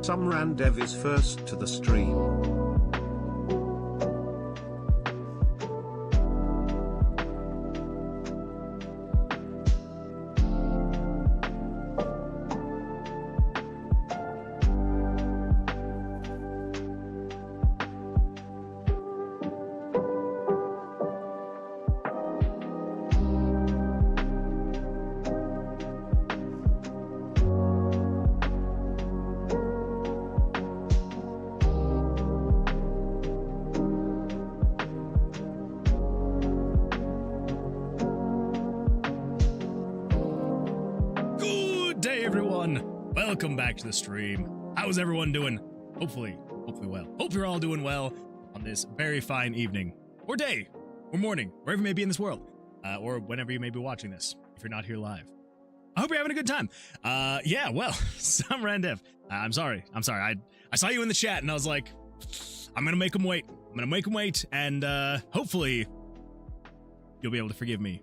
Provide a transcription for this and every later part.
Some RaZeR is first to the stream. Welcome back to the stream. How's everyone doing? Hopefully well. Hope you're all doing well on this very fine evening, or day, or morning, wherever you may be in this world, or whenever you may be watching this, if you're not here live. I hope you're having a good time. Yeah, well, some RaZeR. I'm sorry. I saw you in the chat, and I was like, I'm gonna make them wait. And hopefully, you'll be able to forgive me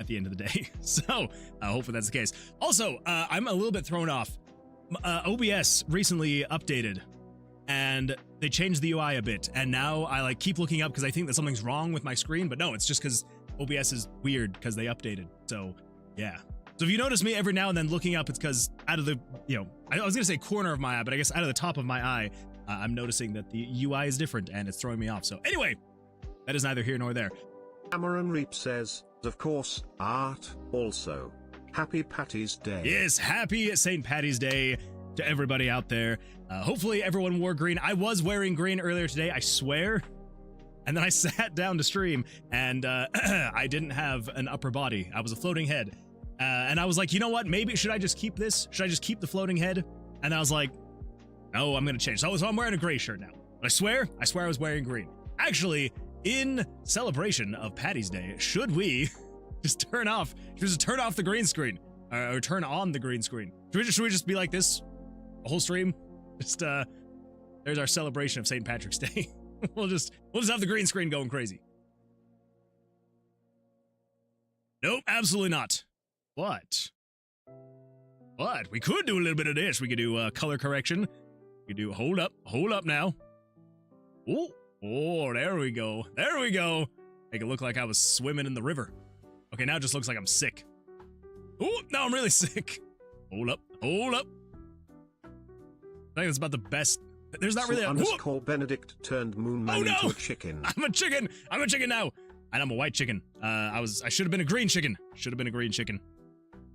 at the end of the day. So hopefully that's the case. Also, I'm a little bit thrown off. OBS recently updated and they changed the UI a bit, and now I keep looking up because I think that something's wrong with my screen, but no, it's just because OBS is weird because they updated. So yeah, so if you notice me every now and then looking up, it's because out of the, I was gonna say corner of my eye, but I guess out of the top of my eye, I'm noticing that the UI is different and it's throwing me off. So anyway, that is neither here nor there. Cameron Reap says, of course, art also. Happy Patty's Day. Yes, happy St. Patty's Day to everybody out there. Hopefully everyone wore green. I was wearing green earlier today, I swear. And then I sat down to stream and I didn't have an upper body. I was a floating head. And I was like, you know what? Maybe should I just keep this? Should I just keep the floating head? And I was like, no, I'm going to change. So I'm wearing a gray shirt now. But I swear I was wearing green. Actually, in celebration of Patty's Day, should we just turn off the green screen, or turn on the green screen? Should we just be like this the whole stream? Just there's our celebration of St. Patrick's Day. we'll just have the green screen going crazy. Nope, absolutely not. But we could do a little bit of this. We could do color correction. We could do hold up now. Oh, there we go. Make it look like I was swimming in the river. Okay, now it just looks like I'm sick. Oh, now I'm really sick. Hold up. I think that's about the best. There's not really a underscore Benedict turned Moon Man into a chicken. I'm a chicken now. And I'm a white chicken. I should have been a green chicken.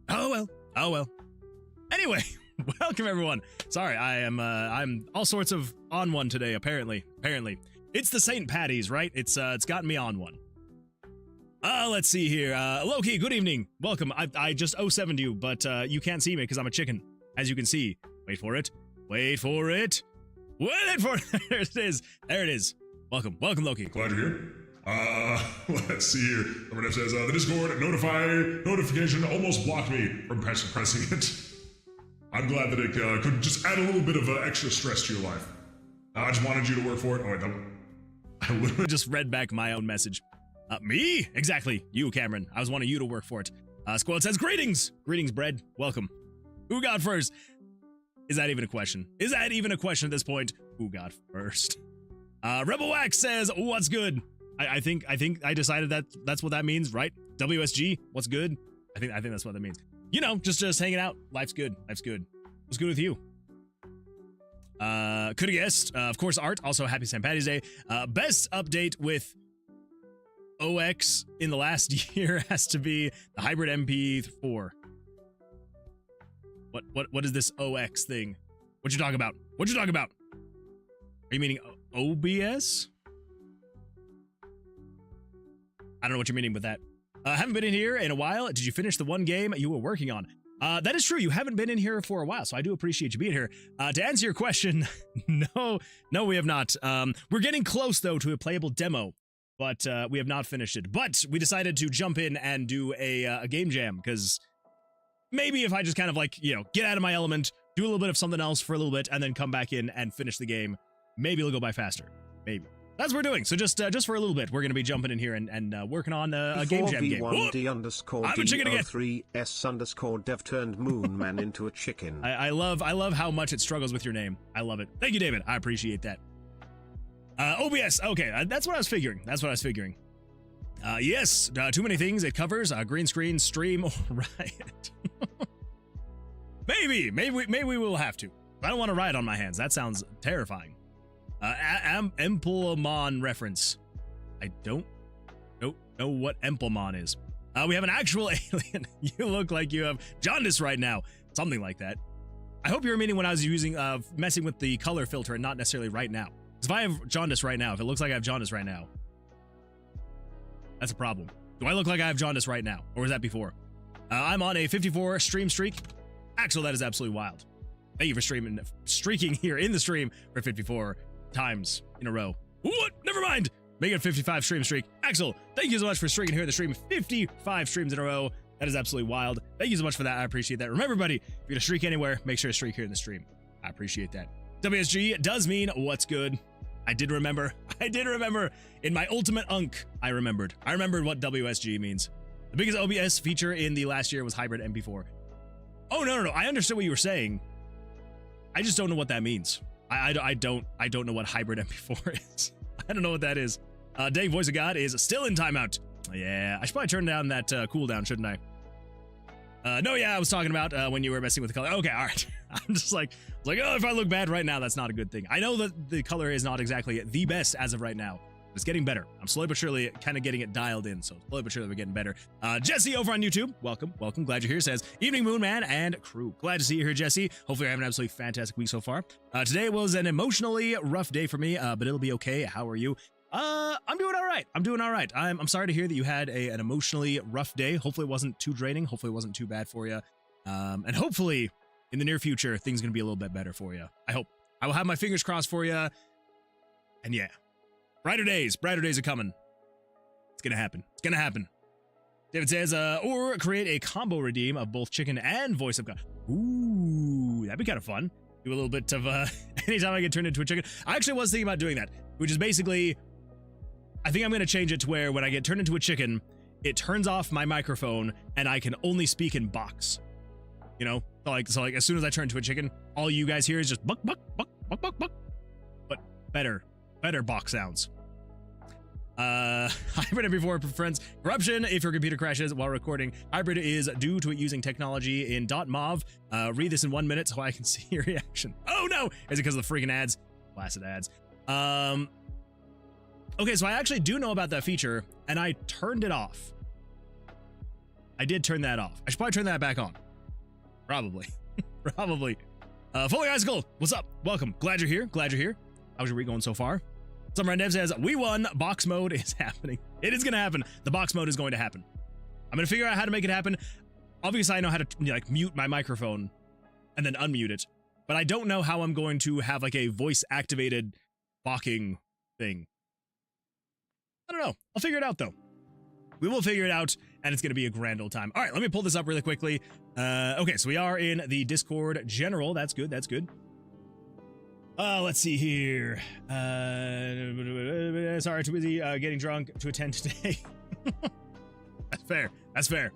Oh well. Anyway, welcome everyone. Sorry, I'm all sorts of on one today, apparently. It's the St. Patty's, right? It's gotten me on one. Let's see here. Loki, good evening. Welcome. I just 07'd you, but you can't see me because I'm a chicken. As you can see. Wait for it. There it is. Welcome, Loki. Glad you're here. Let's see here. Gamedev says, the Discord notification almost blocked me from pressing it. I'm glad that it could just add a little bit of extra stress to your life. I just wanted you to work for it. Oh, wait, I literally just read back my own message. Me? Exactly. You, Cameron. I was wanting you to work for it. Squad says, greetings, bread. Welcome. Who got first? Is that even a question? At this point? Who got first? Rebel Wax says, what's good? I think I decided that's what that means, right? WSG, what's good? I think that's what that means. Just hanging out. Life's good. What's good with you? Could have guessed. Of course, Art. Also, happy St. Patty's Day. Best update with OX in the last year has to be the hybrid MP4. What is this OX thing? What you talking about? Are you meaning OBS? I don't know what you're meaning with that. Haven't been in here in a while. Did you finish the one game you were working on? That is true. You haven't been in here for a while, so I do appreciate you being here. To answer your question, no, we have not. We're getting close, though, to a playable demo, but we have not finished it. But we decided to jump in and do a game jam, because maybe if I just kind of get out of my element, do a little bit of something else for a little bit, and then come back in and finish the game, maybe it'll go by faster. Maybe. that's what we're doing. So just for a little bit, we're going to be jumping in here and working on a game jam game. I'm a chicken again. 3S_dev turned Moon Man into a chicken. I love how much it struggles with your name. I love it. Thank you, David. I appreciate that. OBS. Okay, that's what I was figuring. Yes, too many things. It covers green screen, stream, or riot. maybe we will have to. I don't want to riot on my hands. That sounds terrifying. Empelmon reference. I don't know what Empelmon is. We have an actual alien. You look like you have jaundice right now. Something like that. I hope you were meaning when I was using messing with the color filter and not necessarily right now. Because if I have jaundice right now, if it looks like I have jaundice right now, that's a problem. Do I look like I have jaundice right now? Or was that before? I'm on a 54 stream streak. Axel, that is absolutely wild. Thank you for streaking here in the stream for 54 times in a row. What? Never mind. Make it a 55 stream streak. Axel, thank you so much for streaking here in the stream 55 streams in a row. That is absolutely wild. Thank you so much for that. I appreciate that. Remember, buddy, if you're gonna streak anywhere, make sure to streak here in the stream. I appreciate that. WSG does mean what's good. I did remember. In my ultimate unk, I remembered what WSG means. The biggest OBS feature in the last year was hybrid MP4. Oh, no. I understood what you were saying. I just don't know what that means. I don't know what hybrid MP4 is. I don't know what that is. Dang, Voice of God is still in timeout. Yeah, I should probably turn down that cooldown, shouldn't I? No, yeah, I was talking about when you were messing with the color. Okay, all right. I'm just like, oh, if I look bad right now, that's not a good thing. I know that the color is not exactly the best as of right now. It's getting better. I'm slowly but surely kind of getting it dialed in, so slowly but surely we're getting better. Jesse over on YouTube, welcome. Glad you're here. Says, evening Moon Man and crew. Glad to see you here, Jesse. Hopefully you're having an absolutely fantastic week so far. Today was an emotionally rough day for me, but it'll be okay. How are you? I'm doing all right. I'm sorry to hear that you had an emotionally rough day. Hopefully it wasn't too draining. Hopefully it wasn't too bad for you. And hopefully in the near future, things are going to be a little bit better for you. I hope. I will have my fingers crossed for you. And yeah, brighter days are coming. It's going to happen. David says, or create a combo redeem of both chicken and Voice of God. Ooh, that'd be kind of fun. Do a little bit of, anytime I get turned into a chicken. I actually was thinking about doing that, which is basically, I think I'm going to change it to where when I get turned into a chicken, it turns off my microphone and I can only speak in box. You know, so like as soon as I turn into a chicken, all you guys hear is just buck, buck, buck, buck, buck, buck. But better box sounds. Hybrid MP4 prevents corruption if your computer crashes while recording. Hybrid is due to it using technology in .mov. Read this in 1 minute so I can see your reaction. Oh no! Is it because of the freaking ads? Blasted ads. Okay, so I actually do know about that feature, and I turned it off. I did turn that off. I should probably turn that back on. Probably. Fully Icicle, what's up? Welcome. Glad you're here. How's your week going so far? Summer Dev says, we won. Box mode is happening. It is going to happen. The box mode is going to happen. I'm going to figure out how to make it happen. Obviously, I know how to like mute my microphone and then unmute it, but I don't know how I'm going to have like a voice activated balking thing. I don't know. I'll figure it out though. We will figure it out, and it's going to be a grand old time. All right, let me pull this up really quickly. Okay, so we are in the Discord general. That's good. Let's see here. Sorry, too busy getting drunk to attend today. That's fair.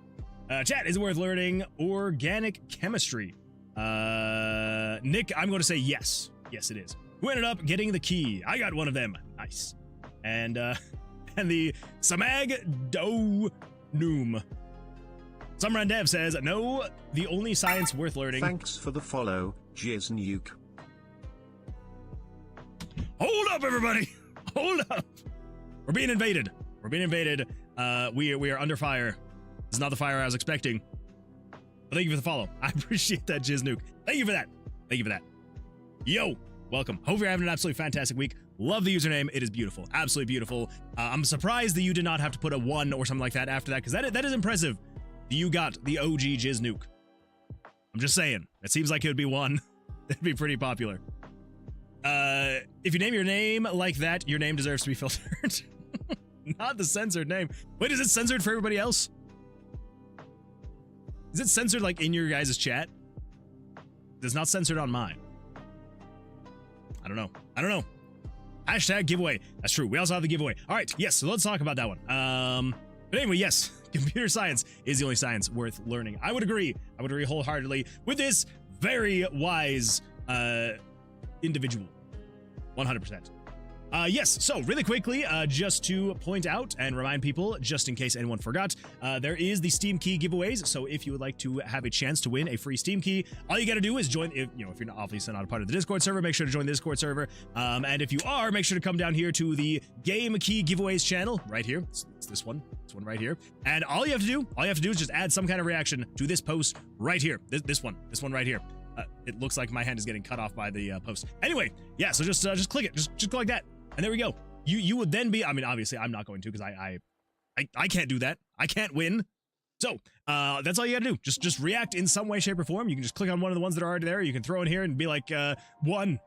Chat, is it worth learning organic chemistry? Nick, I'm going to say yes. Yes, it is. Who ended up getting the key? I got one of them. Nice. And the Samag Do Noom. Summer Dev says, no, the only science worth learning. Thanks for the follow, Jizz Nuke. Hold up, everybody! Hold up! We're being invaded. We are under fire. This is not the fire I was expecting. But thank you for the follow. I appreciate that, Jizz Nuke. Thank you for that. Yo, welcome. Hope you're having an absolutely fantastic week. Love the username. It is beautiful. Absolutely beautiful. I'm surprised that you did not have to put a 1 or something like that after that, because that is impressive. You got the OG Jizz Nuke. I'm just saying. It seems like it would be 1. That'd be pretty popular. If you name your name like that, your name deserves to be filtered. Not the censored name. Wait, is it censored for everybody else? Is it censored like in your guys' chat? It's not censored on mine. I don't know. Hashtag giveaway. That's true. We also have the giveaway. All right. Yes. So let's talk about that one. But anyway, yes, computer science is the only science worth learning. I would agree. I would agree wholeheartedly with this very wise individual. 100%. Yes, so really quickly, just to point out and remind people, just in case anyone forgot, there is the Steam Key giveaways. So if you would like to have a chance to win a free Steam Key, all you got to do is join. If you're not, obviously not a part of the Discord server, make sure to join the Discord server. And if you are, make sure to come down here to the Game Key Giveaways channel right here. It's this one right here. And all you have to do is just add some kind of reaction to this post right here. This one right here. It looks like my hand is getting cut off by the post. Anyway, yeah. So just click it. Just click like that. And there we go. You would then be, I mean, obviously I'm not going to because I can't do that. I can't win. So that's all you gotta do. Just react in some way, shape, or form. You can just click on one of the ones that are already there. You can throw in here and be like, one.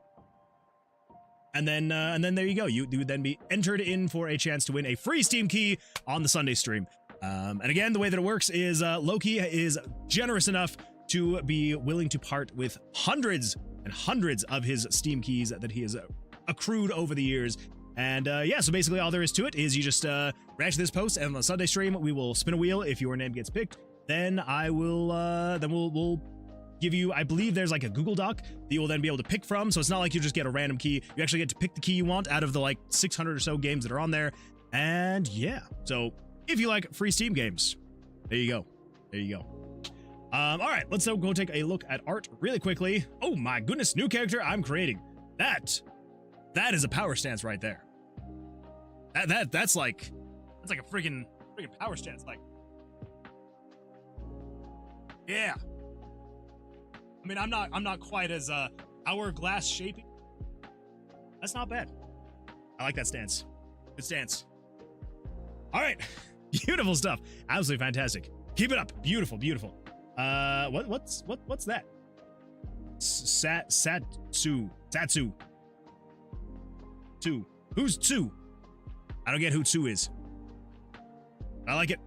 And then there you go. You would then be entered in for a chance to win a free Steam Key on the Sunday stream. And again, the way that it works is Loki is generous enough to be willing to part with hundreds and hundreds of his Steam Keys that he has accrued over the years. And yeah, so basically all there is to it is you just react to this post, and on the Sunday stream we will spin a wheel. If your name gets picked, then I will we'll give you, I believe there's like a Google Doc that you will then be able to pick from. So it's not like you just get a random key. You actually get to pick the key you want out of the like 600 or so games that are on there. And yeah, so if you like free Steam games, there you go. All right, let's go take a look at art really quickly. Oh my goodness, new character I'm creating. That is a power stance right there. That's like a freaking power stance. Like, yeah. I mean, I'm not quite as hourglass shaping. That's not bad. I like that stance. Good stance. All right, beautiful stuff. Absolutely fantastic. Keep it up. Beautiful. What's that? Satsu. Who's two? I don't get who two is. I like it.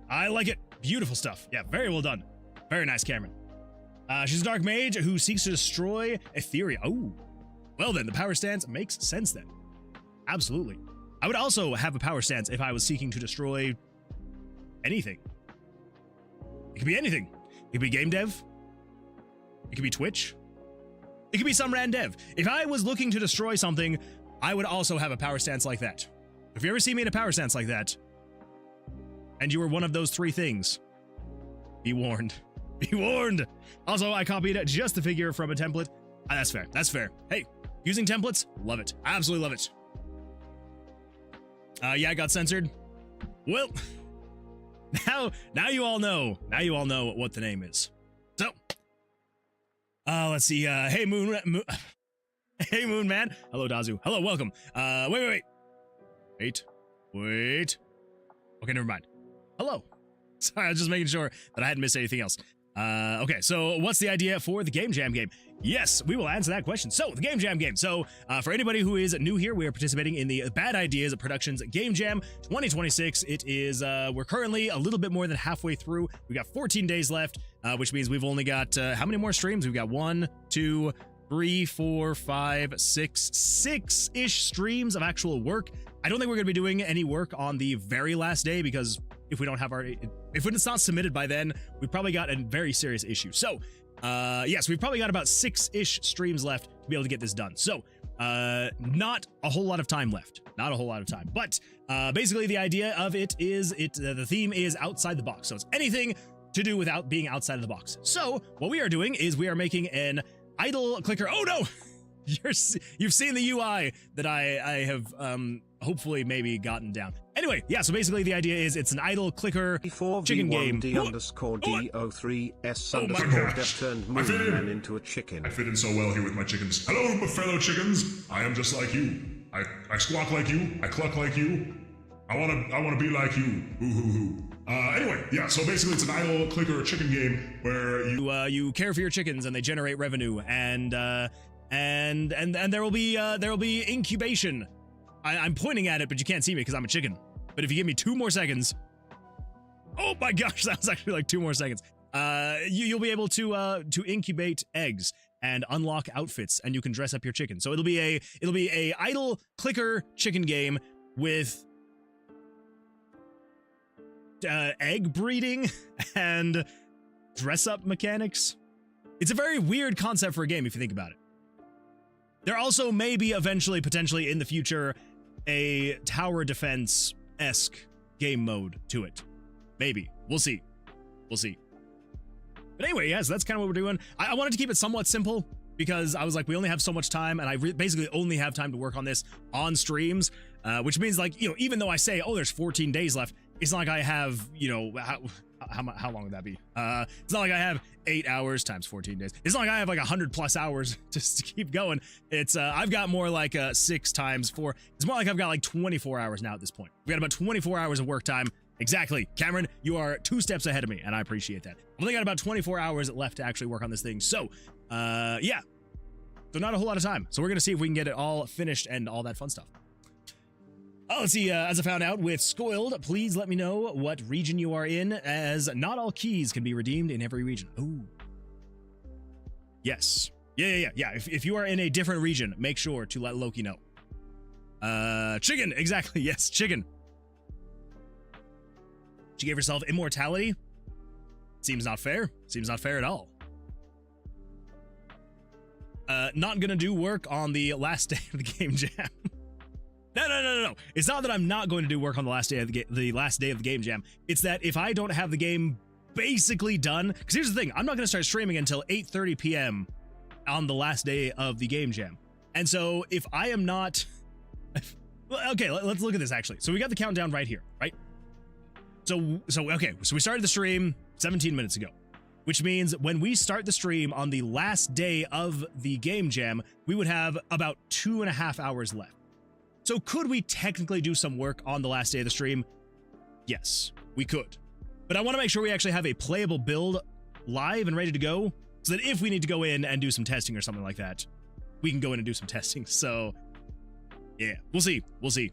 Beautiful stuff. Yeah, very well done. Very nice, Cameron. She's a dark mage who seeks to destroy Etheria. Oh, well then, the power stance makes sense then. Absolutely. I would also have a power stance if I was seeking to destroy anything. It could be anything. It could be Gamedev. It could be Twitch. It could be some random dev. If I was looking to destroy something, I would also have a power stance like that. If you ever see me in a power stance like that, and you were one of those three things, be warned. Be warned! Also, I copied just the figure from a template. That's fair. That's fair. Hey, using templates, love it. Absolutely love it. Yeah, I got censored. Well, now you all know. Now you all know what the name is. So, let's see. Hey, Hey, Moon Man. Hello, Dazu. Hello, welcome. Wait. Okay, never mind. Hello. Sorry, I was just making sure that I hadn't missed anything else. Okay, so what's the idea for the Game Jam game? Yes, we will answer that question. So, the Game Jam game. So, for anybody who is new here, we are participating in the Bad Ideas Productions Game Jam 2026. It is, we're currently a little bit more than halfway through. We got 14 days left, which means we've only got, how many more streams? We've got 1, 2, 3, 4, 5, 6, 6-ish streams of actual work. I don't think we're going to be doing any work on the very last day because if we don't have if it's not submitted by then, we've probably got a very serious issue. So, yes, we've probably got about 6-ish streams left to be able to get this done. So, not a whole lot of time left. Not a whole lot of time. But, basically the idea of it is, the theme is outside the box. So it's anything to do without being outside of the box. So, what we are doing is we are making an idle clicker. Oh no! You've seen the UI that I have hopefully maybe gotten down. Anyway, yeah, so basically the idea is it's an idle clicker chicken game. D_D_O3S_dev turned Moon Man into a chicken. I fit in so well here with my chickens. Hello, my fellow chickens. I am just like you. I squawk like you. I cluck like you. I wanna be like you. Hoo hoo hoo. Anyway, yeah, so basically it's an idle clicker chicken game where you care for your chickens and they generate revenue, and there will be incubation. I'm pointing at it, but you can't see me because I'm a chicken. But if you give me 2 more seconds, oh my gosh, that was actually like 2 more seconds. You'll be able to incubate eggs, and unlock outfits, and you can dress up your chicken. So it'll be a idle clicker chicken game with egg breeding and dress up mechanics. It's a very weird concept for a game if you think about it. There also may be eventually, potentially in the future, a tower defense-esque game mode to it. Maybe. We'll see. We'll see. But anyway, yes, that's kind of what we're doing. I wanted to keep it somewhat simple because I was like, we only have so much time, and I basically only have time to work on this on streams, which means, like, you know, even though I say, oh, there's 14 days left, it's not like I have, you know, how long would that be? It's not like I have 8 hours times 14 days. It's not like I have like 100+ hours just to keep going. It's I've got more like 6 times 4. It's more like I've got like 24 hours now at this point. We got about 24 hours of work time. Exactly. Cameron, you are 2 steps ahead of me, and I appreciate that. I've only got about 24 hours left to actually work on this thing. So, yeah. So not a whole lot of time. So we're going to see if we can get it all finished and all that fun stuff. Oh, let's see, as I found out with Scoiled, please let me know what region you are in, as not all keys can be redeemed in every region. Ooh. Yes. Yeah. If you are in a different region, make sure to let Loki know. Chicken, exactly, yes, chicken. She gave herself immortality? Seems not fair. Seems not fair at all. Not gonna do work on the last day of the game jam. No. It's not that I'm not going to do work on the last day of the game jam. It's that if I don't have the game basically done, because here's the thing, I'm not going to start streaming until 8:30 p.m. on the last day of the game jam. And so if I am not, okay, let's look at this actually. So we got the countdown right here, right? So we started the stream 17 minutes ago, which means when we start the stream on the last day of the game jam, we would have about 2.5 hours left. So could we technically do some work on the last day of the stream? Yes, we could. But I want to make sure we actually have a playable build live and ready to go, so that if we need to go in and do some testing or something like that, we can go in and do some testing. So, yeah, we'll see. We'll see.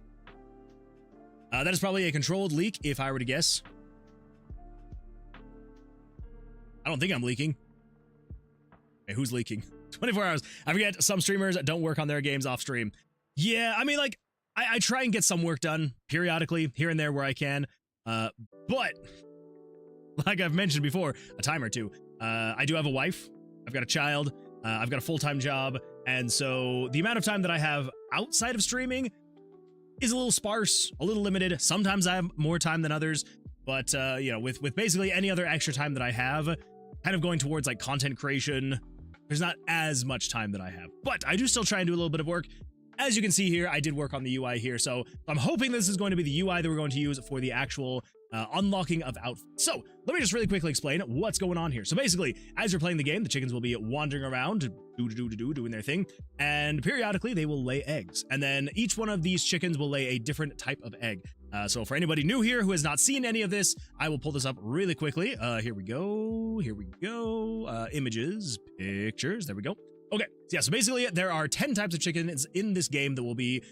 That is probably a controlled leak, if I were to guess. I don't think I'm leaking. Hey, who's leaking? 24 hours. I forget some streamers don't work on their games off stream. Yeah, I mean, like, I try and get some work done periodically, here and there where I can. But, like I've mentioned before, a time or two, I do have a wife, I've got a child, I've got a full-time job, and so the amount of time that I have outside of streaming is a little sparse, a little limited. Sometimes I have more time than others, but, you know, with basically any other extra time that I have, kind of going towards, like, content creation, there's not as much time that I have. But I do still try and do a little bit of work. As you can see here, I did work on the UI here, so I'm hoping this is going to be the UI that we're going to use for the actual unlocking of outfits. So, let me just really quickly explain what's going on here. So basically, as you're playing the game, the chickens will be wandering around, doing their thing, and periodically they will lay eggs. And then each one of these chickens will lay a different type of egg. So for anybody new here who has not seen any of this, I will pull this up really quickly. Here we go. Images, pictures, there we go. Okay, yeah, so basically there are 10 types of chickens in this game that will be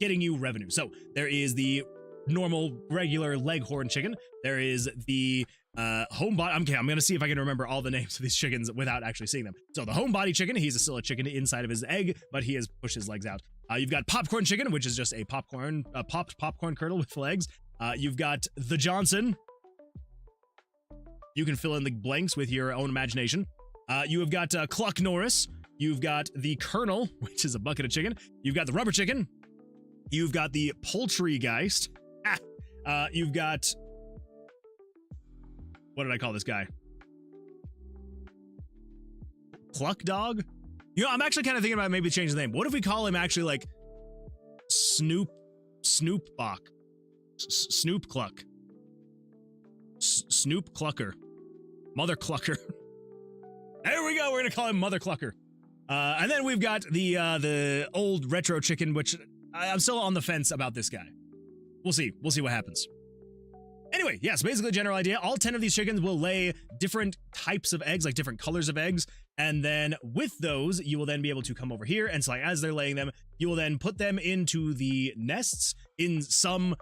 getting you revenue. So there is the normal, regular leghorn chicken. There is the homebody. Okay, I'm going to see if I can remember all the names of these chickens without actually seeing them. So the homebody chicken, he's still a chicken inside of his egg, but he has pushed his legs out. You've got popcorn chicken, which is just a popped popcorn kernel with legs. You've got the Johnson. You can fill in the blanks with your own imagination. You have got Cluck Norris. You've got the Colonel, which is a bucket of chicken. You've got the Rubber Chicken. You've got the Poultrygeist. You've got... What did I call this guy? Cluck Dog? You know, I'm actually kind of thinking about maybe changing the name. What if we call him actually, like, Snoop Bach? Snoop Cluck. Snoop Clucker. Mother Clucker. There we go, we're gonna call him Mother Clucker. And then we've got the old retro chicken, which I'm still on the fence about this guy. We'll see what happens. Anyway, yes, basically general idea. All 10 of these chickens will lay different types of eggs, like different colors of eggs. And then with those, you will then be able to come over here. And so like, as they're laying them, you will then put them into the nests in some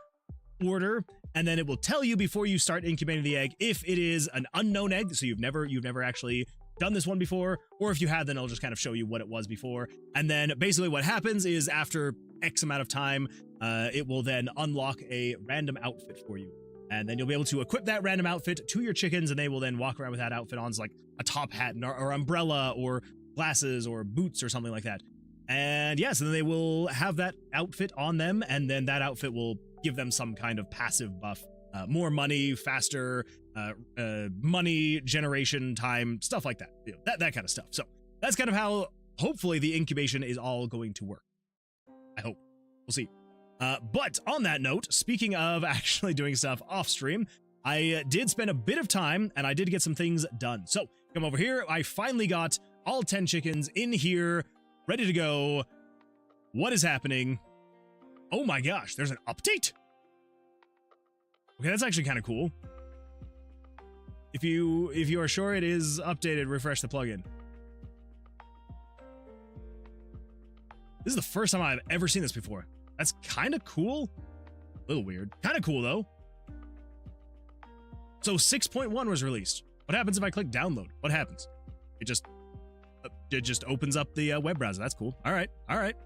order. And then it will tell you before you start incubating the egg if it is an unknown egg. So you've never actually done this one before, or if you had, then it'll just kind of show you what it was before. And then basically what happens is after X amount of time, it will then unlock a random outfit for you. And then you'll be able to equip that random outfit to your chickens, and they will then walk around with that outfit on, like a top hat or umbrella or glasses or boots or something like that. And yes, and then they will have that outfit on them, and then that outfit will give them some kind of passive buff. More money, faster, money generation time, stuff like that. You know, that kind of stuff. So that's kind of how, hopefully, the incubation is all going to work. I hope. We'll see. But on that note, speaking of actually doing stuff off stream, I did spend a bit of time and I did get some things done. So come over here. I finally got all 10 chickens in here, ready to go. What is happening? Oh my gosh, there's an update? Okay, that's actually kind of cool. If you are sure it is updated, refresh the plugin. This is the first time I've ever seen this before. That's kind of cool. A little weird. Kind of cool, though. So 6.1 was released. What happens if I click download? What happens? It just opens up the web browser. That's cool. All right. All right.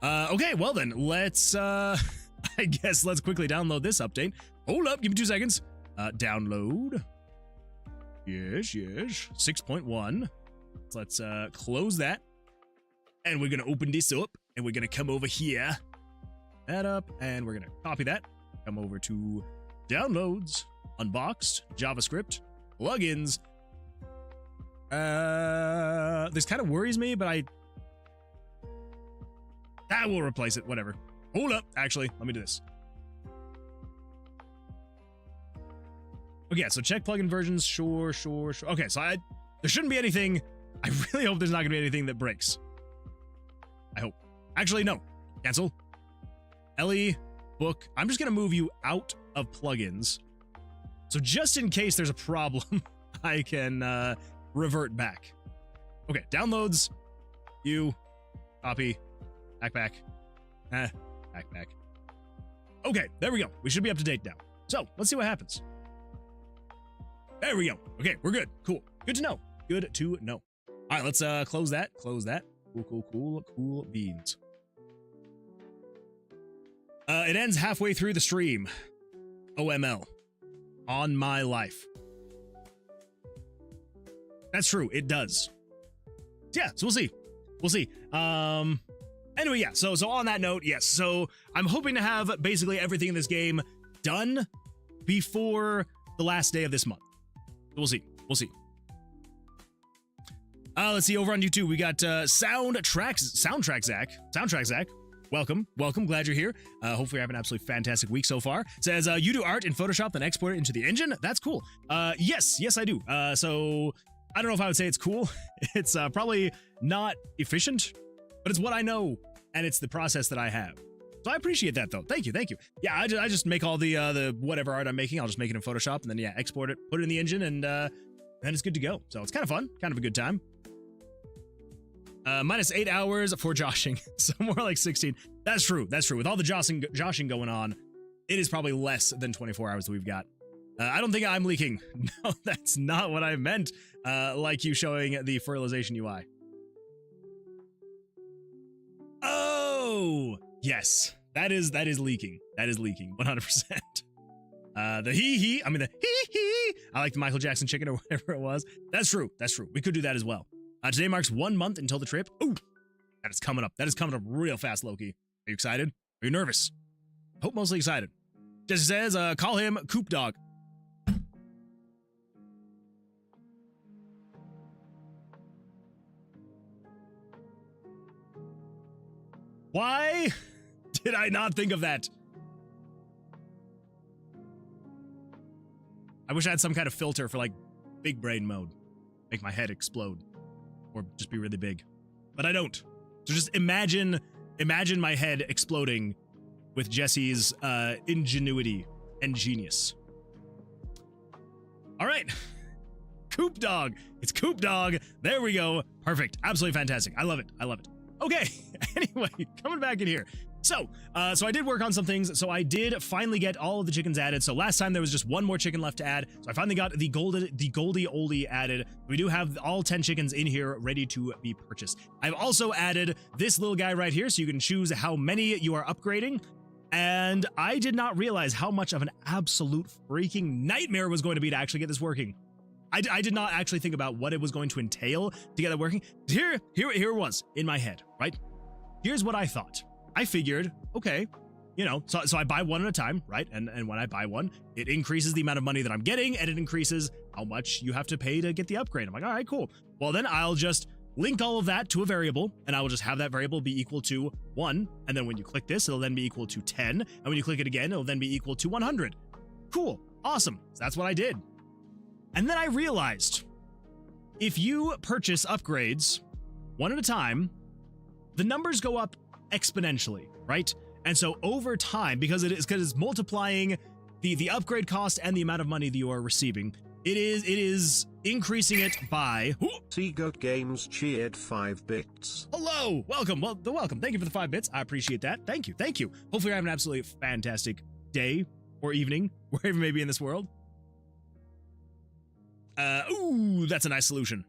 Okay, well then, let's, I guess let's quickly download this update. Hold up. Give me 2 seconds. Download. Yes. 6.1. So let's close that. And we're going to open this up. And we're going to come over here, that up, and we're going to copy that, come over to downloads, unboxed, JavaScript, plugins. This kind of worries me, but I will replace it, whatever. Hold up, actually, let me do this. Okay, so check plugin versions, sure. Okay, so there shouldn't be anything, I really hope there's not going to be anything that breaks. I hope. Actually, no. Cancel. Ellie, book. I'm just going to move you out of plugins. So just in case there's a problem, I can revert back. Okay, downloads. You. Copy. Back. Back. Okay, there we go. We should be up to date now. So, let's see what happens. There we go. Okay, we're good. Cool. Good to know. Good to know. All right, let's close that. Cool beans. It ends halfway through the stream. OML. On my life. That's true. It does. Yeah, so we'll see. Anyway, yeah, so on that note, yes. So I'm hoping to have basically everything in this game done before the last day of this month. We'll see. Let's see, over on YouTube, we got Soundtrack Zach. Welcome. Glad you're here. Hopefully, you're having an absolutely fantastic week so far. Says, you do art in Photoshop, then export it into the engine? That's cool. Yes, I do. So, I don't know if I would say it's cool. It's probably not efficient, but it's what I know, and it's the process that I have. So I appreciate that, though. Thank you. Yeah, I just make all the whatever art I'm making. I'll just make it in Photoshop, and then, yeah, export it, put it in the engine, and then it's good to go. So it's kind of fun, kind of a good time. -8 hours for joshing, so more like 16. That's true. With all the joshing going on, it is probably less than 24 hours that we've got. I don't think I'm leaking. No, that's not what I meant. Like you showing the fertilization UI. Oh, yes. That is leaking. 100%. The hee. I like the Michael Jackson chicken or whatever it was. That's true. We could do that as well. Today marks 1 month until the trip. Ooh, that is coming up real fast, Loki. Are you excited? Are you nervous? Hope mostly excited. Jesse says, call him Coop Dog. Why did I not think of that? I wish I had some kind of filter for like big brain mode. Make my head explode. Or just be really big. But I don't. So just imagine my head exploding with Jesse's ingenuity and genius. All right. Coop Dog. It's Coop Dog. There we go. Perfect. Absolutely fantastic. I love it. Okay. Anyway, coming back in here. So I did work on some things. So I did finally get all of the chickens added. So last time there was just one more chicken left to add. So I finally got the Goldie Oldie added. We do have all 10 chickens in here ready to be purchased. I've also added this little guy right here, so you can choose how many you are upgrading. And I did not realize how much of an absolute freaking nightmare it was going to be to actually get this working. I did not actually think about what it was going to entail to get that working. Here it was in my head, right? Here's what I thought. I figured, okay, you know, so I buy one at a time, right? And when I buy one, it increases the amount of money that I'm getting, and it increases how much you have to pay to get the upgrade. I'm like, all right, cool. Well, then I'll just link all of that to a variable, and I will just have that variable be equal to 1. And then when you click this, it'll then be equal to 10. And when you click it again, it'll then be equal to 100. Cool. Awesome. So that's what I did. And then I realized if you purchase upgrades one at a time, the numbers go up exponentially, right? And so over time, because it's multiplying the upgrade cost and the amount of money that you are receiving, it is increasing it by Seagoat Games cheered 5 bits. Hello, welcome. Well, welcome. Thank you for the 5 bits. I appreciate that. Thank you. Hopefully you're having an absolutely fantastic day or evening, wherever you may be in this world. Ooh, that's a nice solution.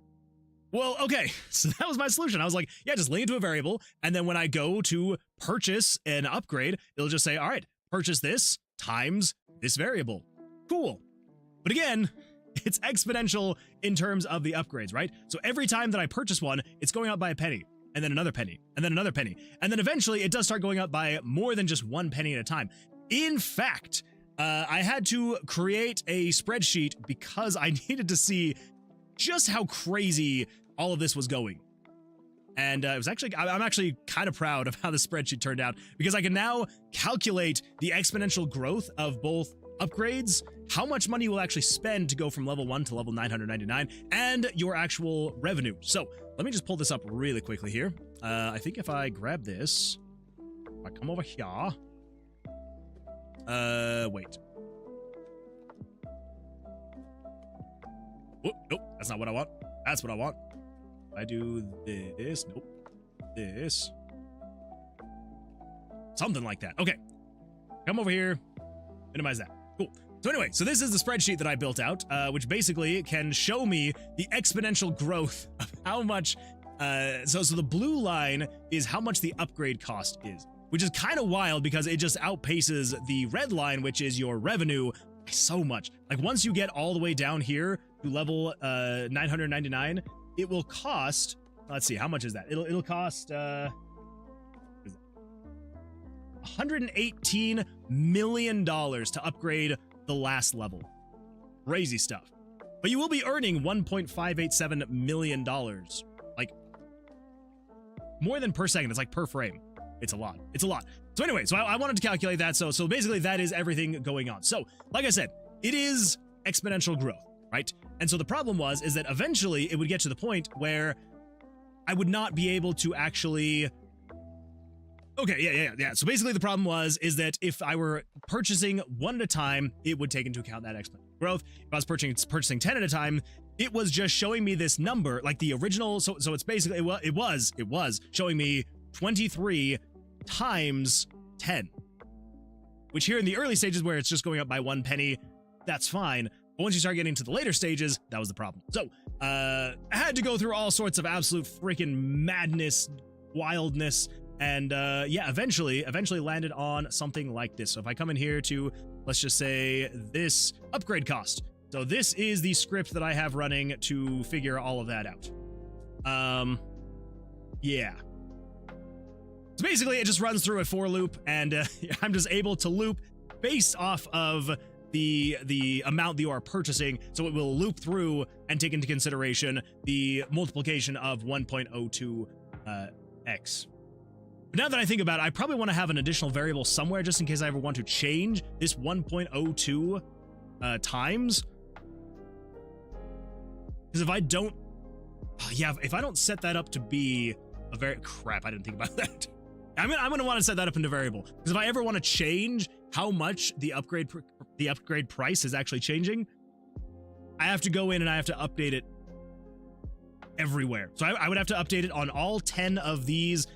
Well, okay, so that was my solution. I was like, yeah, just link it to a variable, and then when I go to purchase an upgrade, it'll just say, all right, purchase this times this variable. Cool. But again, it's exponential in terms of the upgrades, right? So every time that I purchase one, it's going up by a penny, and then another penny, and then another penny. And then eventually it does start going up by more than just 1 penny at a time. In fact, I had to create a spreadsheet because I needed to see just how crazy all of this was going. And it was actually, I'm actually kind of proud of how the spreadsheet turned out, because I can now calculate the exponential growth of both upgrades, how much money you will actually spend to go from level 1 to level 999, and your actual revenue. So let me just pull this up really quickly here. I think if I grab this, if I come over here, wait. Oh, nope, that's not what I want. That's what I want. I do this, nope, this, something like that. Okay, come over here, minimize that. Cool. So anyway, so this is the spreadsheet that I built out, which basically can show me the exponential growth of how much, so the blue line is how much the upgrade cost is, which is kind of wild because it just outpaces the red line, which is your revenue, by so much. Like once you get all the way down here to level 999, it will cost, let's see, how much is that? It'll cost $118 million to upgrade the last level. Crazy stuff. But you will be earning $1.587 million. Like, more than per second. It's like per frame. It's a lot. It's a lot. So anyway, so I wanted to calculate that. So basically that is everything going on. So like I said, it is exponential growth, right? And so the problem is that eventually it would get to the point where I would not be able to actually... Okay, yeah. So basically the problem is that if I were purchasing one at a time, it would take into account that exponential growth. If I was purchasing 10 at a time, it was just showing me this number, like the original, so it's basically, it was showing me 23 times 10. Which here in the early stages where it's just going up by 1 penny, that's fine. But once you start getting to the later stages, that was the problem. So, I had to go through all sorts of absolute freaking madness, wildness, and yeah, eventually landed on something like this. So if I come in here to, let's just say, this upgrade cost. So this is the script that I have running to figure all of that out. Yeah. So basically, it just runs through a for loop, and I'm just able to loop based off of the amount that you are purchasing, so it will loop through and take into consideration the multiplication of 1.02 x. But now that I think about it, I probably want to have an additional variable somewhere just in case I ever want to change this 1.02 times. Because if I don't, if I don't set that up to be a crap, I didn't think about that. I'm gonna want to set that up into variable, because if I ever want to change how much the upgrade price is actually changing, I have to go in and I have to update it everywhere. So I would have to update it on all 10 of these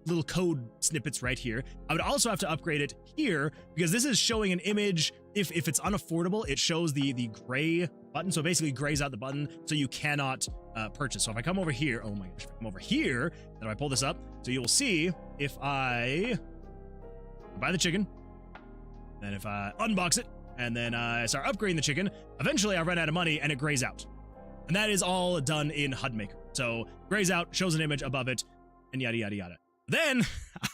little code snippets right here. I would also have to upgrade it here because this is showing an image. If it's unaffordable, it shows the gray button. So basically grays out the button so you cannot purchase. So if I come over here, oh my gosh, if I come over here, then if I pull this up, so you will see if I buy the chicken, then if I unbox it, and then I start upgrading the chicken, eventually I run out of money and it grays out. And that is all done in HUD Maker. So grays out, shows an image above it, and yada, yada, yada. Then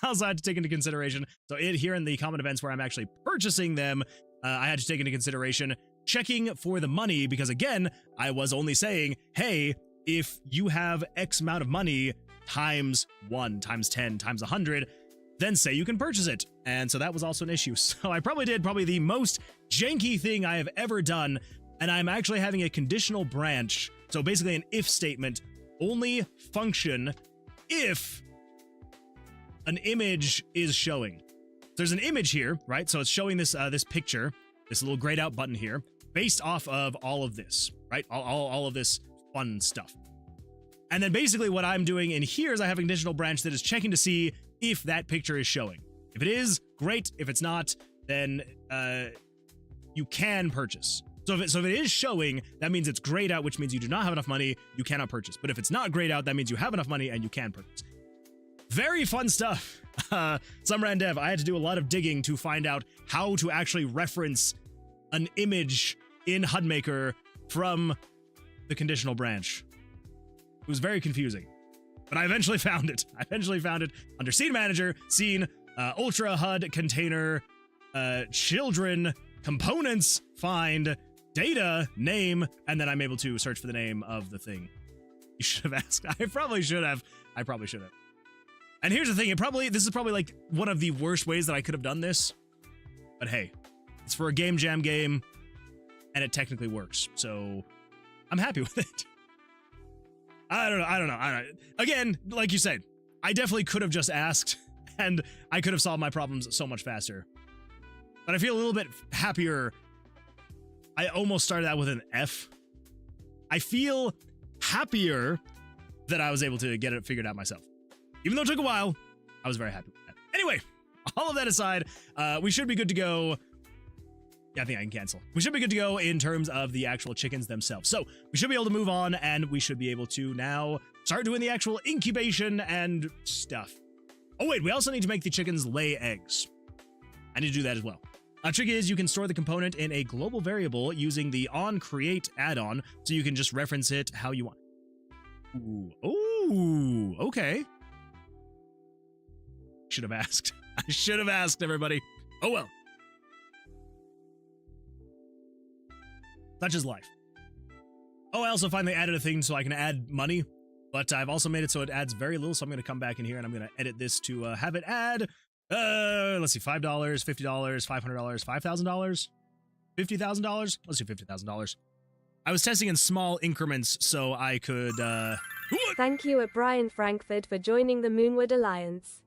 I also had to take into consideration, so here in the common events where I'm actually purchasing them, I had to take into consideration checking for the money because, again, I was only saying, hey, if you have X amount of money times 1, times 10, times 100, then say you can purchase it. And so that was also an issue. So I probably did the most janky thing I have ever done, and I'm actually having a conditional branch, so basically an if statement, only function if an image is showing. There's an image here, right? So it's showing this this picture, this little grayed out button here, based off of all of this, right? All of this fun stuff. And then basically what I'm doing in here is I have an additional branch that is checking to see if that picture is showing. If it is, great. If it's not, then you can purchase. So if it is showing, that means it's grayed out, which means you do not have enough money, you cannot purchase. But if it's not grayed out, that means you have enough money and you can purchase. Very fun stuff. Gamedev, I had to do a lot of digging to find out how to actually reference an image in HUD Maker from the conditional branch. It was very confusing, but I eventually found it. Under Scene Manager, Scene, Ultra HUD, Container, Children, Components, Find, Data, Name, and then I'm able to search for the name of the thing. You should have asked. I probably should have. And here's the thing, this is probably like one of the worst ways that I could have done this, but hey, it's for a game jam game, and it technically works, so I'm happy with it. I don't know. Again, like you said, I definitely could have just asked, and I could have solved my problems so much faster. But I feel a little bit happier. I almost started out with an F. I feel happier that I was able to get it figured out myself. Even though it took a while, I was very happy with that. Anyway, all of that aside, we should be good to go. Yeah, I think I can cancel. We should be good to go in terms of the actual chickens themselves. So we should be able to move on, and we should be able to now start doing the actual incubation and stuff. Oh wait, we also need to make the chickens lay eggs. I need to do that as well. A trick is you can store the component in a global variable using the onCreate add-on, so you can just reference it how you want. Ooh, okay. Should have asked. I should have asked, everybody. Oh well. Such is life. Oh, I also finally added a thing so I can add money, but I've also made it so it adds very little, so I'm going to come back in here and I'm going to edit this to have it add, let's see, $5, $50, $500, $5,000, $50,000? Let's do $50,000. I was testing in small increments so I could, Thank you at Brian Frankfurt for joining the Moonwood Alliance.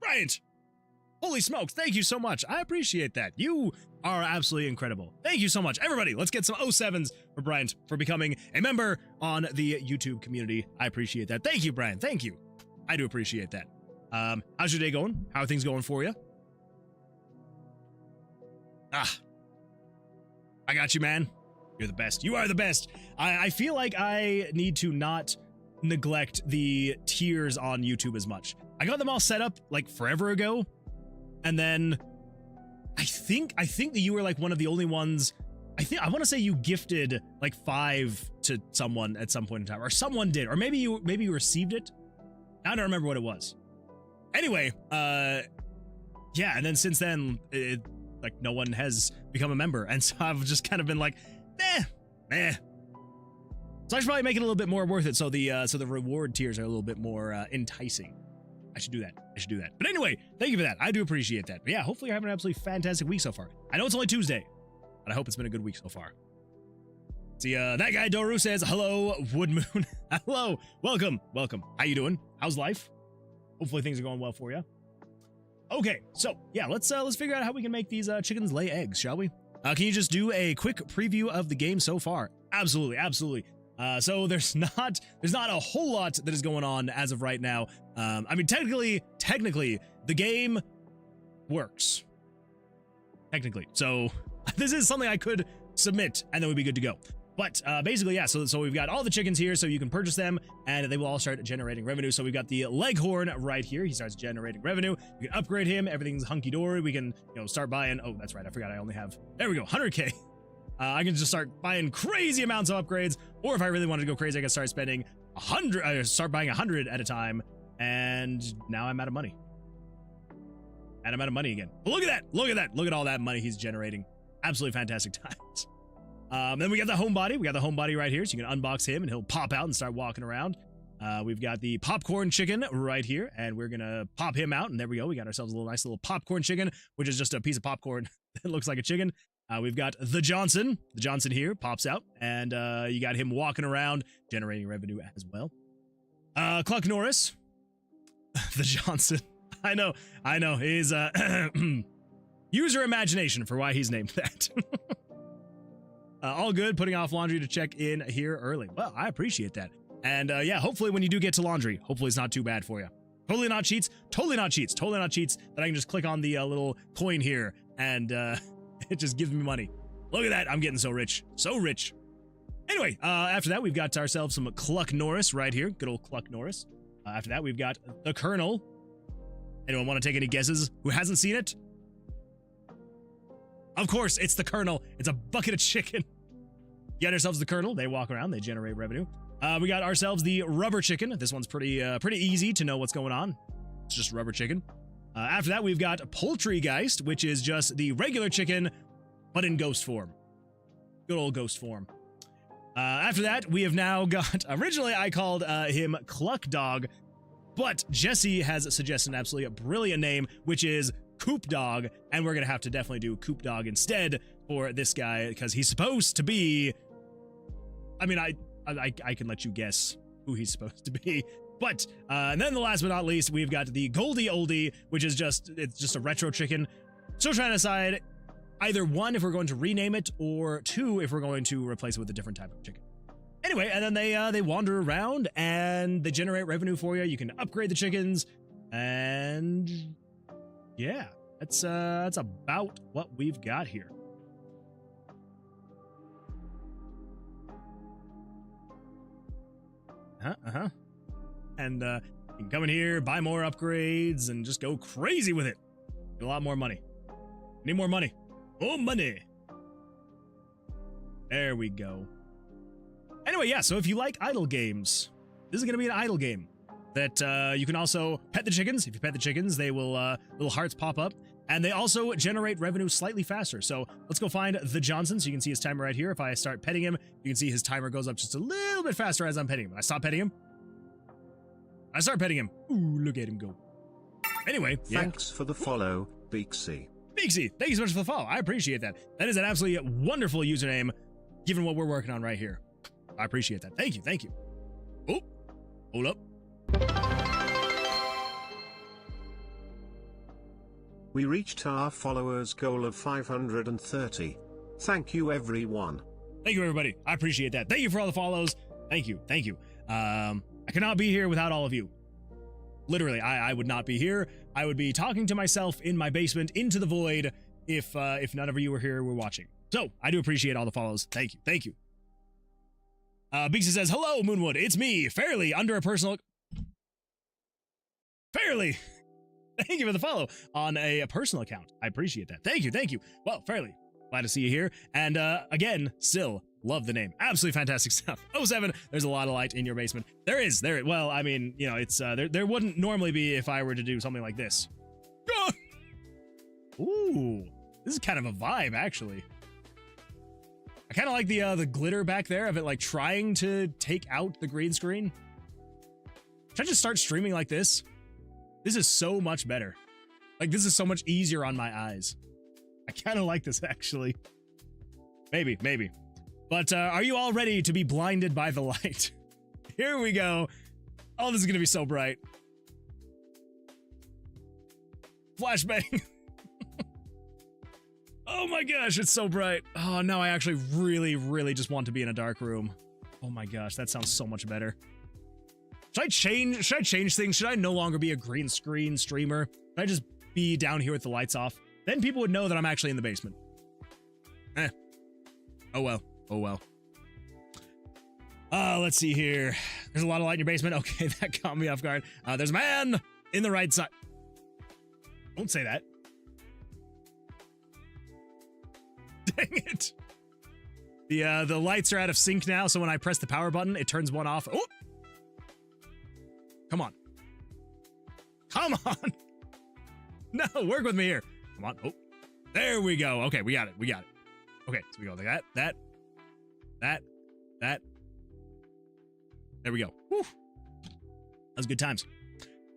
Bryant! Holy smokes, thank you so much. I appreciate that. You are absolutely incredible. Thank you so much. Everybody, let's get some 07s for Bryant for becoming a member on the YouTube community. I appreciate that. Thank you, Brian. Thank you. I do appreciate that. How's your day going? How are things going for you? I got you, man. You're the best. You are the best. I feel like I need to not neglect the tiers on YouTube as much. I got them all set up like forever ago, and then I think that you were like one of the only ones. I want to say you gifted like 5 to someone at some point in time, or someone did, or maybe you received it. I don't remember what it was. Anyway, yeah, and then since then, like no one has become a member, and so I've just kind of been like, meh. So I should probably make it a little bit more worth it, so the reward tiers are a little bit more enticing. I should do that. But anyway, thank you for that. I do appreciate that. But yeah, hopefully you're having an absolutely fantastic week so far. I know it's only Tuesday, but I hope it's been a good week so far. See, that guy Doru says, hello, Woodmoon. Hello, welcome. How you doing? How's life? Hopefully things are going well for you. Okay, so yeah, let's figure out how we can make these chickens lay eggs, shall we? Can you just do a quick preview of the game so far? Absolutely. So there's not a whole lot that is going on as of right now. I mean, technically, the game works. Technically. So this is something I could submit and then we'd be good to go. But basically, yeah, so we've got all the chickens here, so you can purchase them, and they will all start generating revenue. So we've got the Leghorn right here. He starts generating revenue. You can upgrade him. Everything's hunky-dory. We can, start buying... Oh, that's right. I forgot I only have... There we go, 100K. I can just start buying crazy amounts of upgrades, or if I really wanted to go crazy, I can start spending 100... start buying 100 at a time, and now I'm out of money. And I'm out of money again. But look at that! Look at that! Look at all that money he's generating. Absolutely fantastic times. Then we got the homebody. We got the homebody right here, so you can unbox him and he'll pop out and start walking around. We've got the popcorn chicken right here, and we're gonna pop him out, and there we go. We got ourselves a nice little popcorn chicken, which is just a piece of popcorn that looks like a chicken. We've got the Johnson. The Johnson here pops out, and you got him walking around, generating revenue as well. Cluck Norris. The Johnson. I know. He's use your imagination for why he's named that. All good, putting off laundry to check in here early. Well, I appreciate that. And yeah, hopefully when you do get to laundry, hopefully it's not too bad for you. Totally not cheats that I can just click on the little coin here and it just gives me money. Look at that, I'm getting so rich. So rich. Anyway, after that, we've got ourselves some Cluck Norris right here. Good old Cluck Norris. After that, we've got the Colonel. Anyone want to take any guesses who hasn't seen it? Of course, it's the Colonel. It's a bucket of chicken. Get ourselves the Colonel. They walk around. They generate revenue. We got ourselves the Rubber Chicken. This one's pretty easy to know what's going on. It's just Rubber Chicken. After that, we've got Poultrygeist, which is just the regular chicken, but in ghost form. Good old ghost form. After that, we have now got... Originally, I called him Cluck Dog, but Jesse has suggested an absolutely brilliant name, which is Coop Dog, and we're gonna have to definitely do Coop Dog instead for this guy, because he's supposed to be... I mean, I can let you guess who he's supposed to be. But, and then the last but not least, we've got the Goldie Oldie, which is just a retro chicken. Still trying to decide either one, if we're going to rename it, or two, if we're going to replace it with a different type of chicken. Anyway, and then they wander around and they generate revenue for you. You can upgrade the chickens, and yeah, that's about what we've got here. And you can come in here, buy more upgrades, and just go crazy with it. Get a lot more money. Need more money. More money. There we go. Anyway, yeah, so if you like idle games, this is going to be an idle game that you can also pet the chickens. If you pet the chickens, they will, little hearts pop up, and they also generate revenue slightly faster. So let's go find the Johnson, so you can see his timer right here. If I start petting him, you can see his timer goes up just a little bit faster as I'm petting him. I stop petting him. I start petting him. Ooh, look at him go. Anyway, yeah. Thanks for the follow, Beaksy. Beaksy, thank you so much for the follow. I appreciate that. That is an absolutely wonderful username, given what we're working on right here. I appreciate that. Thank you, thank you. Oh, hold up. We reached our followers goal of 530. Thank you, everyone. Thank you, everybody. I appreciate that. Thank you for all the follows. Thank you, thank you. I cannot be here without all of you. Literally, I would not be here. I would be talking to myself in my basement into the void if none of you were here, were watching. So I do appreciate all the follows. Thank you, thank you. Beaksy says, hello, Moonwood. It's me, Fairly, under a personal... Fairly! Thank you for the follow on a personal account. I appreciate that. Thank you, thank you. Well, Fairly, glad to see you here. And again, still love the name. Absolutely fantastic stuff. 07, there's a lot of light in your basement. Well, I mean, you know, it's, there wouldn't normally be if I were to do something like this. Ooh, this is kind of a vibe, actually. I kind of like the glitter back there of it, like trying to take out the green screen. Should I just start streaming like this? This is so much better. Like, this is so much easier on my eyes. I kind of like this, actually. Maybe. But are you all ready to be blinded by the light? Here we go. Oh, this is going to be so bright. Flashbang. Oh my gosh, it's so bright. Oh, now I actually really just want to be in a dark room. Oh my gosh, that sounds so much better. Should I change things? Should I no longer be a green screen streamer? Should I just be down here with the lights off? Then people would know that I'm actually in the basement. Oh well. Oh well. Let's see here. There's a lot of light in your basement. Okay, that caught me off guard. There's a man in the right side. Don't say that. Dang it. The lights are out of sync now, so when I press the power button, it turns one off. Oh! Come on. Come on. No, work with me here. Come on. Oh, there we go. Okay, we got it. We got it. Okay, so we go like that. There we go. Whew. That was good times.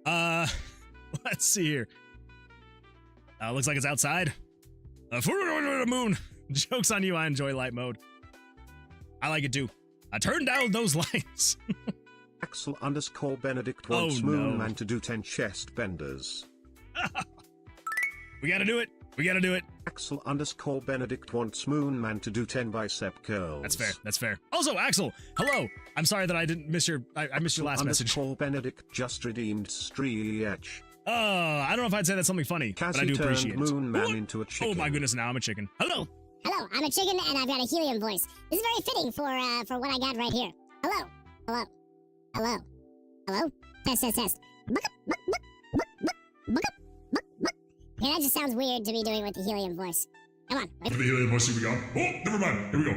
Let's see here. Looks like it's outside. For the moon. Joke's on you, I enjoy light mode. I like it too. I turn down those lights. Axel_Benedict wants Moonman to do 10 chest benders. We gotta do it. We gotta do it. Axel_Benedict wants Moonman to do 10 bicep curls. That's fair. That's fair. Also, Axel, hello. I'm sorry that I didn't miss your. I missed your last message. Benedict just redeemed Streech. Oh, I don't know if I'd say that's something funny, but I do appreciate it. Moonman into a chicken. Oh my goodness, now I'm a chicken. Hello. Hello, I'm a chicken and I've got a helium voice. This is very fitting for what I got right here. Hello. Hello. Hello. Hello. Test, test, test. Okay, that just sounds weird to be doing with the helium voice. Come on. The helium voice, here we go. Oh, never mind. Here we go.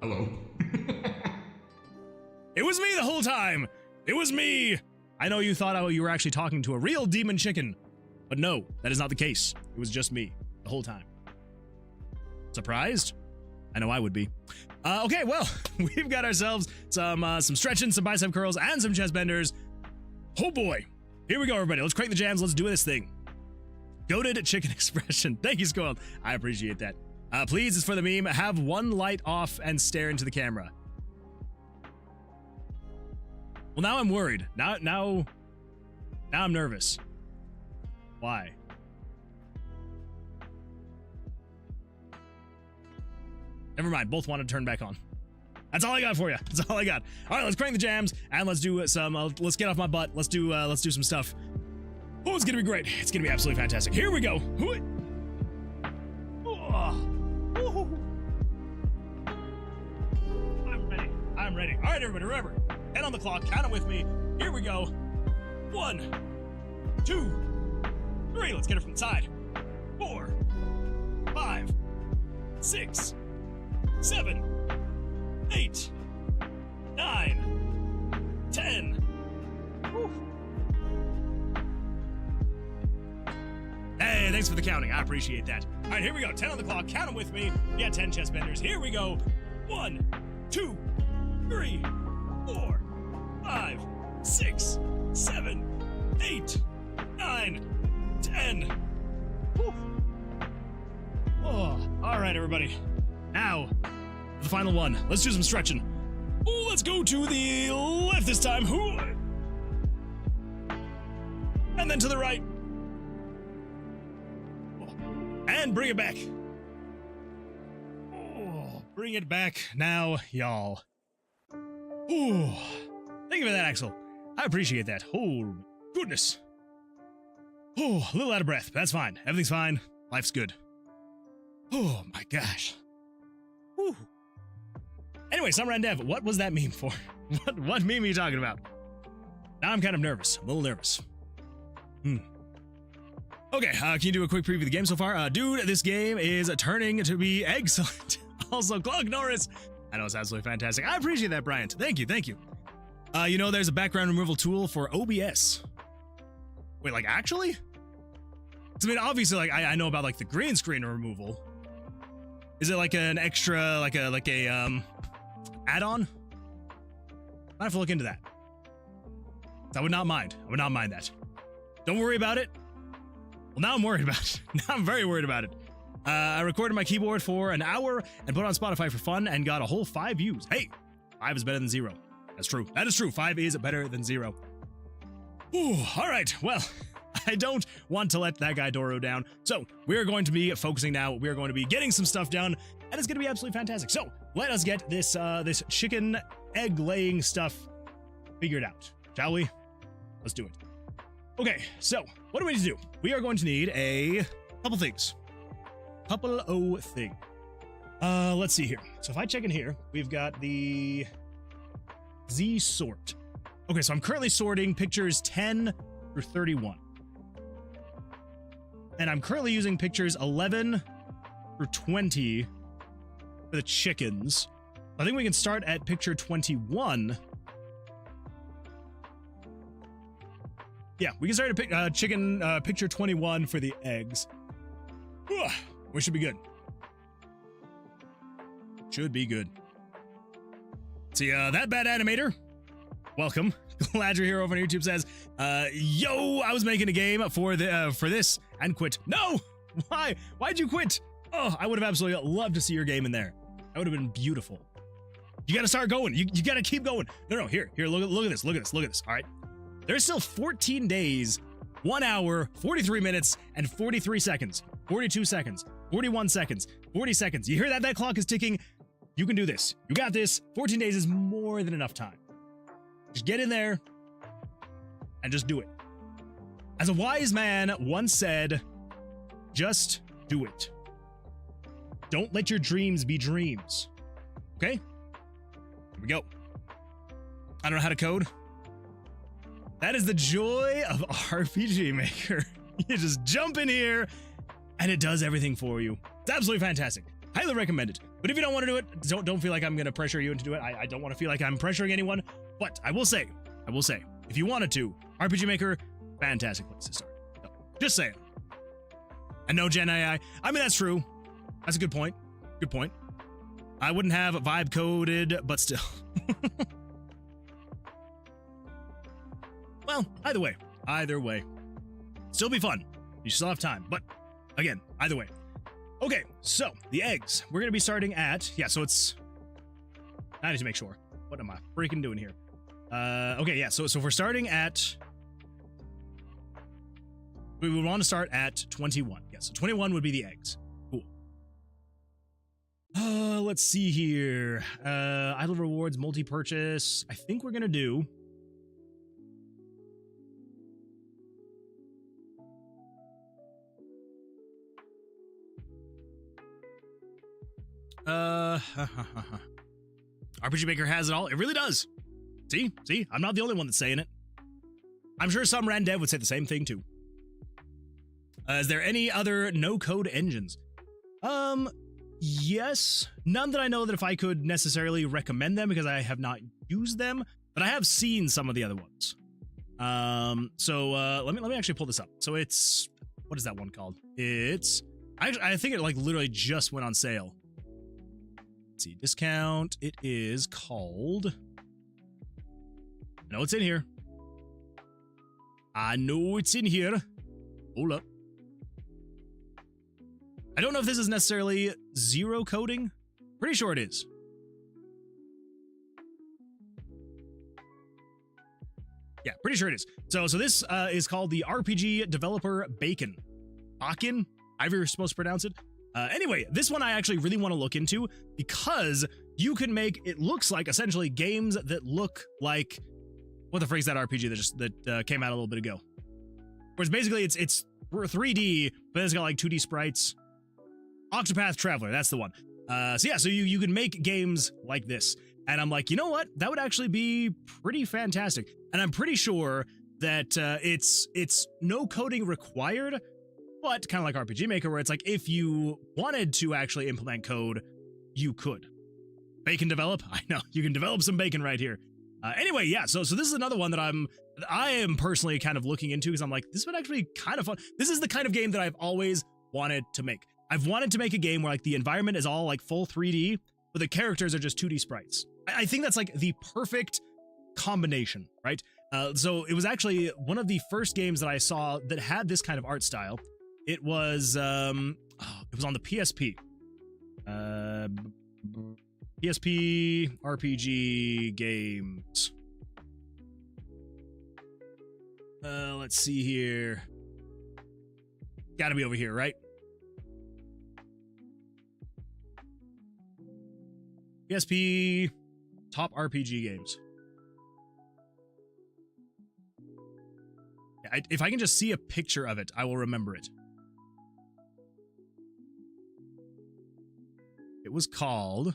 Hello. It was me the whole time. It was me. I know you thought you were actually talking to a real demon chicken, but no, that is not the case. It was just me the whole time. Surprised? I know I would be. Okay, well, we've got ourselves some stretching, some bicep curls, and some chest benders. Oh boy. Here we go, everybody. Let's crank the jams. Let's do this thing. Goated chicken expression. Thank you, Squirrel. I appreciate that. Please, it's for the meme. Have one light off and stare into the camera. Well, now I'm worried. Now I'm nervous. Why? Never mind. Both want to turn back on. That's all I got for you. That's all I got. All right, let's crank the jams and let's do some. Let's get off my butt. Let's do some stuff. Oh, it's gonna be great. It's gonna be absolutely fantastic. Here we go. I'm ready. I'm ready. All right, everybody, remember. 10 on the clock. Count it with me. Here we go. 1, 2, 3. Let's get it from the side. 4, 5, 6, 7, 8, 9, 10. Whew. Hey, thanks for the counting. I appreciate that. All right, here we go. 10 on the clock. Count them with me. Yeah, 10 chest benders. Here we go. 1, 2, 3, 4, 5, 6, 7, 8, 9, 10. Whew. Oh, all right, everybody. Now, the final one. Let's do some stretching. Oh, let's go to the left this time. And then to the right. And bring it back. Oh, bring it back now, y'all. Ooh. Thank you for that, Axel. I appreciate that. Oh, goodness. Oh, a little out of breath, but that's fine. Everything's fine. Life's good. Oh, my gosh. Whew. Anyway, Summer and Dev, what was that meme for? What meme are you talking about? Now I'm kind of nervous. I'm a little nervous. Okay, can you do a quick preview of the game so far? Dude, this game is turning to be excellent. Also, Clog Norris. I know, it's absolutely fantastic. I appreciate that, Bryant. Thank you, thank you. You know, there's a background removal tool for OBS. Wait, like, actually? I mean, obviously, like, I know about, like, the green screen removal. Is it, like, an extra, like a add-on? I have to look into that. I would not mind. I would not mind that. Don't worry about it. Well, now I'm worried about it. Now I'm very worried about it. I recorded my keyboard for an hour and put it on Spotify for fun and got a whole 5 views. Hey, 5 is better than 0. That's true. That is true. 5 is better than 0. Ooh, all right, well, I don't want to let that guy Doro down, so we're going to be focusing now. We're going to be getting some stuff done, and it's going to be absolutely fantastic. So let us get this this chicken egg laying stuff figured out, shall we? Let's do it. Okay, so what do we need to do? We are going to need a couple things. Let's see here. So if I check in here, we've got the Z sort. Okay, so I'm currently sorting pictures 10 through 31. And I'm currently using pictures 11 through 20 for the chickens. I think we can start at picture 21. Yeah, we can start at picture 21 for the eggs. Ugh, we should be good. Should be good. See, that bad animator, welcome. Glad you're here over on YouTube. Says, yo, I was making a game for this and quit. No! Why? Why'd you quit? Oh, I would have absolutely loved to see your game in there. That would have been beautiful. You gotta start going. You gotta keep going. No, here, look at this. All right. There's still 14 days, 1 hour, 43 minutes, and 43 seconds, 42 seconds, 41 seconds, 40 seconds. You hear that? That clock is ticking. You can do this. You got this. 14 days is more than enough time. Just get in there and just do it. As a wise man once said, just do it. Don't let your dreams be dreams. Okay? Here we go. I don't know how to code. That is the joy of RPG Maker. You just jump in here and it does everything for you. It's absolutely fantastic. Highly recommend it. But if you don't want to do it, don't feel like I'm going to pressure you into do it. I don't want to feel like I'm pressuring anyone. But I will say, if you wanted to, RPG Maker, fantastic place to start. So, just saying. And no Gen AI. I mean, that's true. That's a good point. Good point. I wouldn't have vibe coded, but still. Well, either way. Still be fun. You still have time. But again, either way. Okay, so the eggs. We're going to be starting at, so it's, I need to make sure. What am I freaking doing here? Okay, yeah, so if we're starting at, we would want to start at 21. Yeah, so 21 would be the eggs. Cool. Let's see here. Idle rewards, multi-purchase. I think we're going to do, RPG Maker has it all. It really does. See, I'm not the only one that's saying it. I'm sure some ran dev would say the same thing too. Is there any other no-code engines? Yes. None that I know that if I could necessarily recommend them because I have not used them, but I have seen some of the other ones. Let me actually pull this up. So it's, what is that one called? It's, I think it like literally just went on sale. Let's see, discount. It is called, I know it's in here. I know it's in here. Hold up. I don't know if this is necessarily zero coding. Pretty sure it is. Yeah, pretty sure it is. So this is called the RPG Developer Bacon. Bakken? However you're supposed to pronounce it. Anyway, this one I actually really want to look into because you can make, it looks like essentially games that look like, what the freak's that RPG that came out a little bit ago? Whereas basically it's 3D, but it's got like 2D sprites. Octopath Traveler, that's the one. So you can make games like this. And I'm like, you know what? That would actually be pretty fantastic. And I'm pretty sure that it's no coding required, but kind of like RPG Maker, where it's like if you wanted to actually implement code, you could. Bacon develop? I know, you can develop some bacon right here. Anyway, yeah, so this is another one that I am personally kind of looking into because I'm like, this would actually be kind of fun. This is the kind of game that I've always wanted to make. I've wanted to make a game where like the environment is all like full 3D, but the characters are just 2D sprites. I think that's like the perfect combination, right? So it was actually one of the first games that I saw that had this kind of art style. It was on the PSP. PSP RPG games. Let's see here. Gotta be over here, right? PSP top RPG games. If I can just see a picture of it, I will remember it. It was called...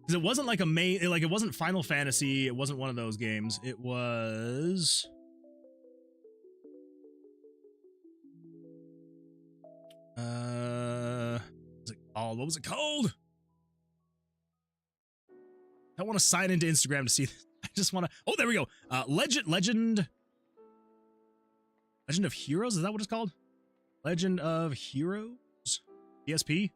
Because it wasn't like a main... Like, it wasn't Final Fantasy. It wasn't one of those games. It was... What's it called? What was it called? I don't want to sign into Instagram to see this. I just want to... Oh, there we go. Legend of Heroes? Is that what it's called? Legend of Heroes? PSP?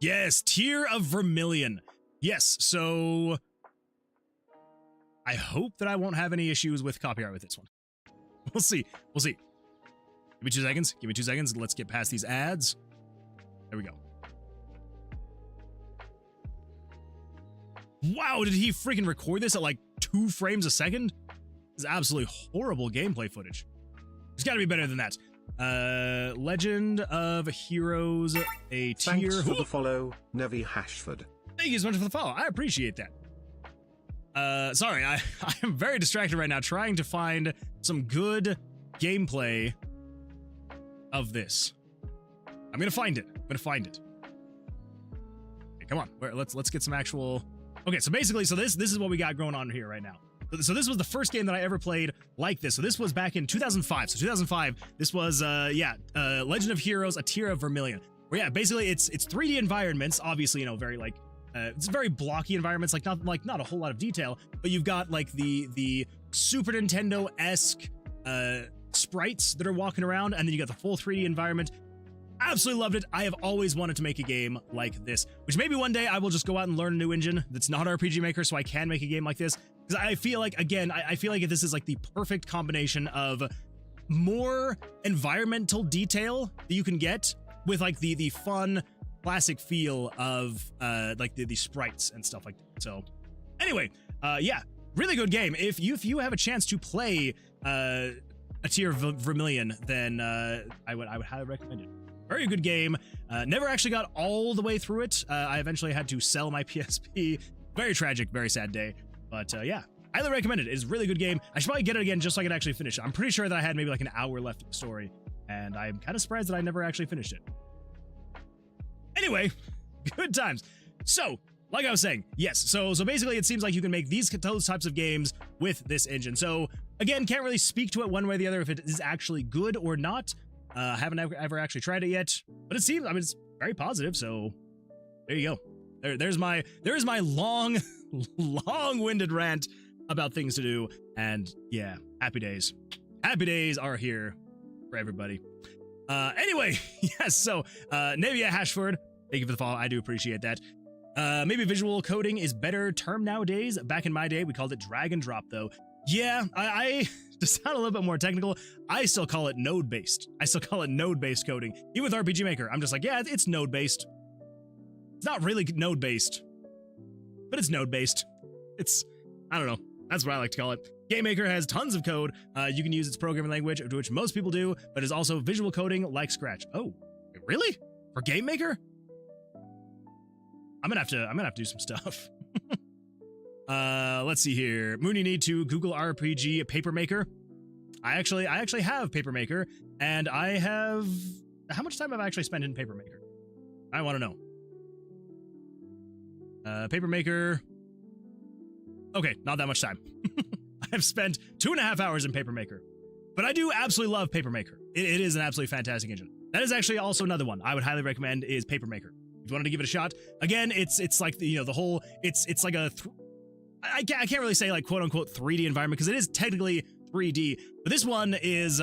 Yes, Tear of Vermilion. Yes, so... I hope that I won't have any issues with copyright with this one. We'll see. We'll see. Give me 2 seconds. Give me 2 seconds. Let's get past these ads. There we go. Wow, did he freaking record this at like 2 frames a second? This is absolutely horrible gameplay footage. It's got to be better than that. Legend of Heroes, a tier. Thanks for the follow, Nevi Hashford. Thank you so much for the follow. I appreciate that. Sorry, I am very distracted right now trying to find some good gameplay of this. I'm gonna find it. I'm gonna find it. Okay, come on. Let's get some actual... Okay, so basically, this is what we got going on here right now. So this was the first game that I ever played like this. So this was back in 2005. So 2005, this was, Legend of Heroes, a Tier of Vermilion. Where, yeah, basically it's 3D environments, obviously, you know, very, like, it's very blocky environments, not a whole lot of detail, but you've got, like, the Super Nintendo-esque, sprites that are walking around, and then you got the full 3D environment. Absolutely loved it. I have always wanted to make a game like this, which maybe one day I will just go out and learn a new engine that's not RPG Maker so I can make a game like this. Because I feel like, again, I feel like this is like the perfect combination of more environmental detail that you can get with like the fun classic feel of like the sprites and stuff like that. So anyway, yeah, really good game. If you have a chance to play a Tier of Vermilion, then I would highly recommend it. Very good game. Never actually got all the way through it. I eventually had to sell my PSP. Very tragic, very sad day. But yeah, highly recommend it. It's a really good game. I should probably get it again just so I can actually finish it. I'm pretty sure that I had maybe like an hour left of the story, and I'm kind of surprised that I never actually finished it. Anyway, good times. So, like I was saying, yes. So basically, it seems like you can make those types of games with this engine. So again, can't really speak to it one way or the other if it is actually good or not. Haven't ever actually tried it yet, but it seems, I mean, it's very positive. So there you go. There's my long-winded rant about things to do, and yeah, happy days. Happy days are here for everybody. Anyway, yes. So Navia Hashford, thank you for the follow. I do appreciate that. Maybe visual coding is better term nowadays. Back in my day, we called it drag and drop, though. Yeah, I to sound a little bit more technical, I still call it node-based. I still call it node-based coding. Even with RPG Maker, I'm just like, yeah, it's node-based. It's not really node-based, but it's node-based. It's, I don't know. That's what I like to call it. Game Maker has tons of code. You can use its programming language, which most people do, but is also visual coding like Scratch. Oh, really? For Game Maker? I'm gonna have to do some stuff. Let's see here. Moon, you need to Google RPG Paper Maker. I actually have Paper Maker, and I have... How much time have I actually spent in Paper Maker? I want to know. Paper Maker... Okay, not that much time. I've spent 2.5 hours in Paper Maker. But I do absolutely love Paper Maker. It is an absolutely fantastic engine. That is actually also another one I would highly recommend is Paper Maker. If you wanted to give it a shot, again, it's like the whole it's like a I can't really say like quote unquote 3D environment because it is technically 3D, but this one is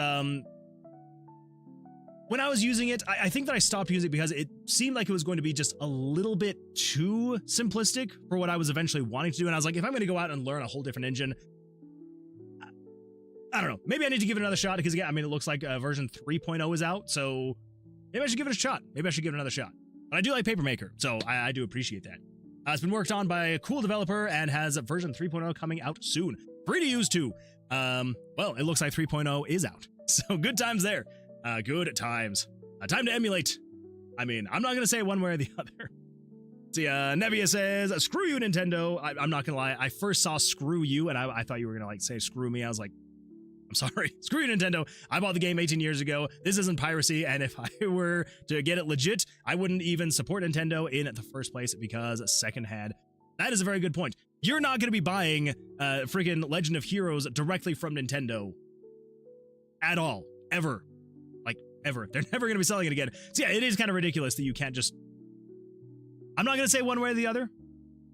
when I was using it, I think that I stopped using it because it seemed like it was going to be just a little bit too simplistic for what I was eventually wanting to do, and I was like, if I'm going to go out and learn a whole different engine, I don't know, maybe I need to give it another shot because again, I mean, it looks like version 3.0 is out, so maybe I should give it a shot. Maybe I should give it another shot. But I do like Paper Maker, so I do appreciate that. It's been worked on by a cool developer and has a version 3.0 coming out soon. Free to use too. Well, it looks like 3.0 is out. So good times there. Good times. Time to emulate. I mean, I'm not going to say one way or the other. See, Nevia says, screw you, Nintendo. I'm not going to lie. I first saw screw you, and I thought you were going to like say screw me. I was like, I'm sorry. Screw you, Nintendo. I bought the game 18 years ago. This isn't piracy, and if I were to get it legit, I wouldn't even support Nintendo in the first place because secondhand. That is a very good point. You're not going to be buying friggin' Legend of Heroes directly from Nintendo. At all. Ever. Like, ever. They're never going to be selling it again. So yeah, it is kind of ridiculous that you can't just... I'm not going to say one way or the other,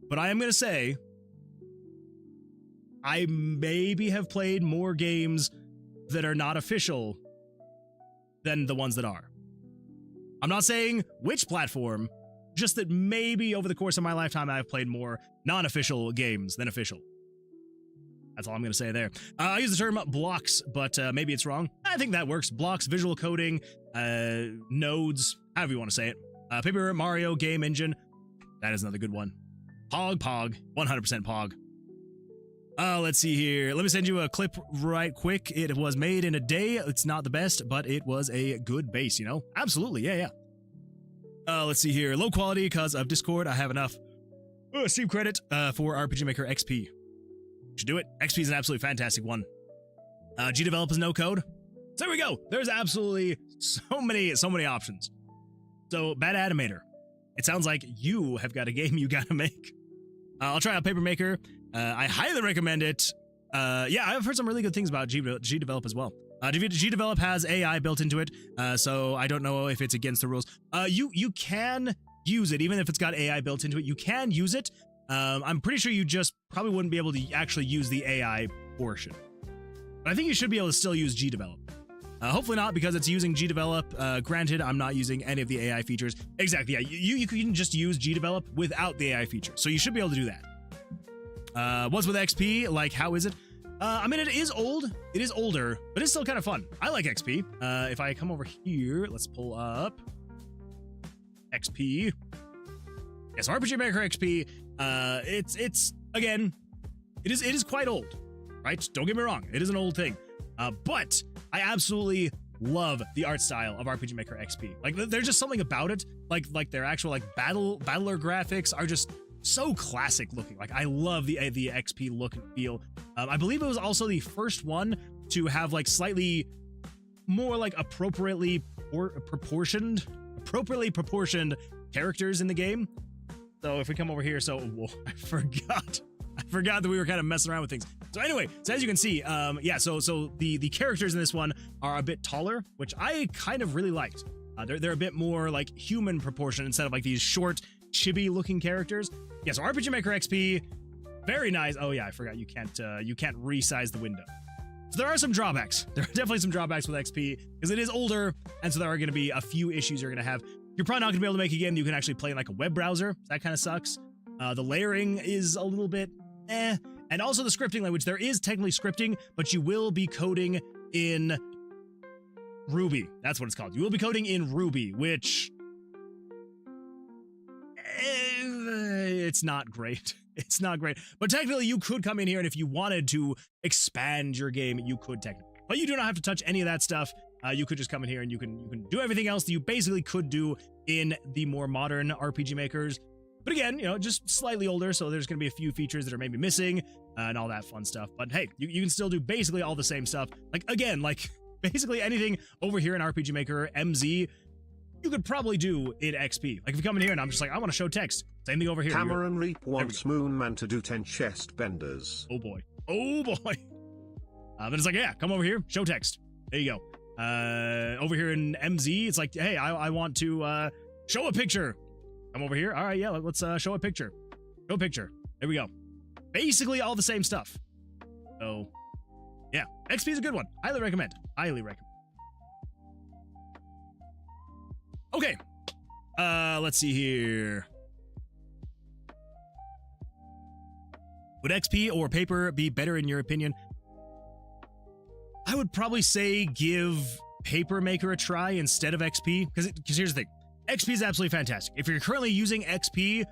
but I am going to say I maybe have played more games that are not official than the ones that are. I'm not saying which platform, just that maybe over the course of my lifetime I've played more non-official games than official. That's all I'm going to say there. I use the term blocks, but maybe it's wrong. I think that works. Blocks, visual coding, nodes, however you want to say it. Paper Mario game engine. That is another good one. Pog, 100% Pog. Let's see here. Let me send you a clip right quick. It was made in a day. It's not the best, but it was a good base, you know? Absolutely, yeah. Let's see here. Low quality because of Discord. I have enough Steam credit for RPG Maker XP. Should do it. XP is an absolutely fantastic one. Gdevelop is no code. So there we go. There's absolutely so many options. So, Bad Animator. It sounds like you have got a game you gotta make. I'll try out Paper Maker. I highly recommend it. Yeah, I've heard some really good things about Gdevelop as well. Gdevelop has AI built into it, so I don't know if it's against the rules. You can use it, even if it's got AI built into it. You can use it. I'm pretty sure you just probably wouldn't be able to actually use the AI portion. But I think you should be able to still use Gdevelop. Hopefully not, because it's using Gdevelop. Granted, I'm not using any of the AI features. Exactly, yeah. You can just use Gdevelop without the AI feature, so you should be able to do that. What's with XP? Like, how is it? I mean, it is old. It is older, but it's still kind of fun. I like XP. If I come over here, let's pull up XP. Yes, RPG Maker XP. It's again, it is quite old, right? Don't get me wrong. It is an old thing. But I absolutely love the art style of RPG Maker XP. Like, there's just something about it. Like their actual like battler graphics are just so classic looking. Like, I love the XP look and feel. I believe it was also the first one to have like slightly more like appropriately proportioned characters in the game. So if we come over here, whoa, I forgot that we were kind of messing around with things. So anyway, so as you can see, yeah, so the characters in this one are a bit taller, which I kind of really liked. They're a bit more like human proportion instead of like these short, chibi-looking characters. Yeah, so RPG Maker XP, very nice. Oh yeah, I forgot you can't resize the window. So there are some drawbacks. There are definitely some drawbacks with XP because it is older, and so there are going to be a few issues you're going to have. You're probably not going to be able to make a game that you can actually play in like a web browser. That kind of sucks. The layering is a little bit and also the scripting language. There is technically scripting, but you will be coding in Ruby. That's what it's called. You will be coding in Ruby, which it's not great. It's not great. But technically, you could come in here, and if you wanted to expand your game, you could technically. But you do not have to touch any of that stuff. You could just come in here, and you can do everything else that you basically could do in the more modern RPG makers. But again, you know, just slightly older, so there's going to be a few features that are maybe missing and all that fun stuff. But hey, you can still do basically all the same stuff. Like, again, like basically anything over here in RPG Maker MZ, you could probably do in XP. Like if you come in here and I'm just like, I want to show text. Same thing over here. Cameron Reap wants Moonman to do 10 chest benders. Oh boy. Oh boy. But it's like, yeah, come over here, show text. There you go. Over here in MZ, it's like, hey, I want to show a picture. Come over here. All right, yeah, let's show a picture. Show a picture. There we go. Basically all the same stuff. So, yeah, XP is a good one. Highly recommend. Highly recommend. Okay. Let's see here. Would XP or paper be better in your opinion? I would probably say give Paper Maker a try instead of XP, because here's the thing. XP is absolutely fantastic. If you're currently using XP,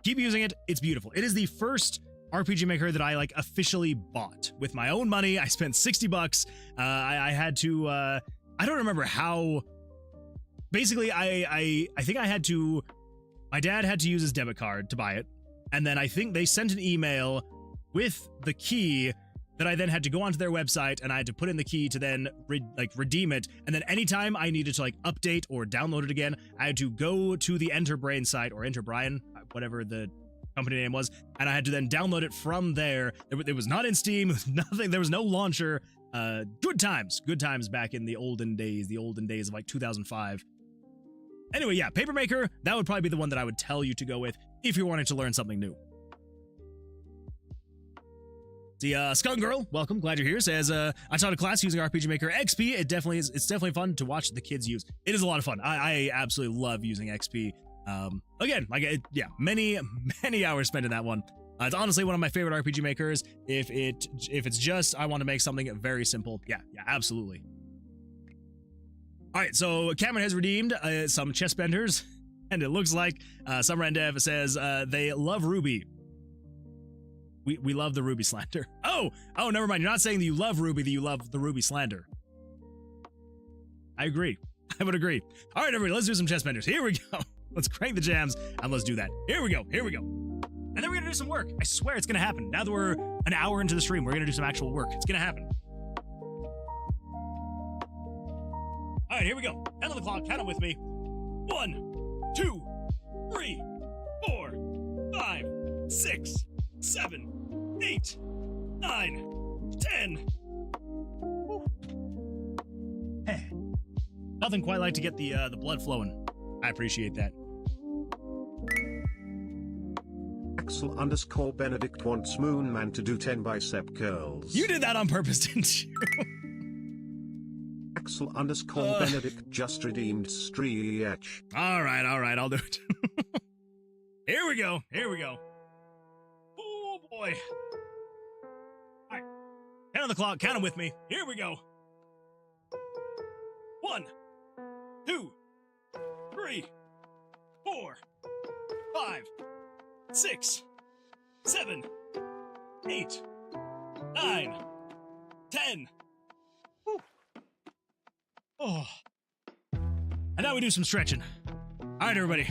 Keep using it. It's beautiful. It is the first RPG Maker that I like officially bought with my own money. I spent $60. I had to, I don't remember how, basically I think I had to, my dad had to use his debit card to buy it. And then I think they sent an email with the key that I then had to go onto their website and I had to put in the key to then redeem it. And then anytime I needed to like update or download it again, I had to go to the Enterbrain site or Enterbrian, whatever the company name was, and I had to then download it from there. It was not in Steam, nothing, there was no launcher. Good times back in the olden days of like 2005. Anyway, yeah, Paper Maker, that would probably be the one that I would tell you to go with if you're wanting to learn something new. The Skunk Girl, welcome, glad you're here, says, I taught a class using RPG Maker XP. It's definitely fun to watch the kids use. It is a lot of fun. I absolutely love using XP. Again, yeah, many hours spent in that one. It's honestly one of my favorite RPG makers. If it's just I want to make something very simple, yeah, absolutely. All right, so Cameron has redeemed some chest benders, and it looks like Summer and Dev says they love Ruby. We love the Ruby slander. Oh, never mind. You're not saying that you love Ruby, that you love the Ruby slander. I agree. I would agree. All right, everybody, let's do some chest benders. Here we go. Let's crank the jams, and let's do that. Here we go. And then we're gonna do some work. I swear it's gonna happen. Now that we're an hour into the stream, we're gonna do some actual work. It's gonna happen. All right, here we go. 10 on the clock, count them with me. 1, 2, 3, 4, 5, 6, 7, 8, 9, 10. Hey. Nothing quite like to get the blood flowing. I appreciate that. Axel_Benedict wants Moonman to do 10 bicep curls. You did that on purpose, didn't you? Axel_Benedict just redeemed Streech. All right, I'll do it. Here we go. Oh, boy. All right, 10 on the clock, count them with me. Here we go. 1, 2, 3, 4, 5, 6, 7, 8, 9, 10. Woo. Oh. And now we do some stretching. All right, everybody.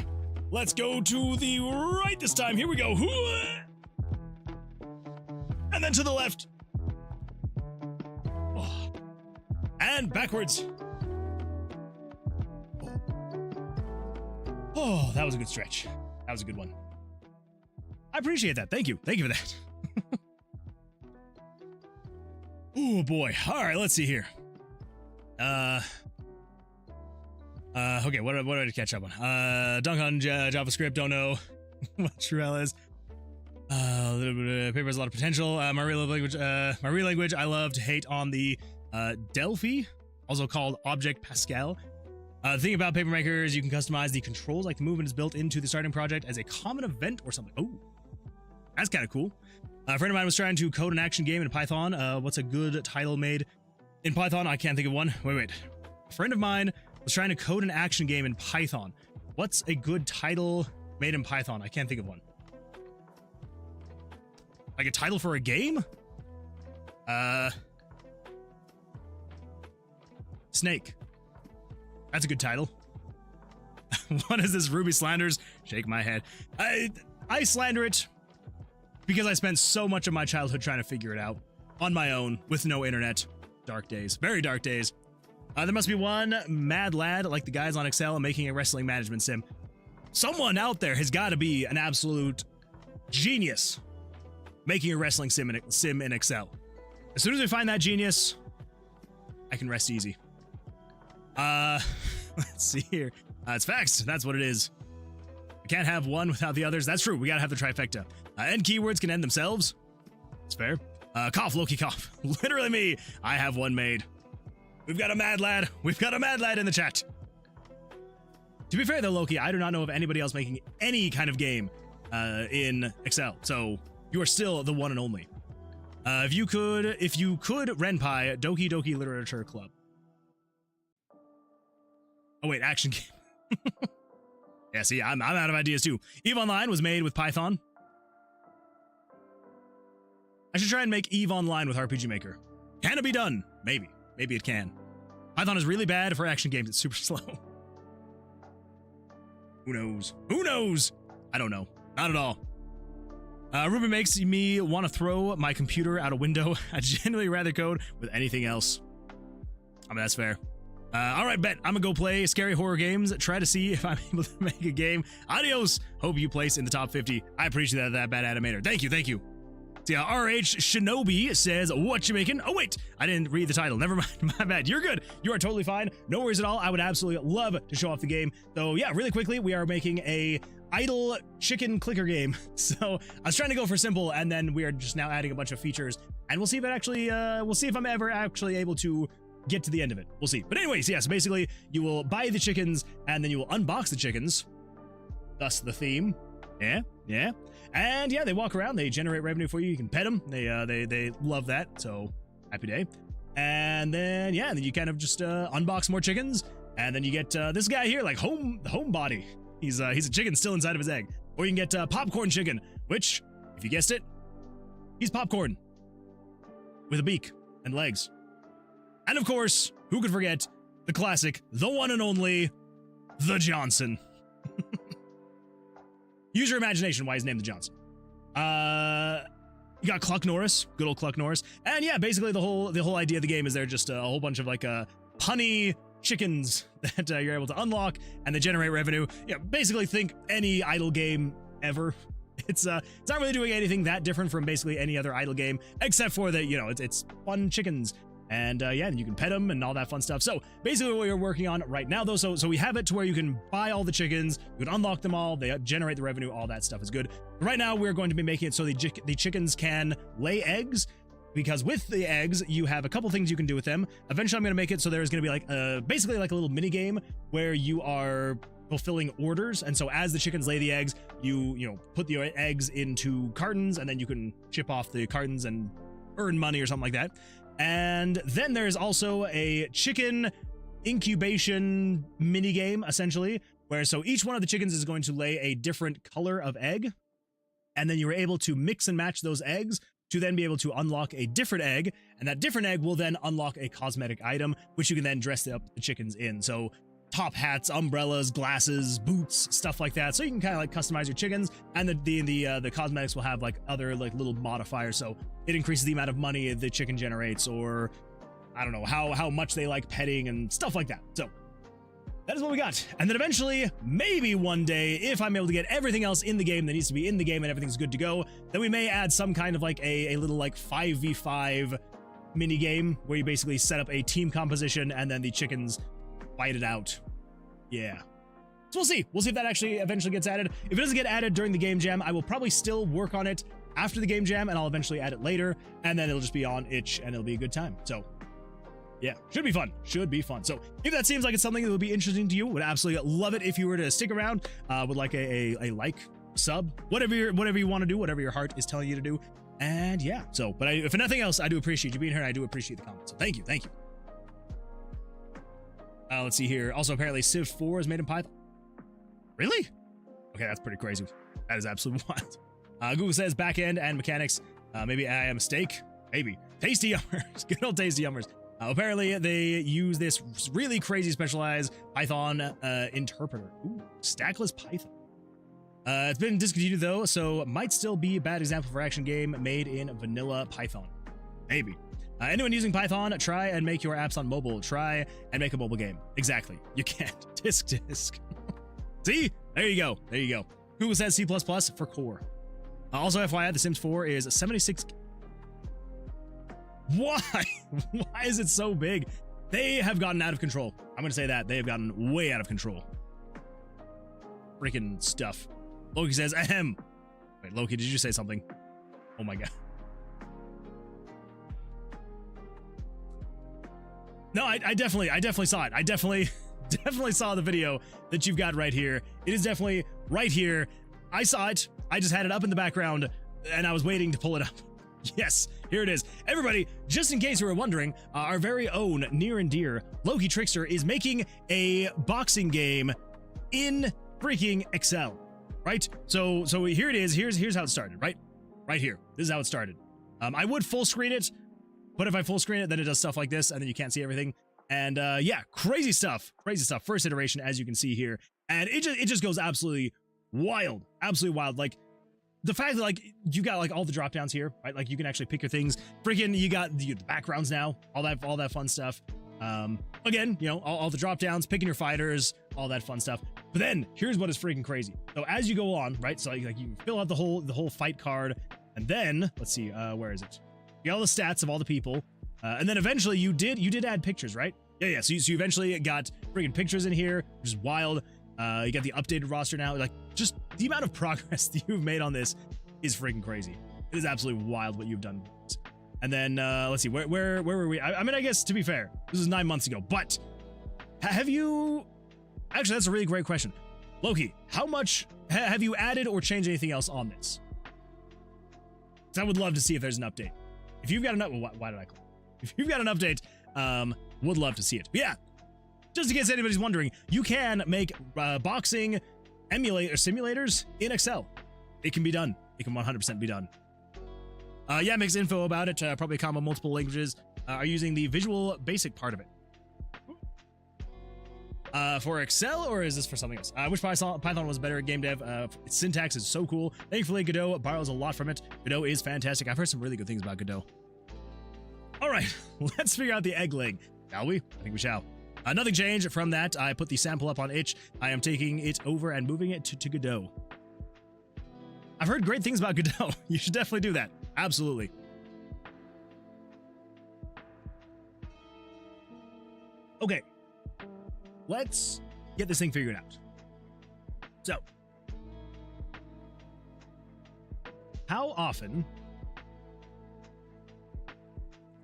Let's go to the right this time. Here we go. And then to the left. Oh. And backwards. Oh, that was a good stretch. That was a good one. I appreciate that. Thank you. Thank you for that. Oh, boy. All right, let's see here. Okay, what did I catch up on? Dunk on JavaScript, don't know what Shrel is. Paper has a lot of potential. My real language, I love to hate on the Delphi, also called Object Pascal. The thing about Paper Maker is you can customize the controls, like the movement is built into the starting project as a common event or something. Oh, that's kind of cool. A friend of mine was trying to code an action game in Python. What's a good title made in Python? I can't think of one. Wait. A friend of mine was trying to code an action game in Python. What's a good title made in Python? I can't think of one. Like a title for a game? Snake. That's a good title. What is this, Ruby Slanders? Shake my head. I slander it because I spent so much of my childhood trying to figure it out on my own with no internet. Dark days. Very dark days. There must be one mad lad like the guys on Excel making a wrestling management sim. Someone out there has got to be an absolute genius making a wrestling sim in Excel. As soon as we find that genius, I can rest easy. Let's see here. It's facts. That's what it is. We can't have one without the others. That's true. We gotta have the trifecta. End keywords can end themselves. It's fair. Cough, Loki, cough. Literally me. I have one made. We've got a mad lad. We've got a mad lad in the chat. To be fair though, Loki, I do not know of anybody else making any kind of game in Excel. So you are still the one and only. If you could, Renpai, Doki Doki Literature Club. Oh wait, action game. Yeah, see, I'm out of ideas too. EVE Online was made with Python. I should try and make EVE Online with RPG Maker. Can it be done? Maybe. Maybe it can. Python is really bad for action games. It's super slow. Who knows? Who knows? I don't know. Not at all. Ruben makes me want to throw my computer out a window. I genuinely rather code with anything else. I mean, that's fair. All right, bet. I'm gonna go play scary horror games. Try to see if I'm able to make a game. Adios. Hope you place in the top 50. I appreciate that bad animator. Thank you. Thank you. See, RH Shinobi says, what you making? Oh, wait, I didn't read the title. Never mind, my bad. You're good. You are totally fine. No worries at all. I would absolutely love to show off the game. So yeah, really quickly, we are making a idle chicken clicker game. So I was trying to go for simple, and then we are just now adding a bunch of features, and we'll see if it actually, we'll see if I'm ever actually able to get to the end of it. We'll see. But anyways, yeah, so basically you will buy the chickens, and then you will unbox the chickens. Thus the theme. Yeah, yeah. And yeah, they walk around, they generate revenue for you. You can pet them. They love that. So happy day. And then yeah, then you kind of just unbox more chickens, and then you get this guy here, like homebody. He's a chicken still inside of his egg. Or you can get popcorn chicken, which, if you guessed it, he's popcorn with a beak and legs. And of course, who could forget the classic, the one and only, the Johnson. Use your imagination why he's named the Johnson. You got Cluck Norris, good old Cluck Norris. And yeah, basically the whole idea of the game is they're just a whole bunch of like punny chickens that you're able to unlock, and they generate revenue. Yeah, basically think any idle game ever. It's not really doing anything that different from basically any other idle game, except for that, you know, it's fun chickens. And yeah, and you can pet them and all that fun stuff. So basically what we're working on right now though, so we have it to where you can buy all the chickens, you can unlock them all, they generate the revenue, all that stuff is good. Right now we're going to be making it so the chickens can lay eggs, because with the eggs, you have a couple things you can do with them. Eventually I'm going to make it so there's going to be like basically like a little mini game where you are fulfilling orders, and so as the chickens lay the eggs, you know, put the eggs into cartons, and then you can ship off the cartons and earn money or something like that. And then there's also a chicken incubation mini game, essentially, where so each one of the chickens is going to lay a different color of egg, and then you're able to mix and match those eggs to then be able to unlock a different egg, and that different egg will then unlock a cosmetic item, which you can then dress up the chickens in. So top hats, umbrellas, glasses, boots, stuff like that. So you can kind of like customize your chickens, and the cosmetics will have like other like little modifiers. So it increases the amount of money the chicken generates, or I don't know how much they like petting and stuff like that. So that is what we got. And then eventually, maybe one day, if I'm able to get everything else in the game that needs to be in the game and everything's good to go, then we may add some kind of like a little like 5v5 mini game where you basically set up a team composition and then the chickens fight it out. Yeah. So we'll see. We'll see if that actually eventually gets added. If it doesn't get added during the game jam, I will probably still work on it after the game jam, and I'll eventually add it later, and then it'll just be on itch, and it'll be a good time. So yeah, should be fun. Should be fun. So if that seems like it's something that would be interesting to you, would absolutely love it if you were to stick around. Would like a like, sub, whatever you want to do, whatever your heart is telling you to do. And yeah, so, but if nothing else, I do appreciate you being here, and I do appreciate the comments. So thank you. Thank you. Let's see here. Also, apparently Civ 4 is made in Python. Really? Okay, that's pretty crazy. That is absolutely wild. Google says backend and mechanics. Maybe I am a mistake. Maybe. Tasty Yummers. Good old Tasty Yummers. Apparently, they use this really crazy specialized Python interpreter. Ooh, stackless Python. It's been discontinued though, so might still be a bad example for action game made in vanilla Python. Maybe. Anyone using Python, try and make your apps on mobile. Try and make a mobile game. Exactly. You can't. Disc. See? There you go. There you go. Google says C++ for core. Also, FYI, The Sims 4 is 76. Why? Why is it so big? They have gotten out of control. I'm going to say that. They have gotten way out of control. Freaking stuff. Loki says, ahem. Wait, Loki, did you say something? Oh my god. No, I definitely saw it. I definitely saw the video that you've got right here. It is definitely right here. I saw it. I just had it up in the background, and I was waiting to pull it up. Yes, here it is. Everybody, just in case you were wondering, our very own near and dear Loki Trickster is making a boxing game in freaking Excel, right? So here it is. Here's how it started, right? Right here. This is how it started. I would full screen it, but if I full screen it, then it does stuff like this, and then you can't see everything. And yeah, crazy stuff. First iteration, as you can see here, and it just goes absolutely wild, Like the fact that like you got like all the drop downs here, right? Like you can actually pick your things. Freaking, you got the backgrounds now, all that fun stuff. Again, you know, all the drop downs, picking your fighters, all that fun stuff. But then here's what is freaking crazy. So as you go on, right? So like you fill out the whole fight card, and then let's see, where is it? You got all the stats of all the people, and then eventually you did add pictures, right? Yeah. So you eventually got freaking pictures in here, which is wild. You got the updated roster now. Like just the amount of progress that you've made on this is freaking crazy. It is absolutely wild what you've done. And then let's see, where were we? I mean, I guess to be fair, this is 9 months ago, but have you? Actually, that's a really great question, Loki. How much have you added or changed anything else on this? So I would love to see if there's an update. If you've got an update, why did I call? If you've got an update, would love to see it. But yeah, just in case anybody's wondering, you can make boxing simulators in Excel. It can be done. It can 100% be done. Yeah, makes info about it. Probably a combo multiple languages are using the Visual Basic part of it. For Excel, or is this for something else? I wish Python was better at Gamedev. Its syntax is so cool. Thankfully, Godot borrows a lot from it. Godot is fantastic. I've heard some really good things about Godot. All right, let's figure out the egg laying, shall we? I think we shall. Nothing changed from that. I put the sample up on itch. I am taking it over and moving it to Godot. I've heard great things about Godot. You should definitely do that. Absolutely. Okay. Let's get this thing figured out. So, how often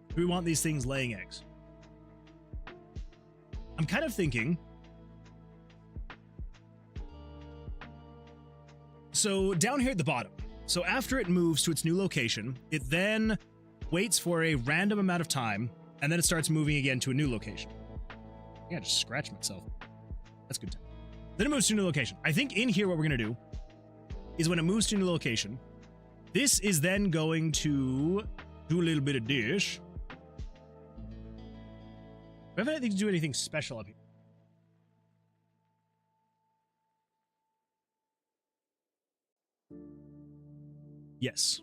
do we want these things laying eggs? I'm kind of thinking, so down here at the bottom, so after it moves to its new location, it then waits for a random amount of time, and then it starts moving again to a new location. I gotta just scratch myself. That's good time. Then it moves to a new location. I think in here what we're gonna do is when it moves to a new location, this is then going to do a little bit of dish. Do I have anything to do anything special up here? Yes.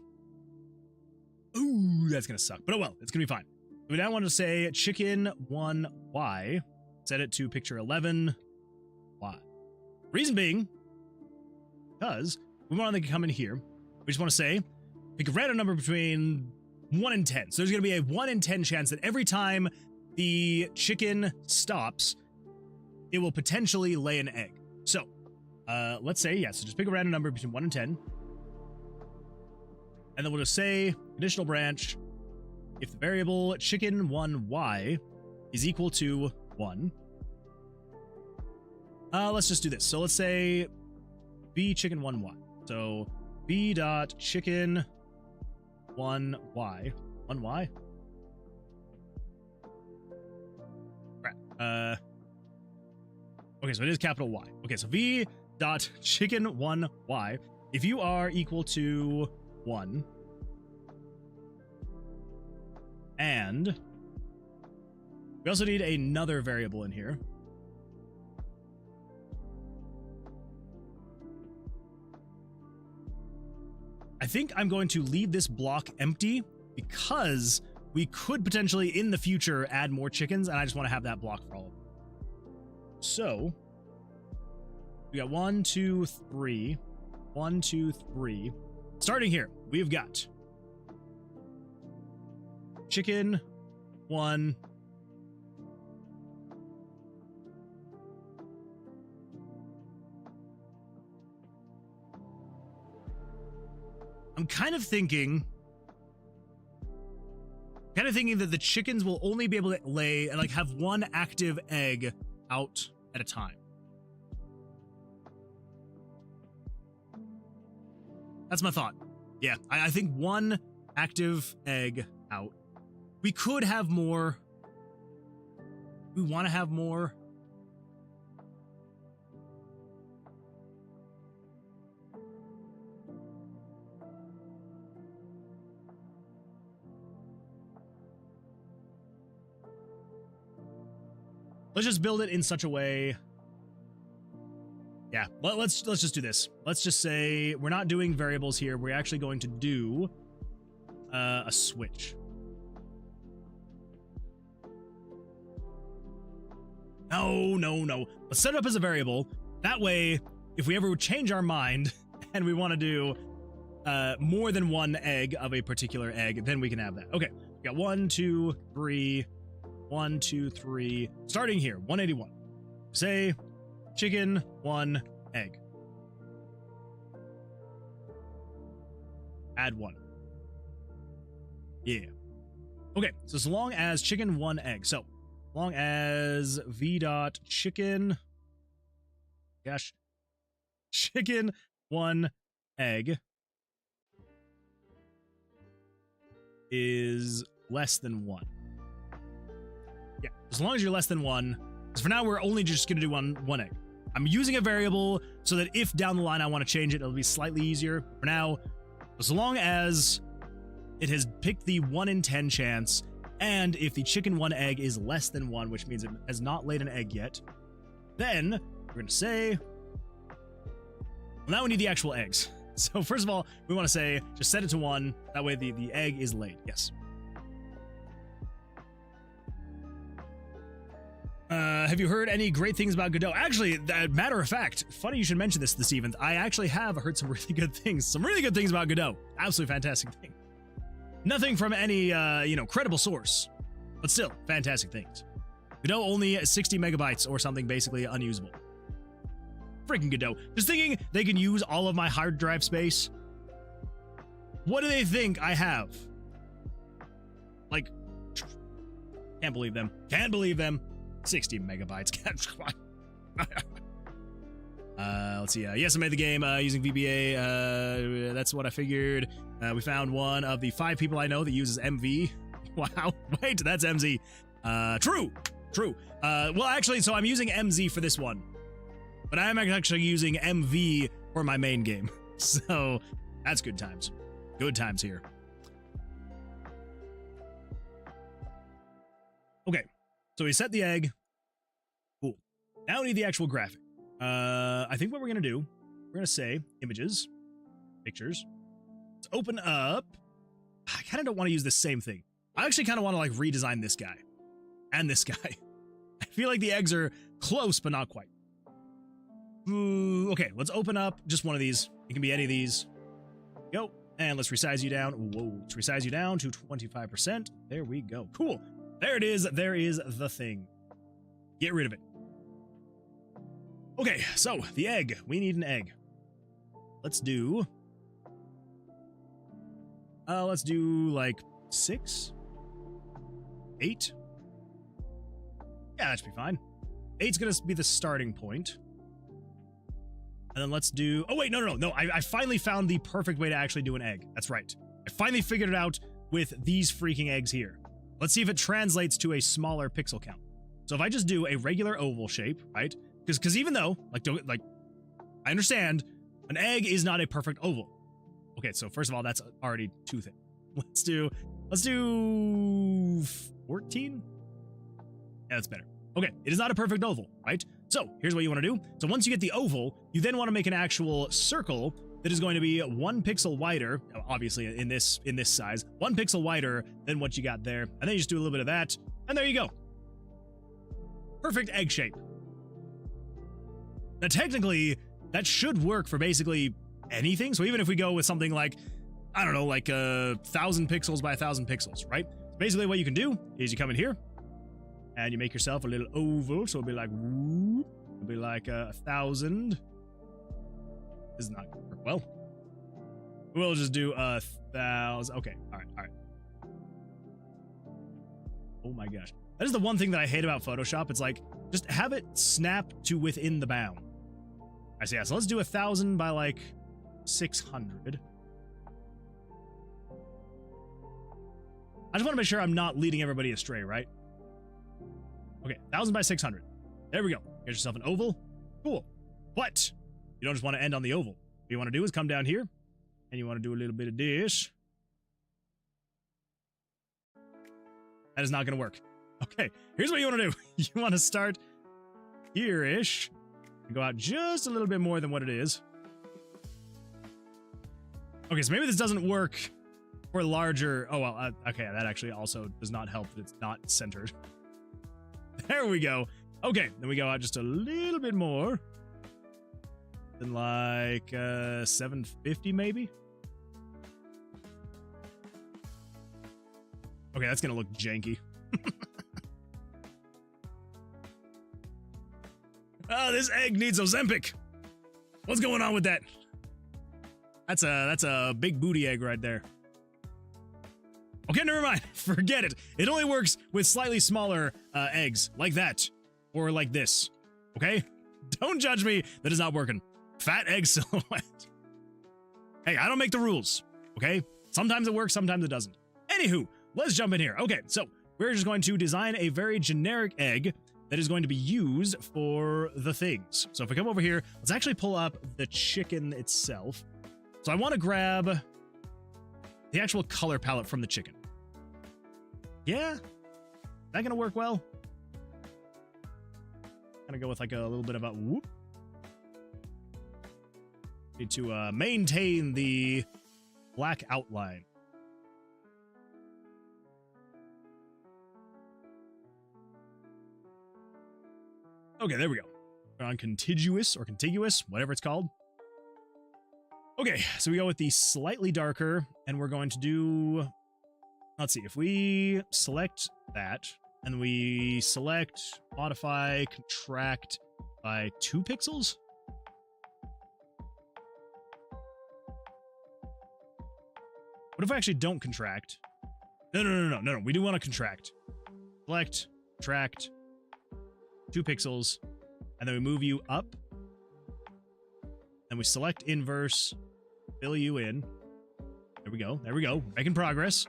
Ooh, that's gonna suck. But oh well, it's gonna be fine. We now want to say chicken 1Y. Set it to picture 11Y. Reason being, because we want them to come in here. We just want to say, pick a random number between 1 and 10. So there's going to be a 1 in 10 chance that every time the chicken stops, it will potentially lay an egg. So, let's say, so just pick a random number between 1 and 10. And then we'll just say, conditional branch, if the variable chicken 1Y is equal to 1. Let's just do this. So let's say b chicken 1y. So b dot chicken 1y. 1y? Crap. Okay, so it is capital Y. Okay, so v dot chicken 1y. If you are equal to 1, and we also need another variable in here. I think I'm going to leave this block empty because we could potentially in the future add more chickens, and I just want to have that block for all of them. So we got 1, 2, 3. 1, 2, 3. Starting here, we've got chicken 1. I'm kind of thinking that the chickens will only be able to lay and like have one active egg out at a time. That's my thought. Yeah, I think one active egg out. We could have more. We want to have more. let's just build it in such a way. Yeah, let's just do this. Let's just say we're not doing variables here. We're actually going to do a switch. No. Let's set it up as a variable. That way, if we ever change our mind and we want to do more than one egg of a particular egg, then we can have that. Okay, we got 1, 2, 3, 1, 2, 3. Starting here, 181. Say chicken, 1 egg. Add 1. Yeah. Okay, so as long as chicken, 1 egg. So, as long as v dot chicken, gosh, chicken, 1 egg is less than 1. Yeah, as long as you're less than 1. Because for now, we're only just going to do one egg. I'm using a variable so that if down the line I want to change it, it'll be slightly easier. For now, as long as it has picked the 1 in 10 chance, and if the chicken 1 egg is less than 1, which means it has not laid an egg yet, then we're going to say, well, now we need the actual eggs. So first of all, we want to say, just set it to 1. That way the egg is laid. Yes. Have you heard any great things about Godot? Actually, matter of fact, funny you should mention this even. I actually have heard some really good things. Some really good things about Godot. Absolutely fantastic thing. Nothing from any, credible source. But still, fantastic things. Godot only 60 megabytes or something basically unusable. Freaking Godot. Just thinking they can use all of my hard drive space. What do they think I have? Like, can't believe them. Can't believe them. 60 megabytes. Let's see. Yes, I made the game using VBA. That's what I figured. We found one of the 5 people I know that uses MV. Wow. Wait, that's MZ. True. Well, actually, so I'm using MZ for this one. But I am actually using MV for my main game. So, that's good times. Good times here. Okay. So we set the egg. Cool. Now we need the actual graphic. I think what we're going to do, we're going to say images, pictures. Let's open up. I kind of don't want to use the same thing. I actually kind of want to like redesign this guy and this guy. I feel like the eggs are close, but not quite. Ooh, okay, let's open up just one of these. It can be any of these. Go. And let's resize you down. Whoa, let's resize you down to 25%. There we go. Cool. There it is. There is the thing. Get rid of it. Okay, so the egg. We need an egg. Let's do like 6? 8? Yeah, that should be fine. 8's gonna be the starting point. And then let's do, oh wait, no. I finally found the perfect way to actually do an egg. That's right. I finally figured it out with these freaking eggs here. Let's see if it translates to a smaller pixel count. So if I just do a regular oval shape, right? Because even though, I understand, an egg is not a perfect oval. Okay, so first of all, that's already too thin. Let's do 14? Yeah, that's better. Okay, it is not a perfect oval, right? So here's what you want to do. So once you get the oval, you then want to make an actual circle that is going to be 1 pixel wider, obviously in this size, 1 pixel wider than what you got there. And then you just do a little bit of that, and there you go. Perfect egg shape. Now technically, that should work for basically anything. So even if we go with something like, I don't know, like 1,000 pixels by 1,000 pixels, right? So basically what you can do is you come in here, and you make yourself a little oval, so it'll be like, whoop, it'll be like 1,000. This is not gonna work well. We'll just do 1,000. Okay, all right. Oh my gosh. That is the one thing that I hate about Photoshop. It's like, just have it snap to within the bound. I see, yeah, so let's do 1,000 by like 600. I just want to make sure I'm not leading everybody astray, right? Okay, 1,000 by 600. There we go. Get yourself an oval. Cool. But you don't just want to end on the oval. What you want to do is come down here, and you want to do a little bit of this. That is not going to work. Okay, here's what you want to do. You want to start here-ish. Go out just a little bit more than what it is. Okay, so maybe this doesn't work for larger... Oh, well, okay, that actually also does not help that it's not centered. There we go. Okay, then we go out just a little bit more. Than like 750 maybe? Okay, that's gonna look janky. Oh, this egg needs Ozempic. What's going on with that? That's a big booty egg right there. Okay, never mind. Forget it. It only works with slightly smaller eggs, like that, or like this. Okay? Don't judge me. That is not working. Fat egg silhouette. Hey, I don't make the rules. Okay? Sometimes it works, sometimes it doesn't. Anywho, let's jump in here. Okay, so we're just going to design a very generic egg that is going to be used for the things. So if we come over here, let's actually pull up the chicken itself. So I want to grab the actual color palette from the chicken. Yeah? Is that gonna work well? Gonna go with like a little bit of a whoop. Need to maintain the black outline. Okay, there we go. We're on contiguous or contiguous, whatever it's called. Okay, so we go with the slightly darker, and we're going to do... Let's see, if we select that, and we select modify, contract by 2 pixels? What if I actually don't contract? No. We do want to contract. Select, contract, 2 pixels, and then we move you up. Then we select inverse, fill you in. There we go. There we go. Making progress.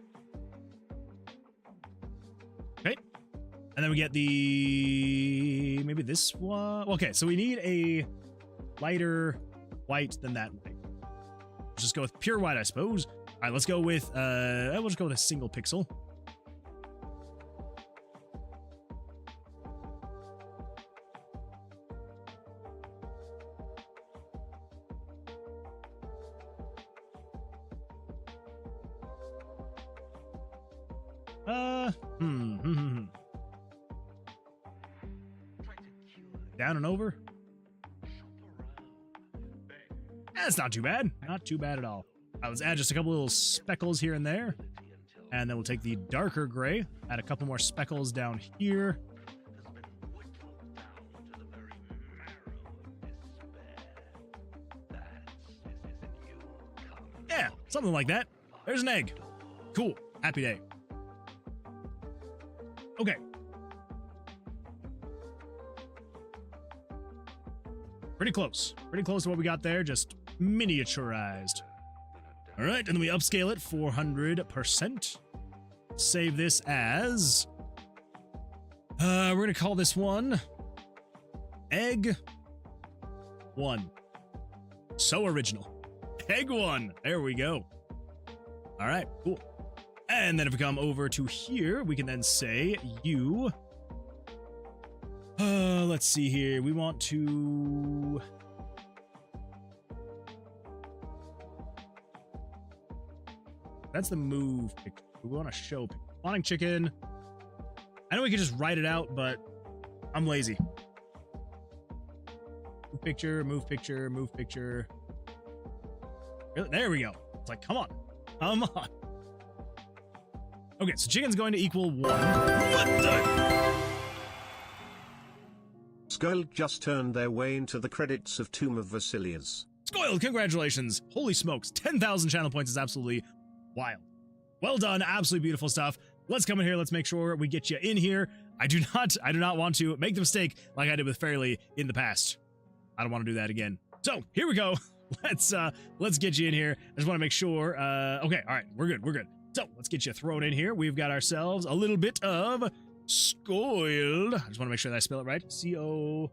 Okay. And then we get the... maybe this one? Okay, so we need a lighter white than that white. Let's just go with pure white, I suppose. All right, let's go with... we'll just go with a single pixel. Down and over. That's not too bad. Not too bad at all. Let's add just a couple little speckles here and there. And then we'll take the darker gray, add a couple more speckles down here. Yeah, something like that. There's an egg. Cool. Happy day. Okay. Pretty close. Pretty close to what we got there, just miniaturized. All right, and then we upscale it 400%. Save this as... we're going to call this one... Egg 1. So original. Egg 1. There we go. All right, cool. And then if we come over to here, we can then say you... let's see here. We want to... That's the move picture. We want to show picture. Spawning chicken. I know we could just write it out, but I'm lazy. Move picture, move picture, move picture. There we go. It's like, come on. Come on. Okay, so chicken's going to equal 1. What the... Skold just turned their way into the credits of Tomb of Vasilias. Skold, congratulations. Holy smokes. 10,000 channel points is absolutely wild. Well done. Absolutely beautiful stuff. Let's come in here. Let's make sure we get you in here. I do not want to make the mistake like I did with Fairly in the past. I don't want to do that again. So here we go. Let's get you in here. I just want to make sure. Okay. All right. We're good. So let's get you thrown in here. We've got ourselves a little bit of Skold. I just want to make sure that I spell it right. Skoille.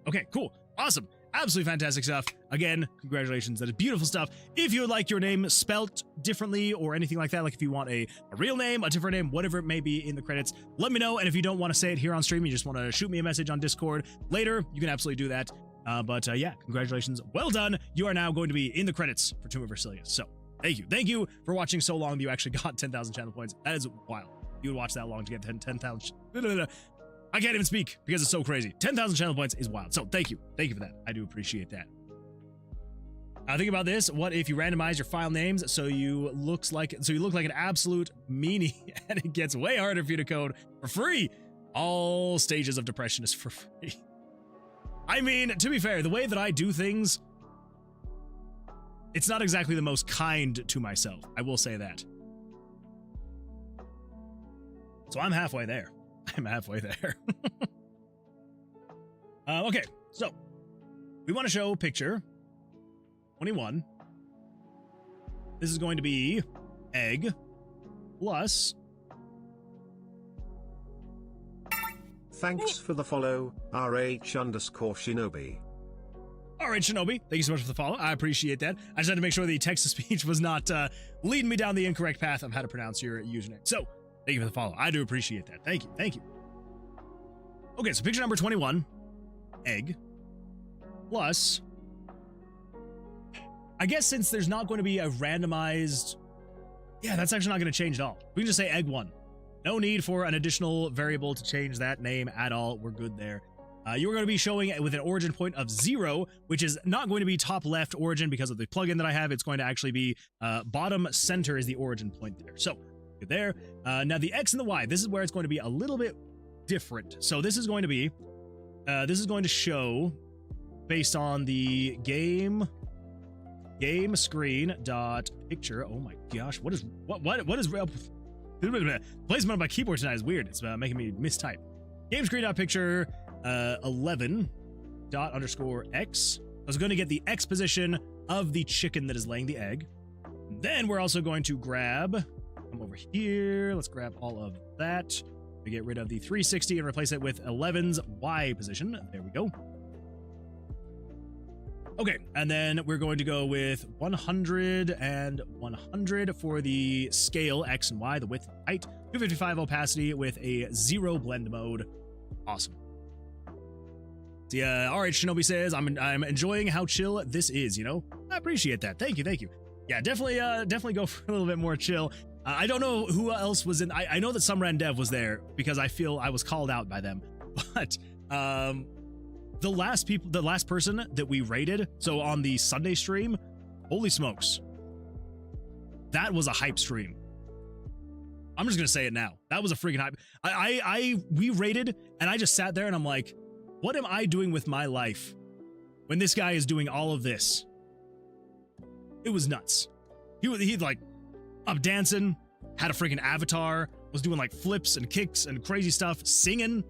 Okay, cool. Awesome. Absolutely fantastic stuff. Again, congratulations. That is beautiful stuff. If you would like your name spelt differently or anything like that, like if you want a real name, a different name, whatever it may be in the credits, let me know. And if you don't want to say it here on stream, you just want to shoot me a message on Discord later, you can absolutely do that. Yeah, congratulations. Well done. You are now going to be in the credits for Tomb of Versilius. So thank you. Thank you for watching so long that you actually got 10,000 channel points. That is wild. You would watch that long to get 10,000. I can't even speak because it's so crazy. 10,000 channel points is wild. So thank you. Thank you for that. I do appreciate that. Think about this. What if you randomize your file names so you look like an absolute meanie and it gets way harder for you to code for free? All stages of depression is for free. I mean, to be fair, the way that I do things, it's not exactly the most kind to myself. I will say that. So I'm halfway there. I'm halfway there. Okay, so we want to show picture 21. This is going to be egg plus. Thanks for the follow, RH_Shinobi. All right, Shinobi, thank you so much for the follow. I appreciate that. I just had to make sure the text-to-speech was not leading me down the incorrect path of how to pronounce your username. So, thank you for the follow. I do appreciate that. Thank you. Thank you. Okay, so picture number 21, egg, plus, I guess since there's not going to be a randomized, yeah, that's actually not going to change at all. We can just say egg 1. No need for an additional variable to change that name at all. We're good there. You're going to be showing it with an origin point of 0, which is not going to be top left origin because of the plugin that I have. It's going to actually be bottom center is the origin point there. So, good there. Now the X and the Y, this is where it's going to be a little bit different. So this is going to be, this is going to show based on the game screen dot picture. Oh my gosh, what is placement of my keyboard tonight is weird. It's making me mistype. Game screen dot picture 11 dot underscore X. I was going to get the X position of the chicken that is laying the egg. Then we're also going to come over here. Let's grab all of that. We get rid of the 360 and replace it with 11's Y position. There we go. Okay, and then we're going to go with 100 and 100 for the scale X and Y, the width and height. 255 opacity with a 0 blend mode. Awesome. So yeah, all right, Shinobi says, I'm enjoying how chill this is, you know? I appreciate that. Thank you, thank you. Yeah, definitely go for a little bit more chill. I don't know who else was in. I know that some Gamedev was there because I feel I was called out by them. But the last person that we rated, so on the Sunday stream, holy smokes, that was a hype stream. I'm just gonna say it now. That was a freaking hype. We rated, and I just sat there and I'm like, what am I doing with my life when this guy is doing all of this? It was nuts. He'd like up dancing, had a freaking avatar, was doing like flips and kicks and crazy stuff, singing,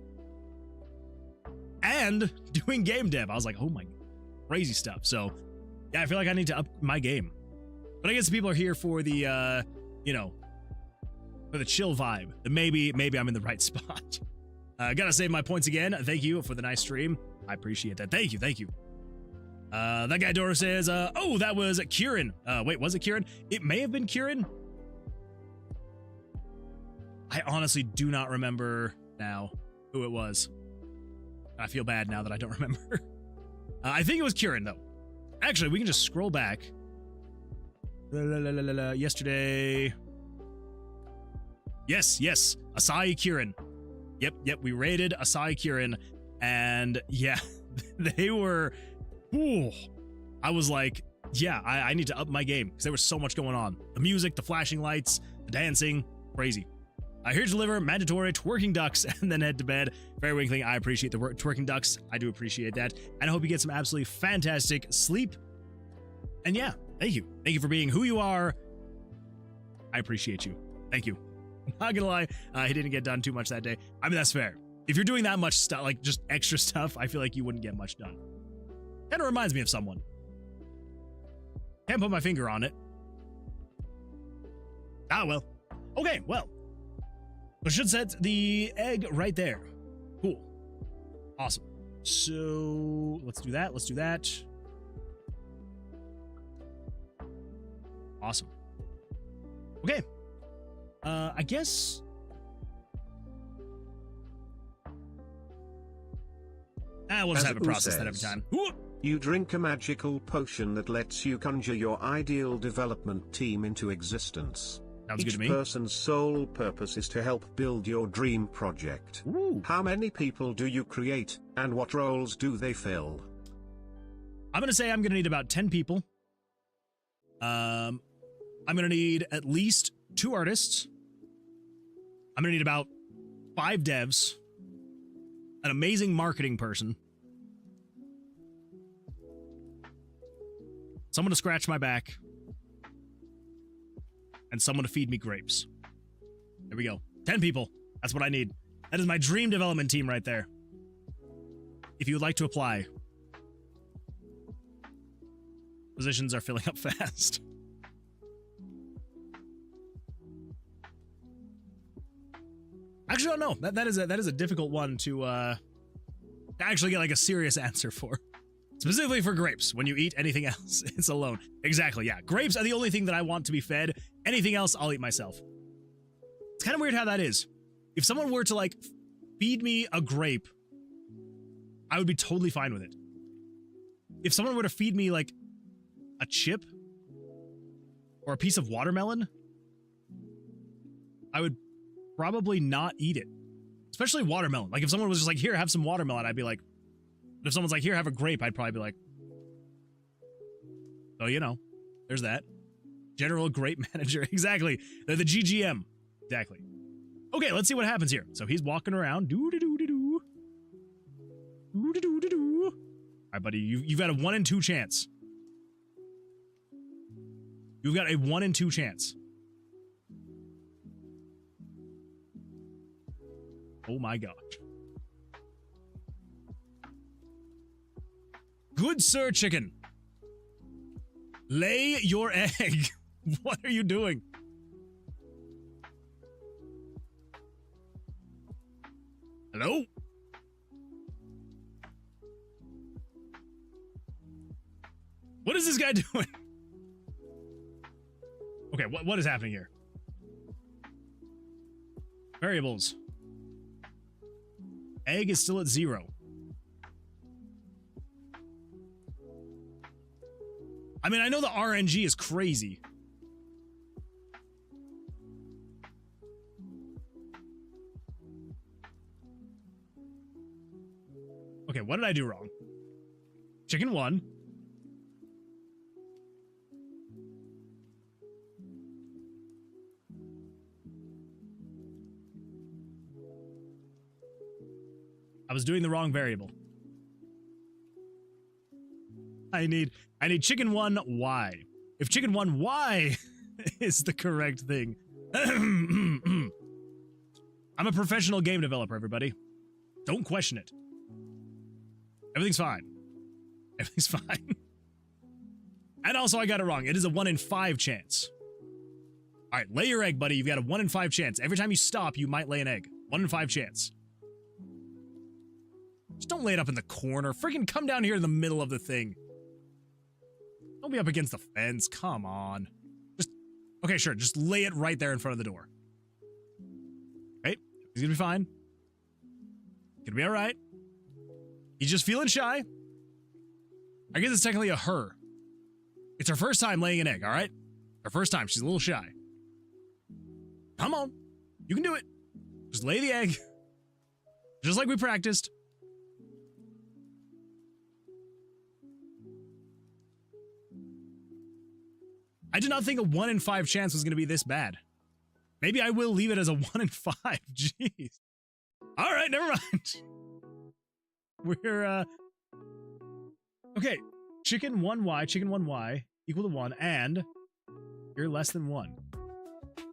and doing game dev. I was like, oh my, crazy stuff. So yeah, I feel like I need to up my game. But I guess people are here for the, for the chill vibe. Maybe I'm in the right spot. Gotta save my points again. Thank you for the nice stream. I appreciate that. Thank you. That guy Dora says, oh, that was Kieran. Wait, was it Kieran? It may have been Kieran. I honestly do not remember now who it was. I feel bad now that I don't remember. I think it was Kieran, though. Actually, we can just scroll back. Yesterday. Yes. Asai Kieran. Yep. We rated Asai Kieran. And yeah, they were... Ooh. I was like, yeah, I need to up my game because there was so much going on. The music, the flashing lights, the dancing, crazy. Here to deliver mandatory twerking ducks and then head to bed. Very winkling. I appreciate the twerking ducks. I do appreciate that. And I hope you get some absolutely fantastic sleep. And yeah, thank you. Thank you for being who you are. I appreciate you. Thank you. Not gonna lie, he didn't get done too much that day. I mean, that's fair. If you're doing that much stuff, like just extra stuff, I feel like you wouldn't get much done. Kind of reminds me of someone. Can't put my finger on it. Ah, well. Okay, well. I should set the egg right there. Cool. Awesome. So let's do that. Let's do that. Awesome. Okay. I guess. We'll just have to process that every time. You drink a magical potion that lets you conjure your ideal development team into existence. Sounds good to me. Each person's sole purpose is to help build your dream project. Ooh. How many people do you create, and what roles do they fill? I'm going to say I'm going to need about 10 people. I'm going to need at least 2 artists. I'm going to need about 5 devs. An amazing marketing person. Someone to scratch my back. And someone to feed me grapes. There we go. 10 people. That's what I need. That is my dream development team right there. If you would like to apply. Positions are filling up fast. Actually, no. That is a difficult one to actually get like a serious answer for. Specifically for grapes. When you eat anything else, it's alone. Exactly, yeah. Grapes are the only thing that I want to be fed. Anything else, I'll eat myself. It's kind of weird how that is. If someone were to, like, feed me a grape, I would be totally fine with it. If someone were to feed me, like, a chip or a piece of watermelon, I would probably not eat it. Especially watermelon. Like, if someone was just like, here, have some watermelon, I'd be like, if someone's like, here, have a grape, I'd probably be like, oh, you know, there's that. General Grape Manager. Exactly. They're the GGM. Exactly. Okay, let's see what happens here. So he's walking around. Doo-doo-doo-doo-doo. Doo-doo-doo-doo-doo. All right, buddy, you've got a 1 in 2 chance. You've got a 1 in 2 chance. Oh my gosh. Good sir, chicken. Lay your egg. What are you doing? Hello? What is this guy doing? Okay, what is happening here? Variables. Egg is still at 0. I mean, I know the RNG is crazy. Okay, what did I do wrong? Chicken 1. I was doing the wrong variable. I need chicken 1 Y. If chicken 1 Y is the correct thing. I'm a professional game developer, everybody. Don't question it. Everything's fine. Everything's fine. And also, I got it wrong. It is a 1 in 5 chance. All right, lay your egg, buddy. You've got a 1 in 5 chance. Every time you stop, you might lay an egg. 1 in 5 chance. Just don't lay it up in the corner. Freaking come down here in the middle of the thing. Don't be up against the fence. Come on. Just, okay, sure. Just lay it right there in front of the door. Okay, he's gonna be fine. Gonna be all right. He's just feeling shy. I guess it's technically a her. It's her first time laying an egg, all right? Her first time. She's a little shy. Come on. You can do it. Just lay the egg. Just like we practiced. I did not think a 1 in 5 chance was going to be this bad. Maybe I will leave it as a 1 in 5. Jeez. All right, never mind. We're, okay. Chicken 1Y equal to 1, and you're less than 1.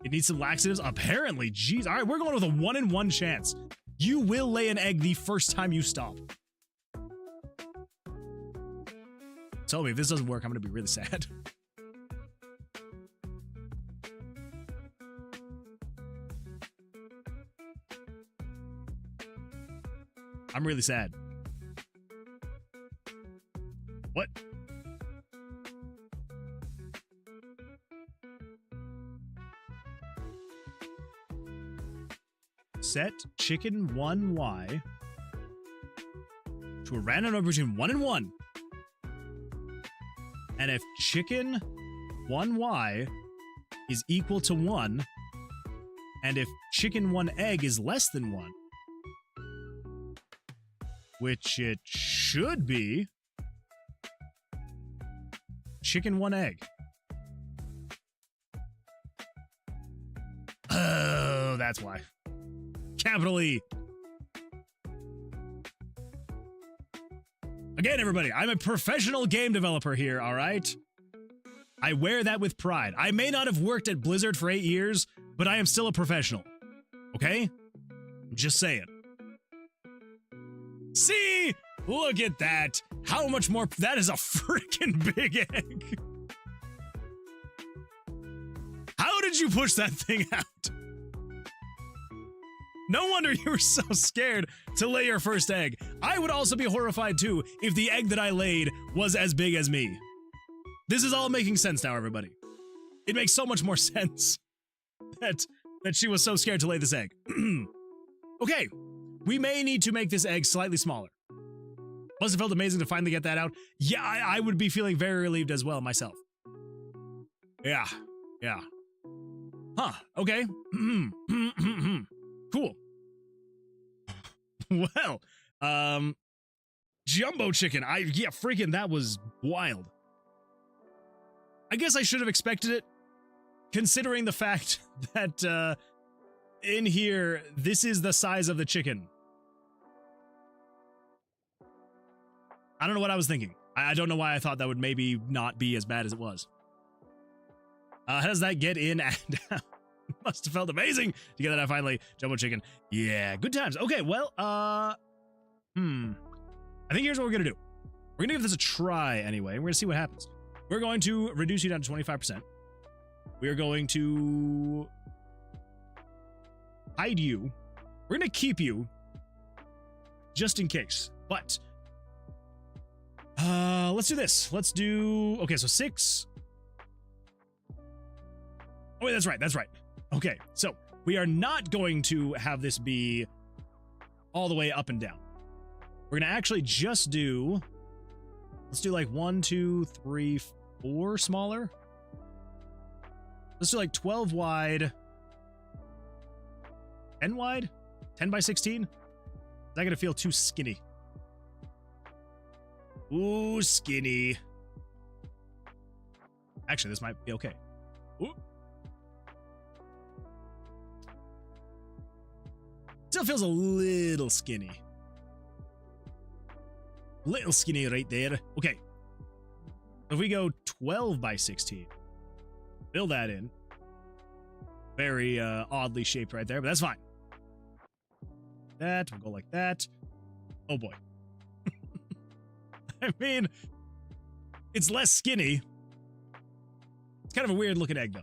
It needs some laxatives? Apparently. Jeez. All right, we're going with a 1 in 1 chance. You will lay an egg the first time you stop. Tell me, if this doesn't work, I'm going to be really sad. I'm really sad. set chicken 1y to a random number between 1 and 1. And if chicken 1y is equal to 1, and if chicken 1 egg is less than 1, which it should be, chicken 1 egg. Oh, that's why. Capital E. Again, everybody, I'm a professional game developer here, all right? I wear that with pride. I may not have worked at Blizzard for 8 years, but I am still a professional. Okay? I'm just saying. See? Look at that. How much more? That is a freaking big egg. How did you push that thing out? No wonder you were so scared to lay your first egg. I would also be horrified too if the egg that I laid was as big as me. This is all making sense now, everybody. It makes so much more sense that she was so scared to lay this egg. Okay, we may need to make this egg slightly smaller. Must have felt amazing to finally get that out. Yeah, I would be feeling very relieved as well myself. Yeah. Huh, okay. Cool. Well, jumbo chicken. Yeah, freaking that was wild. I guess I should have expected it, considering the fact that, in here, this is the size of the chicken. I don't know what I was thinking. I don't know why I thought that would maybe not be as bad as it was. How does that get in and out? Must have felt amazing to get that out finally. Jumbo chicken. Yeah, good times. Okay, well, I think here's what we're gonna do. We're gonna give this a try anyway. We're gonna see what happens. We're going to reduce you down to 25%. We are going to hide you. We're gonna keep you just in case. But let's do this. Let's do, okay, so 6. Oh wait, that's right. Okay, so we are not going to have this be all the way up and down. We're gonna actually just do, let's do like 1, 2, 3, 4 smaller. Let's do like 12 wide, 10 wide, 10 by 16. Is that gonna feel too skinny? Ooh, skinny. Actually, this might be okay. Ooh. Still feels a little skinny. Little skinny right there. Okay. If we go 12 by 16, fill that in. Very oddly shaped right there, but that's fine. That, we'll go like that. Oh boy. I mean, it's less skinny. It's kind of a weird looking egg though.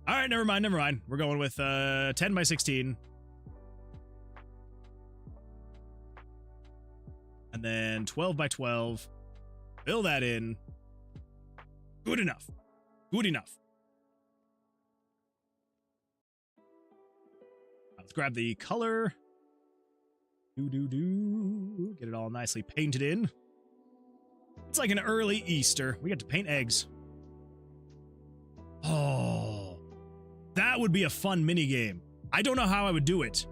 All right, never mind. We're going with 10 by 16. And then 12 by 12. Fill that in. Good enough. Let's grab the color. Get it all nicely painted in. It's like an early Easter. We get to paint eggs. Oh, that would be a fun mini game. I don't know how I would do it.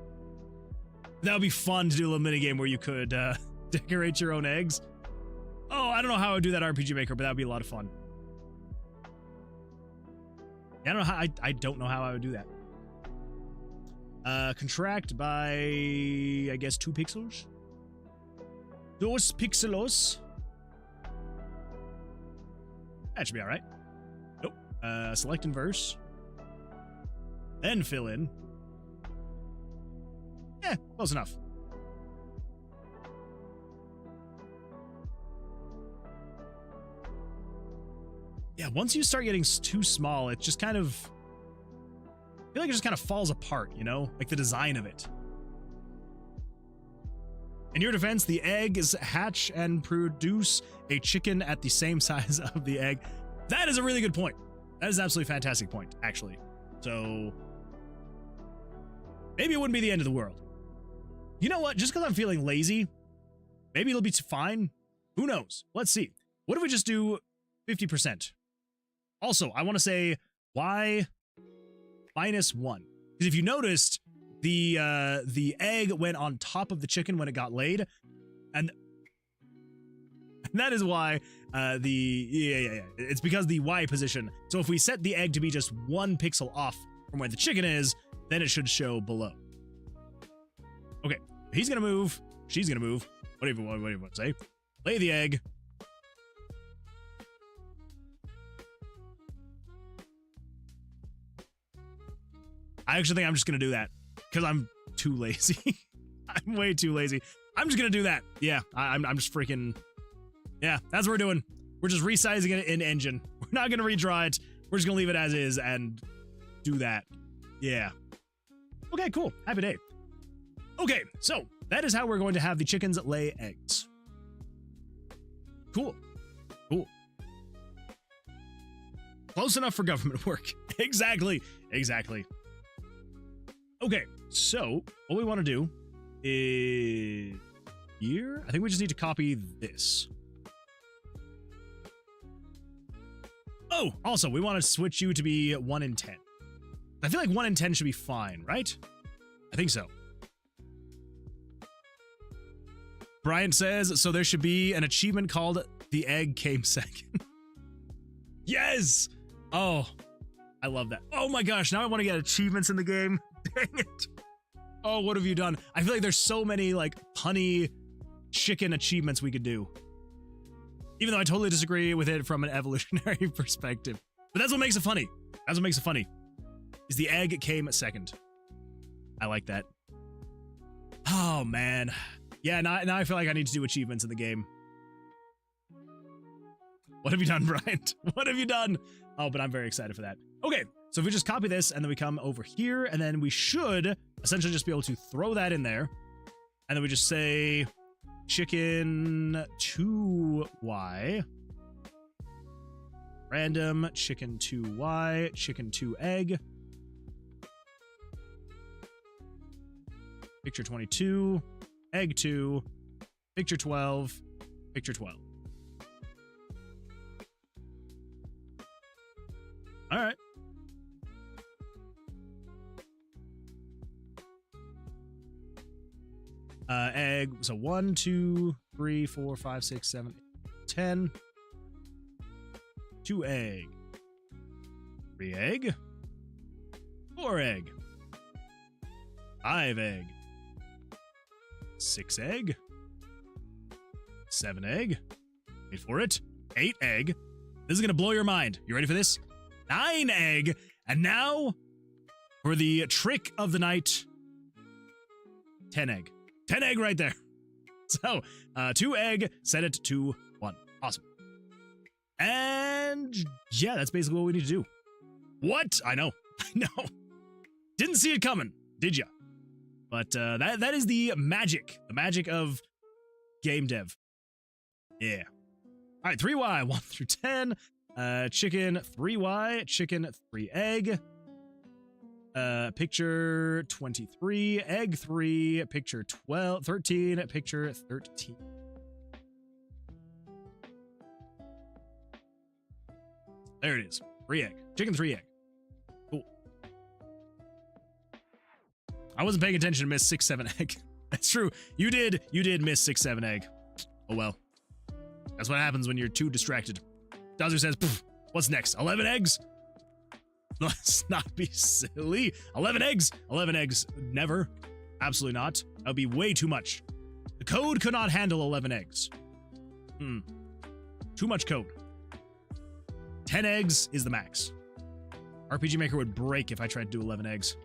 That would be fun to do a little mini game where you could decorate your own eggs. Oh, I don't know how I would do that RPG Maker, but that would be a lot of fun. I don't know how. I don't know how I would do that. Contract by, I guess, 2 pixels. 2 pixelos. That should be all right. Nope. Select inverse. Then fill in. Yeah, close enough. Yeah, once you start getting too small, it just kind of, I feel like it just kind of falls apart, you know? Like the design of it. In your defense, the eggs hatch and produce a chicken at the same size of the egg. That is a really good point. That is an absolutely fantastic point, actually. So, Maybe it wouldn't be the end of the world. You know what? Just because I'm feeling lazy, maybe it'll be fine. Who knows? Let's see. What if we just do 50%? Also, I want to say y -1. Because if you noticed, the egg went on top of the chicken when it got laid, and that is why it's because the Y position. So if we set the egg to be just 1 pixel off from where the chicken is, then it should show below. Okay, he's gonna move, she's gonna move, whatever you want to say. Lay the egg. I actually think I'm just gonna do that because I'm too lazy. I'm way too lazy. I'm just gonna do that. Yeah, I'm just freaking. Yeah, that's what we're doing. We're just resizing it in engine. We're not gonna redraw it. We're just gonna leave it as is and do that. Yeah. Okay, cool. Happy day. Okay, so that is how we're going to have the chickens lay eggs. Cool. Cool. Close enough for government work. Exactly. Exactly. Okay, so what we want to do is here. I think we just need to copy this. Oh, also, we want to switch you to be 1 in 10. I feel like 1 in 10 should be fine, right? I think so. Brian says, so there should be an achievement called The Egg Came Second. Yes! Oh, I love that. Oh my gosh, now I want to get achievements in the game. Dang it. Oh, what have you done? I feel like there's so many, like, punny chicken achievements we could do. Even though I totally disagree with it from an evolutionary perspective. But that's what makes it funny. That's what makes it funny. Is the egg came second. I like that. Oh, man. Yeah, now I feel like I need to do achievements in the game. What have you done, Brian? What have you done? Oh, but I'm very excited for that. Okay, so if we just copy this and then we come over here, and then we should essentially just be able to throw that in there. And then we just say chicken 2y. Random chicken 2y, chicken 2 egg. Picture 22, egg 2, picture 12, picture 12. All right. Egg, so 1, 2, 3, 4, 5, 6, 7, 8, 10. 2 egg. 3 egg. 4 egg. 5 egg. 6 egg. 7 egg. Wait for it. 8 egg. This is gonna blow your mind. You ready for this? 9 egg. And now for the trick of the night. 10 egg. 10 egg right there. So 2 egg, set it to 1. Awesome. And yeah, that's basically what we need to do. What? I know. I know. Didn't see it coming, did ya? But that is the magic of Gamedev. Yeah. All right, 3y, 1 through 10. Chicken 3y, chicken 3 egg. Picture 23, egg 3, picture 13, picture 13. There it is. 3 egg. Chicken 3 egg. Cool. I wasn't paying attention to miss 6, 7 egg. That's true. You did miss 6, 7 egg. Oh well. That's what happens when you're too distracted. Dazu says, what's next? 11 eggs? Let's not be silly. 11 eggs? 11 eggs. Never. Absolutely not. That would be way too much. The code could not handle 11 eggs. Too much code. 10 eggs is the max. RPG Maker would break if I tried to do 11 eggs.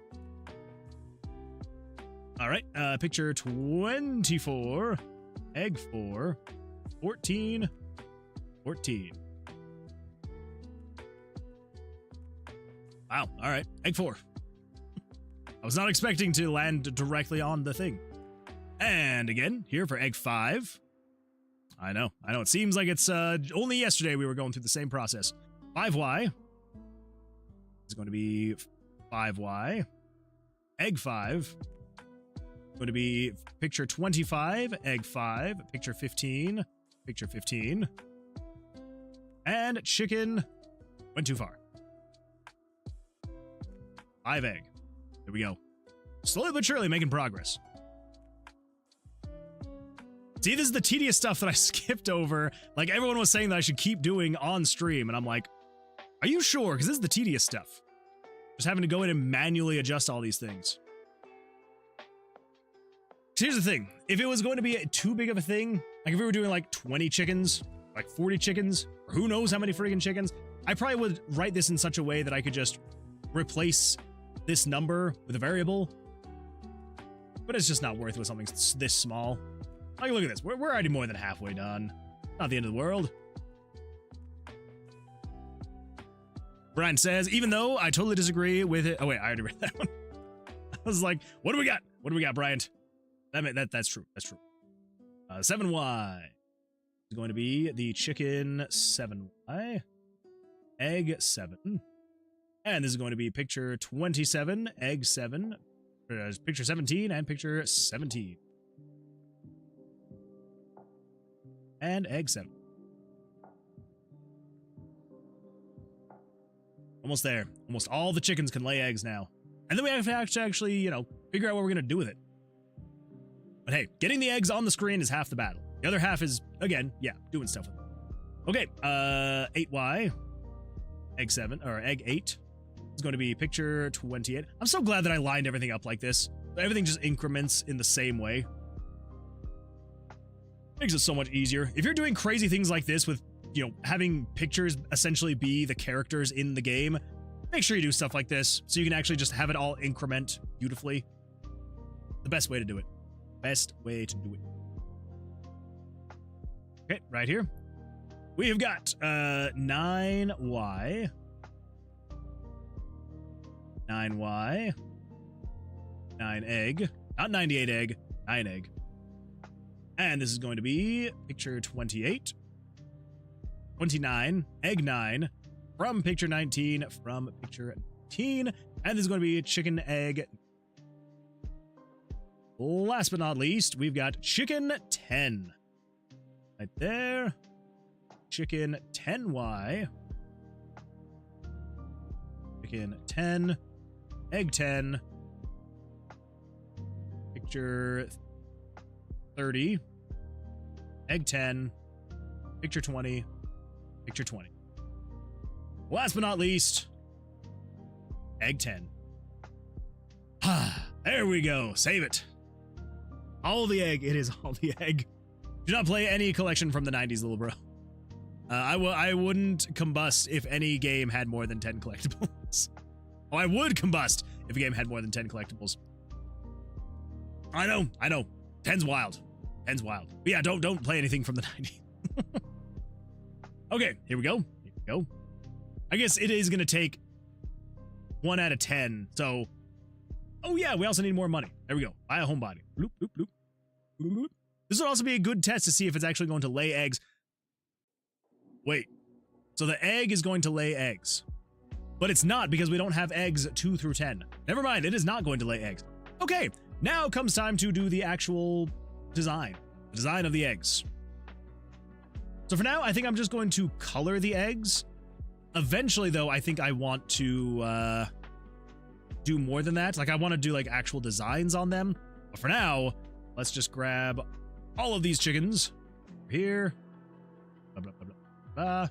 All right, picture 24, egg 4, 14, 14. Wow, all right, egg 4. I was not expecting to land directly on the thing. And again, here for egg 5. I know, it seems like it's only yesterday we were going through the same process. 5y is going to be 5y. egg 5. Going to be picture 25, egg 5, picture 15, picture 15. And chicken went too far. 5 egg. There we go. Slowly but surely making progress. See, this is the tedious stuff that I skipped over. Like, everyone was saying that I should keep doing on stream, and I'm like, are you sure? Because this is the tedious stuff. Just having to go in and manually adjust all these things. Here's the thing. If it was going to be too big of a thing, like if we were doing like 20 chickens, like 40 chickens, or who knows how many friggin' chickens, I probably would write this in such a way that I could just replace this number with a variable. But it's just not worth it with something this small. Like, look at this. We're already more than halfway done. Not the end of the world. Brian says, even though I totally disagree with it. Oh, wait, I already read that one. I was like, what do we got? What do we got, Brian? That's true. That's true. 7Y is going to be the chicken 7Y. Egg 7. And this is going to be picture 27, egg 7. Picture 17 and picture 17. And egg 7. Almost there. Almost all the chickens can lay eggs now. And then we have to actually, you know, figure out what we're going to do with it. But hey, getting the eggs on the screen is half the battle. The other half is, again, yeah, doing stuff with it. Okay, 8Y. Egg 7, or egg 8. It's going to be picture 28. I'm so glad that I lined everything up like this. Everything just increments in the same way. Makes it so much easier. If you're doing crazy things like this with, you know, having pictures essentially be the characters in the game, make sure you do stuff like this so you can actually just have it all increment beautifully. The best way to do it. Best way to do it. Okay, right here. We have got 9Y. 9Y. 9 egg. Not 98 egg. 9 egg. And this is going to be picture 28. 29. Egg 9. From picture 19. From picture 19. And this is going to be chicken egg. Last but not least, we've got chicken 10. Right there. Chicken 10Y. Chicken 10. Egg 10. Picture 30. Egg 10. Picture 20. Picture 20. Last but not least, egg 10. There we go. Save it. All the egg. It is all the egg. Do not play any collection from the 90s, little bro. I wouldn't combust if any game had more than 10 collectibles. Oh, I would combust if a game had more than 10 collectibles. I know. 10's wild. 10's wild. But yeah, don't play anything from the 90s. Okay, here we go. I guess it is going to take 1 out of 10. So, oh yeah, we also need more money. There we go. Buy a homebody. Bloop, bloop, bloop. Bloop, bloop. This would also be a good test to see if it's actually going to lay eggs. Wait. So the egg is going to lay eggs. But it's not because we don't have eggs 2 through 10. Never mind, it is not going to lay eggs. Okay, now comes time to do the actual design. The design of the eggs. So for now, I think I'm just going to color the eggs. Eventually, though, I think I want to do more than that. Like, I want to do, like, actual designs on them. But for now, let's just grab all of these chickens. Here. Blah, blah, blah, blah, blah.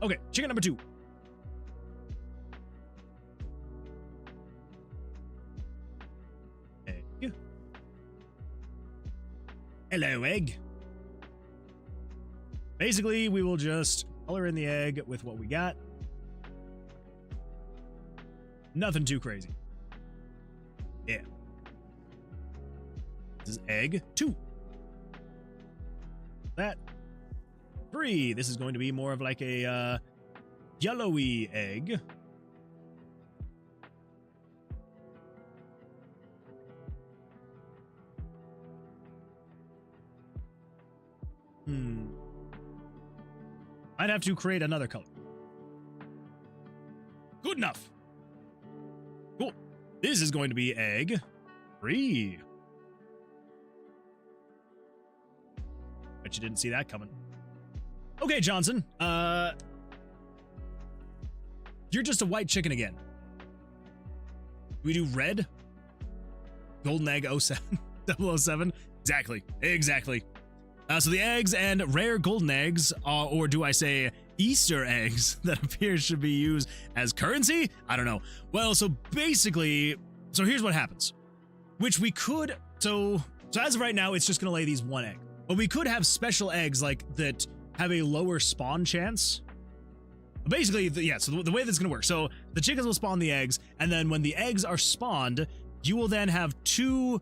Okay, chicken number 2. Egg. Hello, egg. Basically, we will just color in the egg with what we got. Nothing too crazy. Yeah. This is egg 2. That 3. This is going to be more of like a yellowy egg. I'd have to create another color. Good enough. Cool. This is going to be egg 3. Bet you didn't see that coming. Okay, Johnson. You're just a white chicken again. We do red? Golden egg 07. 007? Exactly. So the eggs and rare golden eggs, or do I say Easter eggs that appears should be used as currency? I don't know. Well, so basically, so here's what happens. Which we could, so as of right now, it's just going to lay these 1 egg. But we could have special eggs like that have a lower spawn chance. Basically, so the way that's going to work. So the chickens will spawn the eggs, and then when the eggs are spawned, you will then have two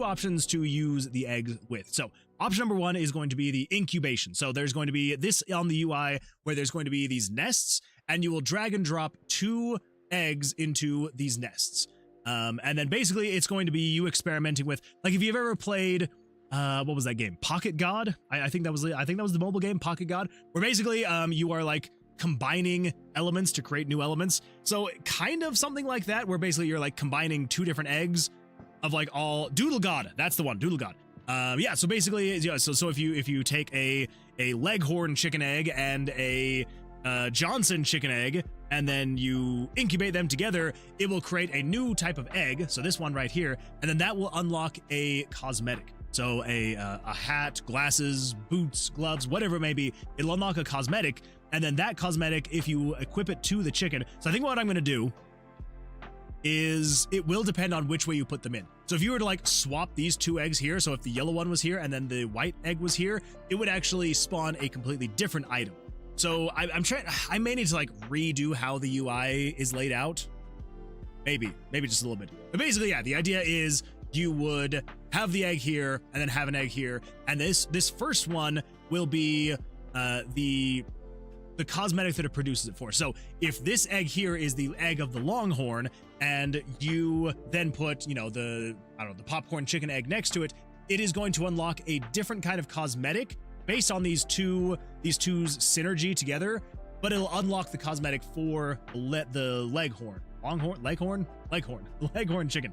options to use the eggs with. So option number 1 is going to be the incubation. So there's going to be this on the UI where there's going to be these nests, and you will drag and drop 2 eggs into these nests. And then basically it's going to be you experimenting with, like, if you've ever played, what was that game? Pocket God? I think that was the mobile game, Pocket God, where basically you are like combining elements to create new elements. So kind of something like that, where basically you're like combining 2 different eggs of like all Doodle God. That's the one, Doodle God. Yeah. So basically, so if you take a Leghorn chicken egg and a Johnson chicken egg, and then you incubate them together, it will create a new type of egg. So this one right here, and then that will unlock a cosmetic. So a hat, glasses, boots, gloves, whatever it may be, it'll unlock a cosmetic. And then that cosmetic, if you equip it to the chicken. So I think what I'm going to do is it will depend on which way you put them in. So if you were to like swap these 2 eggs here, so if the yellow one was here and then the white egg was here, it would actually spawn a completely different item. So I may need to like redo how the UI is laid out. Maybe just a little bit. But basically, yeah, the idea is you would have the egg here and then have an egg here. And this first one will be the cosmetic that it produces it for. So if this egg here is the egg of the Longhorn, and you then put, the popcorn chicken egg next to it, it is going to unlock a different kind of cosmetic based on these two's synergy together, but it'll unlock the cosmetic for the Leghorn chicken.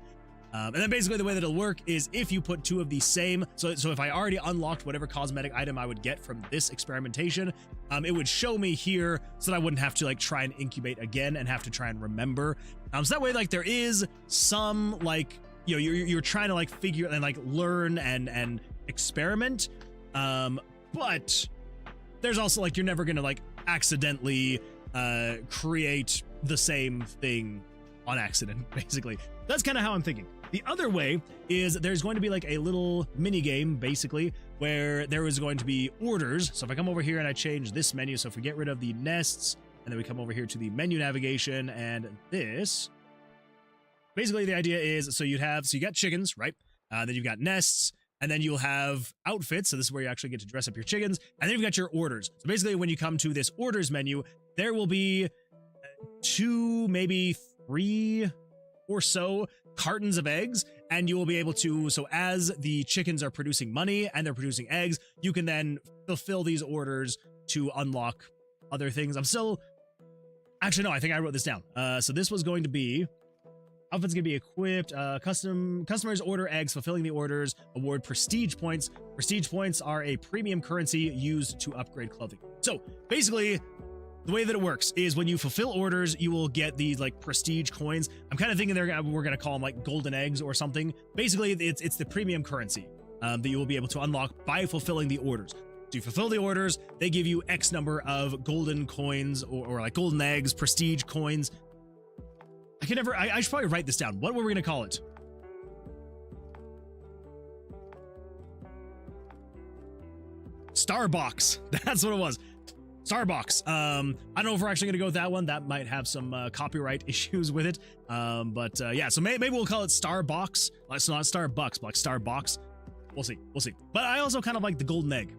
And then basically the way that it'll work is if you put 2 of the same, so if I already unlocked whatever cosmetic item I would get from this experimentation, it would show me here so that I wouldn't have to like try and incubate again and have to try and remember. So that way, like, there is some like, you're trying to like figure and like learn and experiment. But there's also like, you're never going to like accidentally create the same thing on accident, basically. That's kind of how I'm thinking. The other way is there's going to be like a little mini game, basically, where there is going to be orders. So if I come over here and I change this menu, so if we get rid of the nests, and then we come over here to the menu navigation and this, basically the idea is, so you got chickens, right? Then you've got nests, and then you'll have outfits. So this is where you actually get to dress up your chickens. And then you've got your orders. So basically when you come to this orders menu, there will be 2, maybe 3 or so cartons of eggs, and you will be able to, so as the chickens are producing money and they're producing eggs, you can then fulfill these orders to unlock other things. Actually, no, I think I wrote this down. So this was going to be, outfit's going to be equipped, customers order eggs, fulfilling the orders, award prestige points. Prestige points are a premium currency used to upgrade clothing. So basically, the way that it works is when you fulfill orders, you will get these like prestige coins. I'm kind of thinking we're going to call them like golden eggs or something. Basically, it's the premium currency that you will be able to unlock by fulfilling the orders. So you fulfill the orders, they give you X number of golden coins or like golden eggs, prestige coins. I should probably write this down. What were we going to call it? Starbox. That's what it was. Starbox. I don't know if we're actually going to go with that one. That might have some copyright issues with it. But yeah, so maybe we'll call it Starbox. It's not Starbucks, but like Starbox. We'll see. But I also kind of like the golden egg.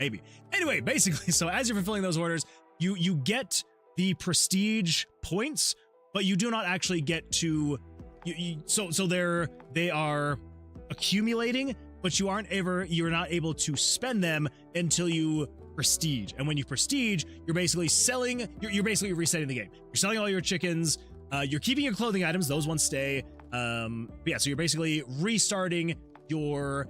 Maybe. Anyway, basically, so as you're fulfilling those orders, you get the prestige points, but you do not actually get to. So they are accumulating, but you're not able to spend them until you prestige. And when you prestige, you're basically selling, you're basically resetting the game. You're selling all your chickens, you're keeping your clothing items, those ones stay, Yeah, so you're basically restarting your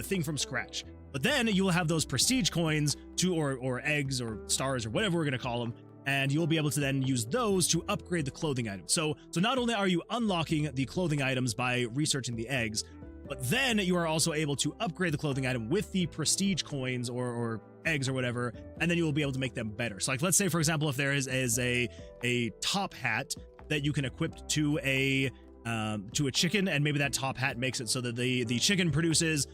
thing from scratch. But then you will have those prestige coins or eggs or stars or whatever we're going to call them, and you'll be able to then use those to upgrade the clothing items. So not only are you unlocking the clothing items by researching the eggs, but then you are also able to upgrade the clothing item with the prestige coins or eggs or whatever, and then you will be able to make them better. So like, let's say, for example, if there is a top hat that you can equip to a chicken, and maybe that top hat makes it so that the chicken produces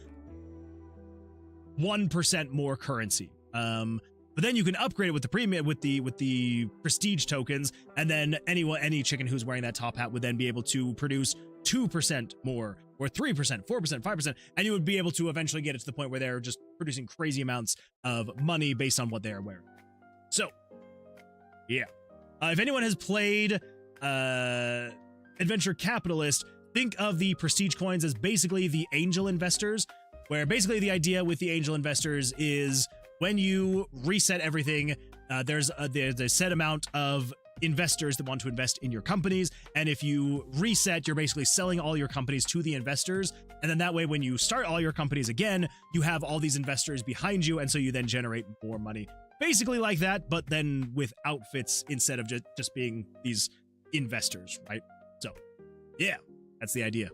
1% more currency. But then you can upgrade it with the premium, with the prestige tokens, and then any chicken who's wearing that top hat would then be able to produce 2% more, or 3%, 4%, 5%, and you would be able to eventually get it to the point where they're just producing crazy amounts of money based on what they are wearing. So, yeah. If anyone has played Adventure Capitalist, think of the prestige coins as basically the angel investors, where basically the idea with the angel investors is when you reset everything, there's a set amount of investors that want to invest in your companies, and if you reset, you're basically selling all your companies to the investors, and then that way when you start all your companies again, you have all these investors behind you, and so you then generate more money. Basically like that, but then with outfits instead of just being these investors, right? So, yeah, that's the idea.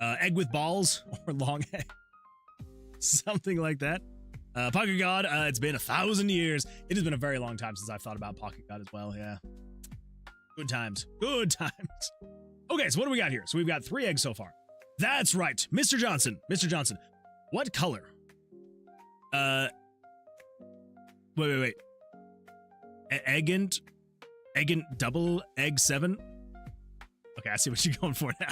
Egg with balls, or long egg. Something like that. Pocket God, it's been 1,000 years. It has been a very long time since I've thought about Pocket God as well, yeah. Good times. Good times. Okay, so what do we got here? So we've got 3 eggs so far. That's right. Mr. Johnson. Mr. Johnson. What color? Wait. Eggant double egg 7? Okay, I see what you're going for now.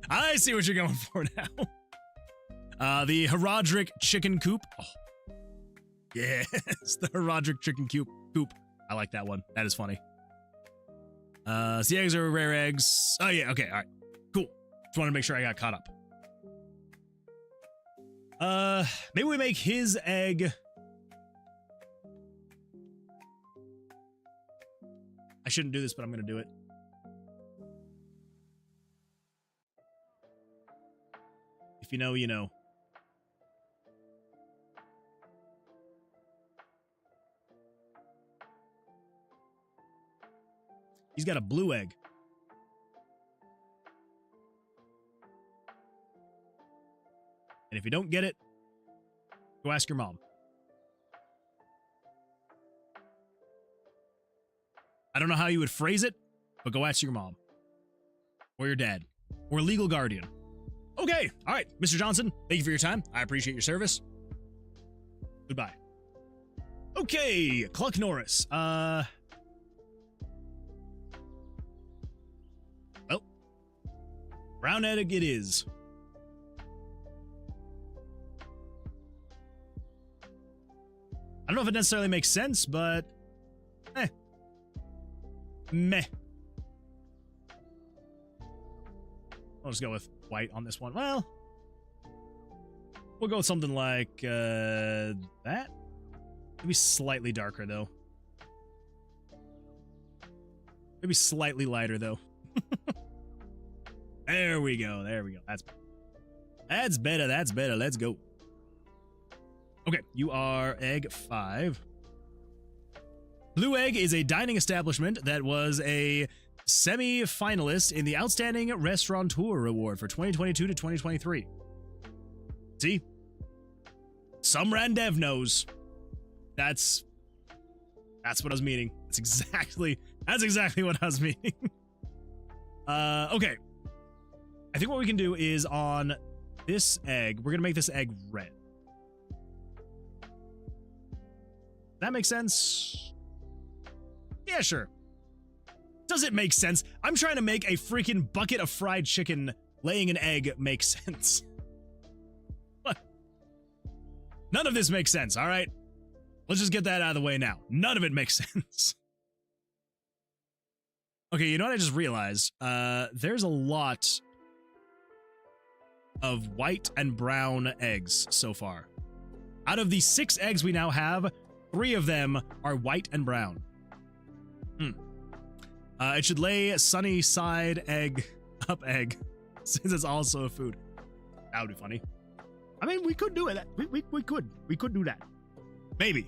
I see what you're going for now. The Herodric chicken coop. Oh. Yes, the Herodric chicken coop. I like that one. That is funny. So the eggs are rare eggs. Oh yeah, okay, all right. Cool. Just wanted to make sure I got caught up. Maybe we make his egg. I shouldn't do this, but I'm gonna do it. If you know, you know. He's got a blue egg. And if you don't get it, go ask your mom. I don't know how you would phrase it, but go ask your mom. Or your dad. Or legal guardian. Okay, all right, Mr. Johnson, thank you for your time. I appreciate your service. Goodbye. Okay, Cluck Norris. Well, brown egg it is. I don't know if it necessarily makes sense, but meh. I'll just go with white on this one. Well, we'll go with something like that. Maybe slightly darker, though. Maybe slightly lighter, though. There we go. There we go. That's better. That's better. That's better. Let's go. Okay, you are egg 5. Blue Egg is a dining establishment that was a semi-finalist in the Outstanding Restaurateur Award for 2022 to 2023. See? Some Randev knows. That's what I was meaning. That's exactly what I was meaning. Okay. I think what we can do is on this egg, we're gonna make this egg red. That makes sense? Yeah, sure. Does it make sense? I'm trying to make a freaking bucket of fried chicken laying an egg make sense. What? None of this makes sense, all right? Let's just get that out of the way now. None of it makes sense. Okay, you know what I just realized? There's a lot of white and brown eggs so far. Out of the 6 eggs we now have, 3 of them are white and brown. It should lay sunny side egg up egg, since it's also a food. That would be funny. I mean, we could do it. We could do that. Maybe.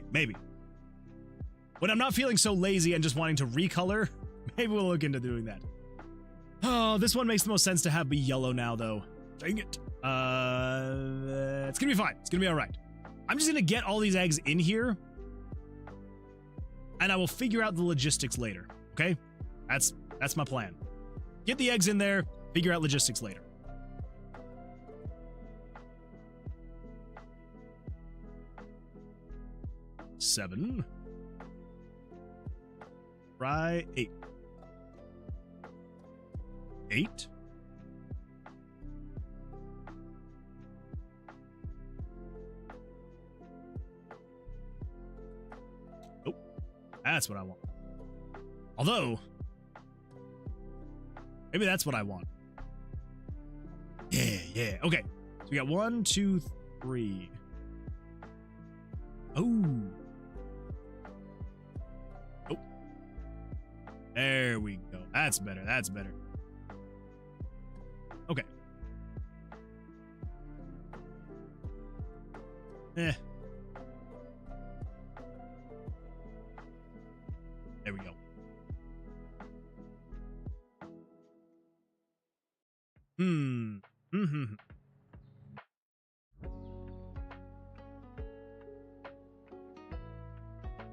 When I'm not feeling so lazy and just wanting to recolor, maybe we'll look into doing that. Oh, this one makes the most sense to have be yellow now, though. Dang it. It's gonna be fine. It's gonna be all right. I'm just gonna get all these eggs in here, and I will figure out the logistics later. Okay, that's my plan. Get the eggs in there, figure out logistics later. Seven. Fry 8. 8. Oh, that's what I want. Although, maybe that's what I want. Yeah. Okay, so we got 1, 2, 3. Oh. There we go. That's better. Okay. There we go.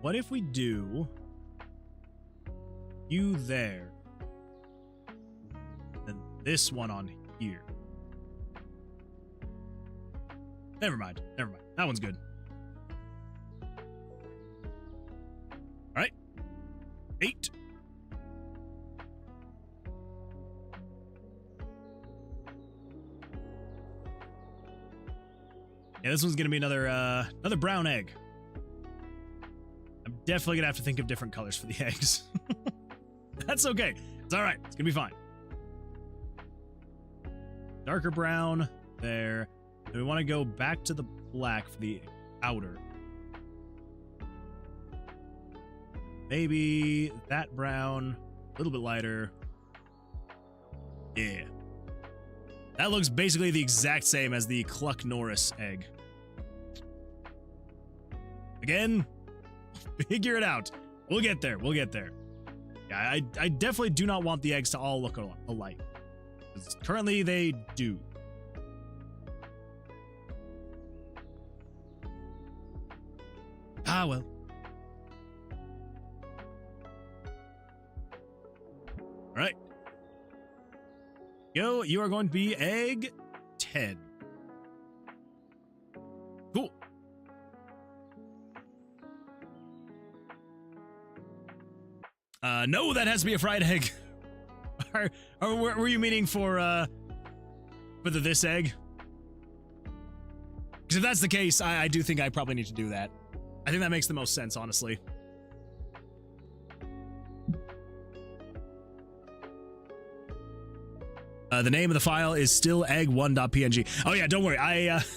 What if we do you there, and this one on here? Never mind. That one's good. All right. 8. Yeah, this one's gonna be another brown egg. I'm definitely gonna have to think of different colors for the eggs. That's okay. It's all right. It's gonna be fine. Darker brown there. And we want to go back to the black for the outer. Maybe that brown, a little bit lighter. Yeah. That looks basically the exact same as the Cluck Norris egg. Again, figure it out. We'll get there. Yeah, I definitely do not want the eggs to all look alike. Currently, they do. Ah, well. All right. Yo, you are going to be egg 10. Cool. No, that has to be a fried egg. or were you meaning for this egg? Because if that's the case, I do think I probably need to do that. I think that makes the most sense, honestly. The name of the file is still egg1.png. Oh yeah, don't worry.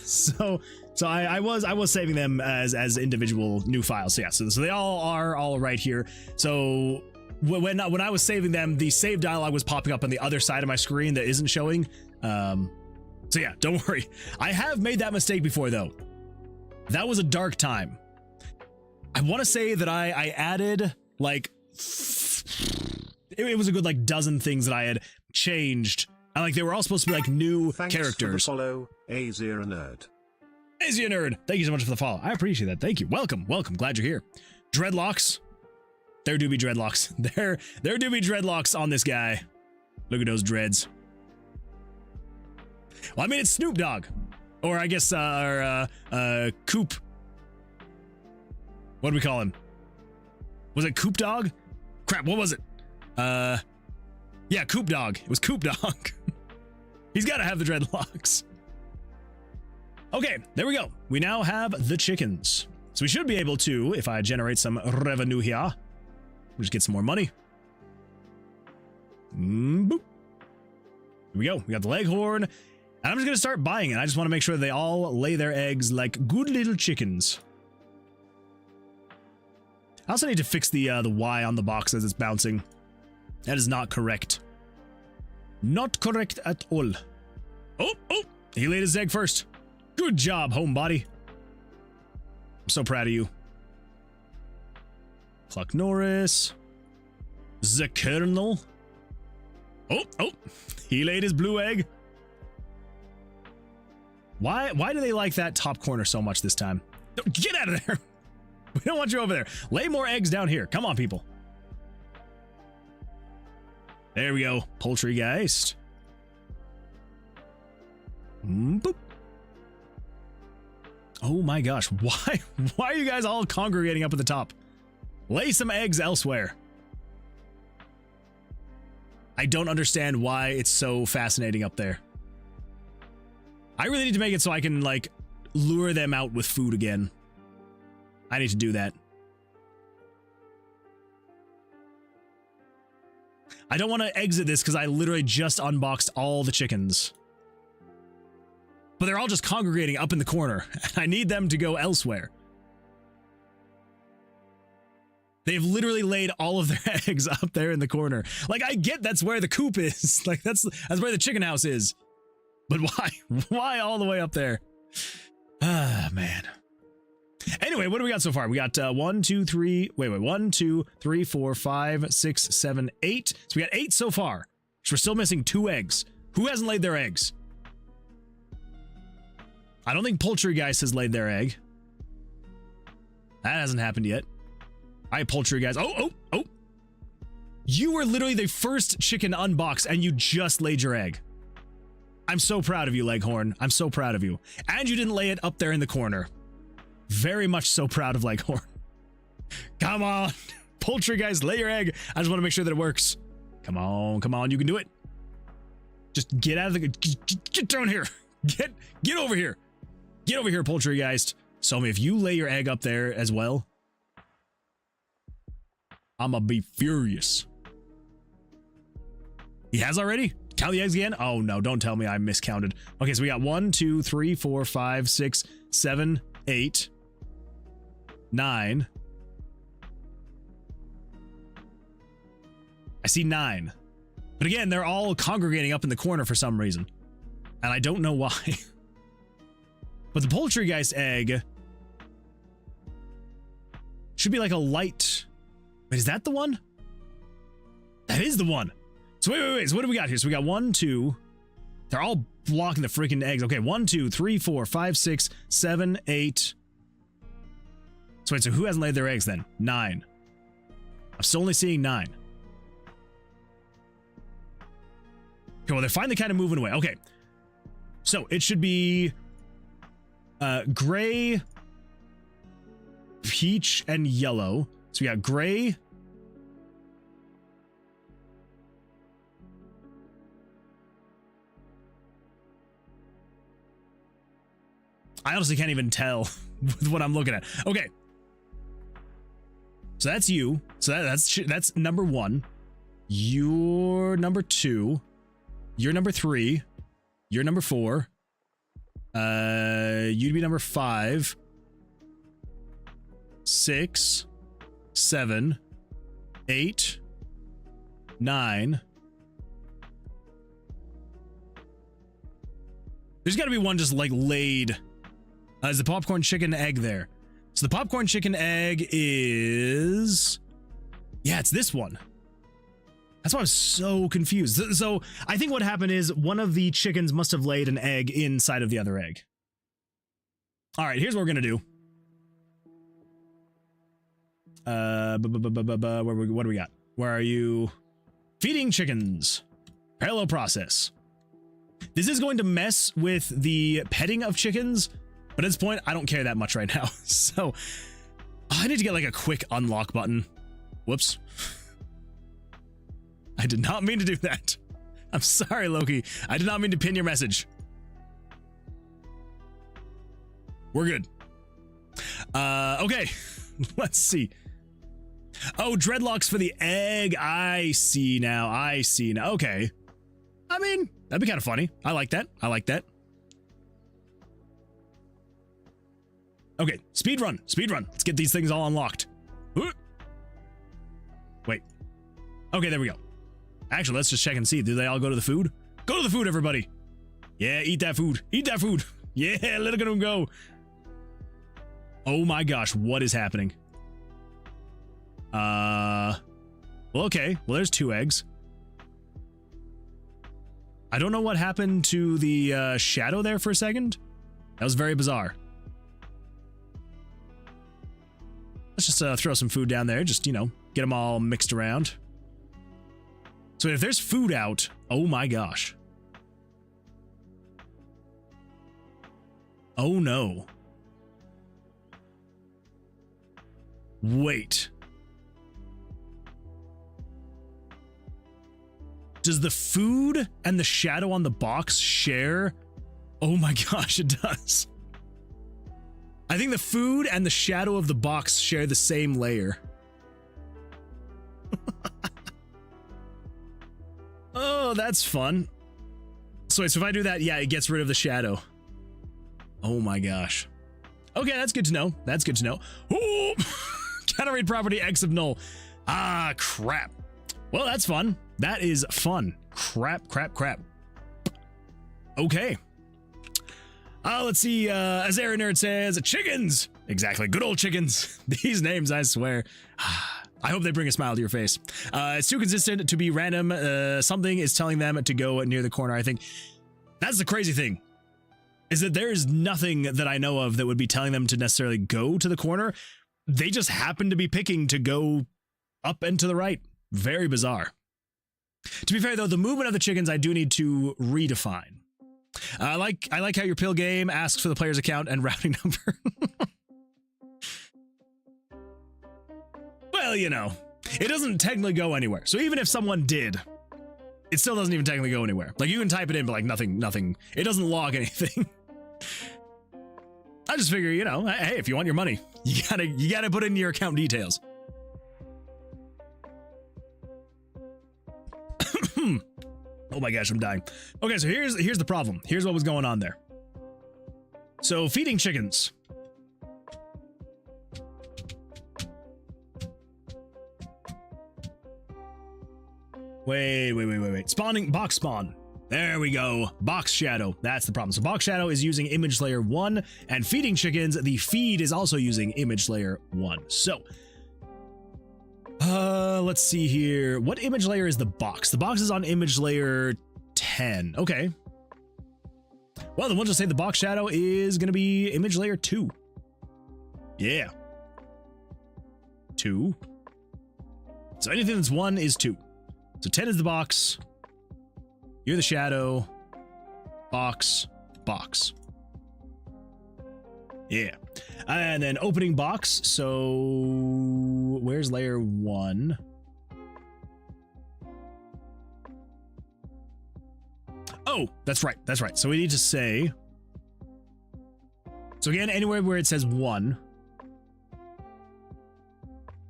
So I was saving them as individual new files. So yeah, so they all are all right here. So when I was saving them, the save dialog was popping up on the other side of my screen that isn't showing. So yeah, don't worry. I have made that mistake before though. That was a dark time. I want to say that I added like it was a good like dozen things that I had changed. And like they were all supposed to be like new characters. Thanks for the follow, RaZeR Nerd. RaZeR Nerd, thank you so much for the follow. I appreciate that. Thank you. Welcome. Glad you're here. Dreadlocks. There do be dreadlocks. There do be dreadlocks on this guy. Look at those dreads. Well, I mean it's Snoop Dogg, or I guess Coop. What do we call him? Was it Coop Dog? Crap. What was it? Yeah, Coop Dog. It was Coop Dog. He's got to have the dreadlocks. Okay, there we go. We now have the chickens. So we should be able to, if I generate some revenue here, we'll just get some more money. Boop. Here we go. We got the leghorn. And I'm just going to start buying it. I just want to make sure they all lay their eggs like good little chickens. I also need to fix the Y on the box as it's bouncing. That is not correct. Not correct at all. Oh, he laid his egg first. Good job, homebody. I'm so proud of you. Cluck Norris. The Colonel. Oh, he laid his blue egg. Why do they like that top corner so much this time? Get out of there. We don't want you over there. Lay more eggs down here. Come on, people. There we go. Poultrygeist. Boop. Oh my gosh. Why are you guys all congregating up at the top? Lay some eggs elsewhere. I don't understand why it's so fascinating up there. I really need to make it so I can, like, lure them out with food again. I need to do that. I don't want to exit this because I literally just unboxed all the chickens. But they're all just congregating up in the corner. And I need them to go elsewhere. They've literally laid all of their eggs up there in the corner. Like, I get that's where the coop is. Like, that's where the chicken house is. But why? Why all the way up there? Ah, man. Anyway, what do we got so far? We got 1, 2, 3. Wait. 1, 2, 3, 4, 5, 6, 7, 8. So we got 8 so far. So we're still missing 2 eggs. Who hasn't laid their eggs? I don't think Poultrygeist has laid their egg. That hasn't happened yet. All right, Poultrygeist. Oh. You were literally the first chicken unboxed and you just laid your egg. I'm so proud of you, Leghorn. I'm so proud of you. And you didn't lay it up there in the corner. Very much so proud of Leghorn. Come on. Poultrygeist, lay your egg. I just want to make sure that it works. Come on. You can do it. Just get out of the... Get down here. Get over here. Get over here, Poultrygeist. So if you lay your egg up there as well, I'ma be furious. He has already? Count the eggs again? Oh no, don't tell me I miscounted. Okay, so we got 1, 2, 3, 4, 5, 6, 7, 8, 9. I see 9. But again, they're all congregating up in the corner for some reason. And I don't know why. But the Poultrygeist egg should be like a light... Wait, is that the one? That is the one. So wait. So what do we got here? So we got 1, 2. They're all blocking the freaking eggs. Okay, 1, 2, 3, 4, 5, 6, 7, 8. So wait, so who hasn't laid their eggs then? 9. I'm still only seeing 9. Okay, well, they're finally kind of moving away. Okay. So it should be gray, peach, and yellow. So we got gray. I honestly can't even tell with what I'm looking at. Okay. So that's you. So that's number 1. You're number 2. You're number 3. You're number 4. You'd be number 5. 6. 7. 8. 9. There's got to be one just like laid. Is the popcorn chicken egg there? So the popcorn chicken egg is... Yeah, it's this one. That's why I was so confused. So I think what happened is one of the chickens must have laid an egg inside of the other egg. All right, here's what we're going to do. What do we got? Where are you? Feeding chickens. Parallel process. This is going to mess with the petting of chickens, but at this point, I don't care that much right now. So I need to get like a quick unlock button. Whoops. I did not mean to do that. I'm sorry, Loki. I did not mean to pin your message. We're good. Okay. Let's see. Oh, dreadlocks for the egg. I see now. Okay. I mean, that'd be kind of funny. I like that. Okay, speed run. Let's get these things all unlocked. Wait. Okay, there we go. Actually, let's just check and see. Do they all go to the food? Go to the food, everybody. Yeah, eat that food. Eat that food. Yeah, look at them go. Oh my gosh, what is happening? Well, okay. Well, there's 2 eggs. I don't know what happened to the shadow there for a second. That was very bizarre. Let's just throw some food down there. Just, you know, get them all mixed around. So if there's food out, oh my gosh. Oh no. Wait. Does the food and the shadow on the box share? Oh my gosh, it does. I think the food and the shadow of the box share the same layer. Oh, that's fun. So if I do that, yeah, it gets rid of the shadow. Oh my gosh. Okay, that's good to know. That's good to know. Oh, generate property X of null. Ah, crap. Well, that's fun. That is fun. Crap. Okay. Let's see. RaZeR Nerd says chickens. Exactly. Good old chickens. These names, I swear. I hope they bring a smile to your face. It's too consistent to be random. Something is telling them to go near the corner. I think that's the crazy thing, is that there is nothing that I know of that would be telling them to necessarily go to the corner. They just happen to be picking to go up and to the right. Very bizarre. To be fair, though, the movement of the chickens I do need to redefine. I like how your pill game asks for the player's account and routing number. Well, you know, it doesn't technically go anywhere. So even if someone did, it still doesn't even technically go anywhere. Like, you can type it in, but like nothing. It doesn't log anything. I just figure, you know, hey, if you want your money, you gotta put in your account details. Oh my gosh, I'm dying. Okay, so here's the problem. Here's what was going on there. So feeding chickens. Wait. Spawning box spawn. There we go. Box shadow. That's the problem. So box shadow is using image layer 1, and feeding chickens, the feed is also using image layer 1. So let's see here. What image layer is the box? The box is on image layer 10. Okay. Well, then we'll just say the box shadow is going to be image layer 2. Yeah. 2. So anything that's 1 is 2. So 10 is the box. You're the shadow. Box. Yeah. And then opening box. So where's layer 1? Oh, that's right. So we need to say, so again, anywhere where it says 1.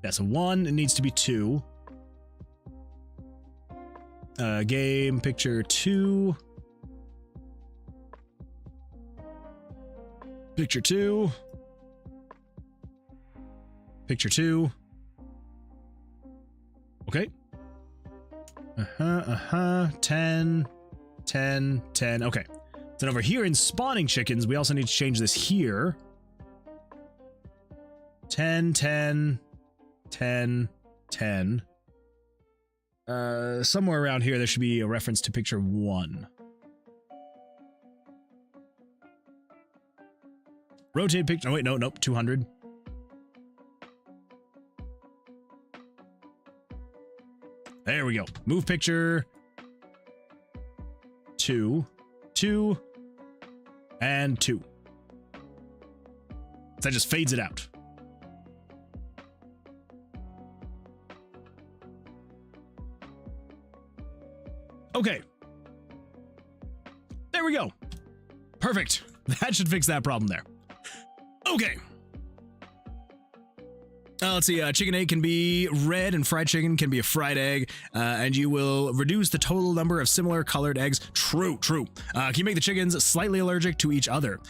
Yeah, so 1, it needs to be 2. Game picture 2. Picture 2. Picture 2. Okay. 10. Okay. Then over here in spawning chickens, we also need to change this here. 10. Somewhere around here, there should be a reference to picture 1. Rotate picture. Oh, wait, nope. 200. There we go. Move picture. 2, and 2. That just fades it out. Okay. There we go. Perfect. That should fix that problem there. Okay. Let's see, chicken egg can be red and fried chicken can be a fried egg, and you will reduce the total number of similar colored eggs. True. Can you make the chickens slightly allergic to each other?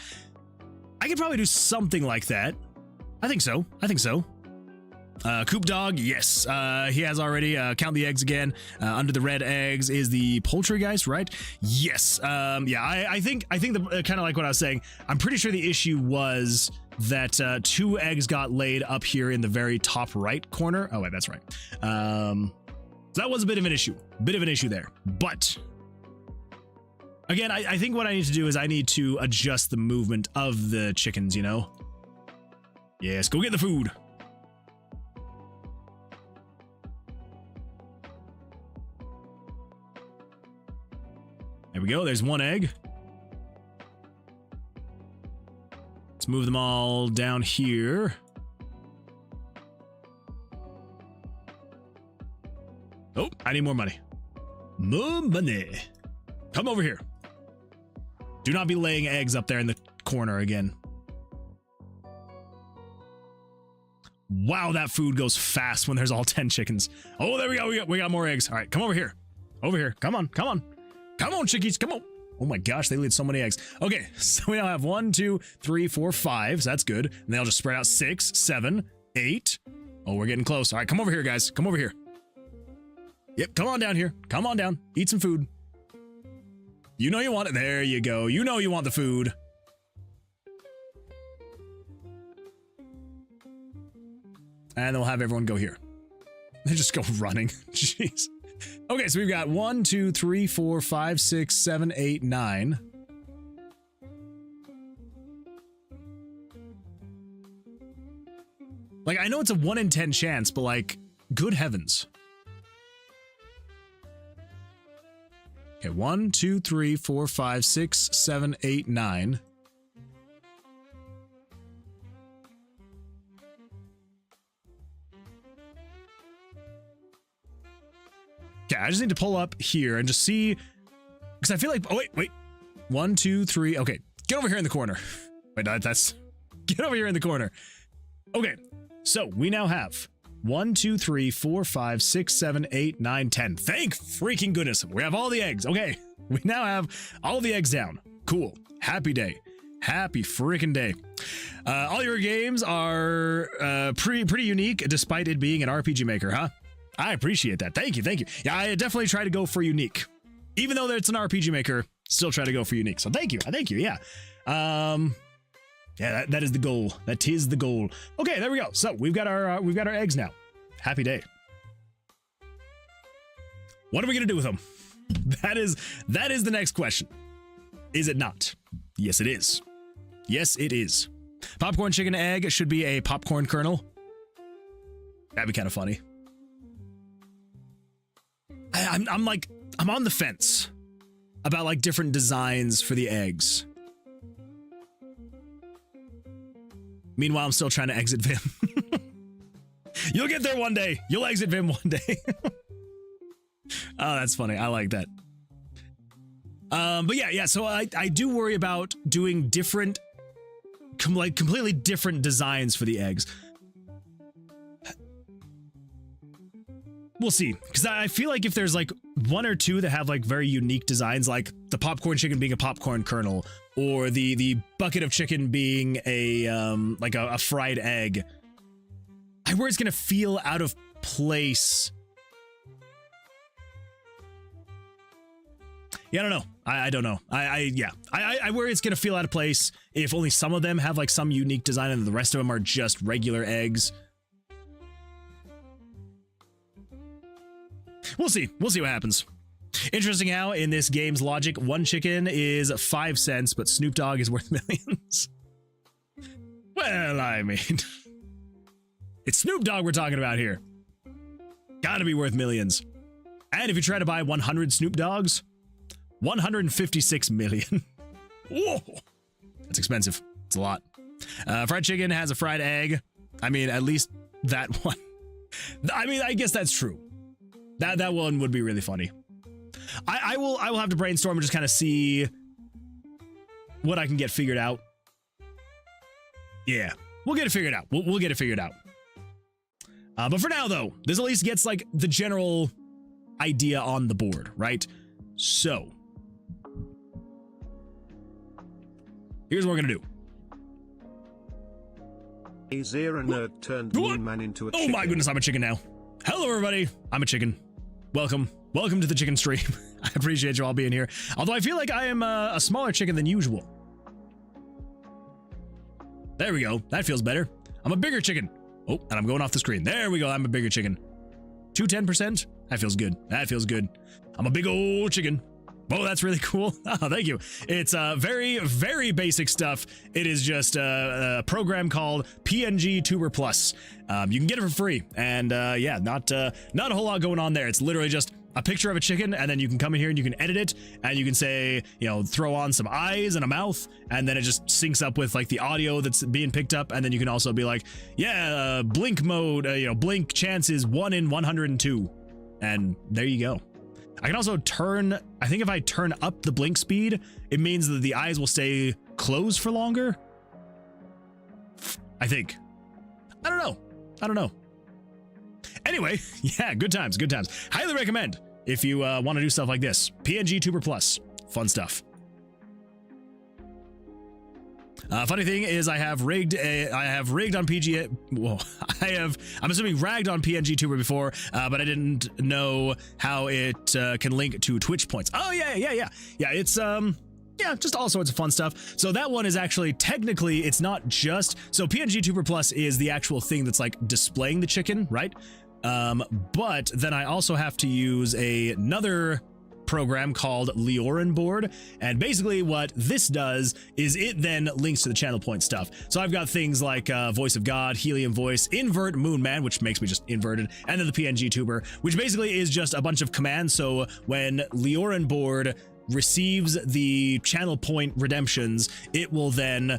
I could probably do something like that. I think so. Coop Dog, yes. He has already. Count the eggs again. Under the red eggs is the Poultrygeist, right? Yes. Yeah, I think the kind of like what I was saying. I'm pretty sure the issue was that 2 eggs got laid up here in the very top right corner. Oh wait, that's right. So that was a bit of an issue. There. But again, I think what I need to do is I need to adjust the movement of the chickens, you know? Yes, go get the food. There we go. There's 1 egg. Let's move them all down here. Oh, I need more money. More money. Come over here. Do not be laying eggs up there in the corner again. Wow, that food goes fast when there's all 10 chickens. Oh, there we go. We got more eggs. All right, come over here. Over here. Come on. Come on, chickies, come on. Oh my gosh, they laid so many eggs. Okay, so we now have 1, 2, 3, 4, 5. So that's good. And they'll just spread out 6, 7, 8. Oh, we're getting close. All right, come over here, guys. Come over here. Yep, come on down here. Come on down. Eat some food. You know you want it. There you go. You know you want the food. And then we'll have everyone go here. They just go running. Jeez. Okay, so we've got 1, 2, 3, 4, 5, 6, 7, 8, 9. Like, I know it's a 1 in 10 chance, but like, good heavens. Okay, 1, 2, 3, 4, 5, 6, 7, 8, 9. Okay, I just need to pull up here and just see, because I feel like, oh, wait. 1, 2, 3. Okay, get over here in the corner. Wait, that's, get over here in the corner. Okay, so we now have 1, 2, 3, 4, 5, 6, 7, 8, 9, 10. Thank freaking goodness. We have all the eggs. Okay, we now have all the eggs down. Cool. Happy day. Happy freaking day. All your games are pretty unique, despite it being an RPG maker, huh? I appreciate that. Thank you. Yeah, I definitely try to go for unique. Even though it's an RPG maker, still try to go for unique. So thank you. Yeah. Yeah, that is the goal. That is the goal. Okay, there we go. So we've got our eggs now. Happy day. What are we gonna do with them? That is the next question. Is it not? Yes, it is. Yes, it is. Popcorn chicken egg should be a popcorn kernel. That'd be kind of funny. I'm on the fence about like different designs for the eggs. Meanwhile, I'm still trying to exit Vim. You'll get there one day. You'll exit Vim one day. Oh, that's funny. I like that. But yeah. So I do worry about doing different, like completely different designs for the eggs. We'll see, because I feel like if there's like 1 or 2 that have like very unique designs, like the popcorn chicken being a popcorn kernel, or the bucket of chicken being a like a fried egg, I worry it's gonna feel out of place. Yeah, I don't know. I don't know. I worry it's gonna feel out of place if only some of them have like some unique design and the rest of them are just regular eggs. We'll see. We'll see what happens. Interesting how in this game's logic, 1 chicken is 5 cents, but Snoop Dogg is worth millions. Well, I mean, it's Snoop Dogg we're talking about here. Gotta be worth millions. And if you try to buy 100 Snoop Dogs, 156 million. Whoa, that's expensive. It's a lot. Fried chicken has a fried egg. I mean, at least that one. I mean, I guess that's true. That one would be really funny. I will have to brainstorm and just kind of see what I can get figured out. Yeah, we'll get it figured out. We'll get it figured out. But for now, though, this at least gets like the general idea on the board, right? So here's what we're gonna do. RaZeR nerd turned What? Moon Man into a Oh chicken. my goodness, I'm a chicken now. Hello, everybody. I'm a chicken. Welcome to the chicken stream. I appreciate you all being here. Although I feel like I am a smaller chicken than usual. There we go. That feels better. I'm a bigger chicken. Oh, and I'm going off the screen. There we go. I'm a bigger chicken. 210%. That feels good. That feels good. I'm a big old chicken. Oh, that's really cool. Oh, thank you. It's very, very basic stuff. It is just a program called PNG Tuber Plus. You can get it for free, and yeah, not a whole lot going on there. It's literally just a picture of a chicken, and then you can come in here and you can edit it, and you can say, you know, throw on some eyes and a mouth, and then it just syncs up with like the audio that's being picked up, and then you can also be like, yeah, blink mode, you know, blink chance is 1 in 102, and there you go. I can also turn, I think if I turn up the blink speed, it means that the eyes will stay closed for longer. I think. I don't know. Anyway, yeah, good times. Highly recommend if you want to do stuff like this. PNG Tuber Plus. Fun stuff. Funny thing is I have rigged on PG. Whoa, I'm assuming ragged on PNG Tuber before, but I didn't know how it can link to Twitch points. Oh yeah. It's yeah, just all sorts of fun stuff. So that one is actually technically, it's not just, so PNG Tuber Plus is the actual thing that's like displaying the chicken, right? But then I also have to use another program called Leorin board, and basically what this does is it then links to the channel point stuff. So I've got things like voice of God, helium voice, invert moon man, which makes me just inverted, and then the PNG tuber, which basically is just a bunch of commands. So when Leorin board receives the channel point redemptions, it will then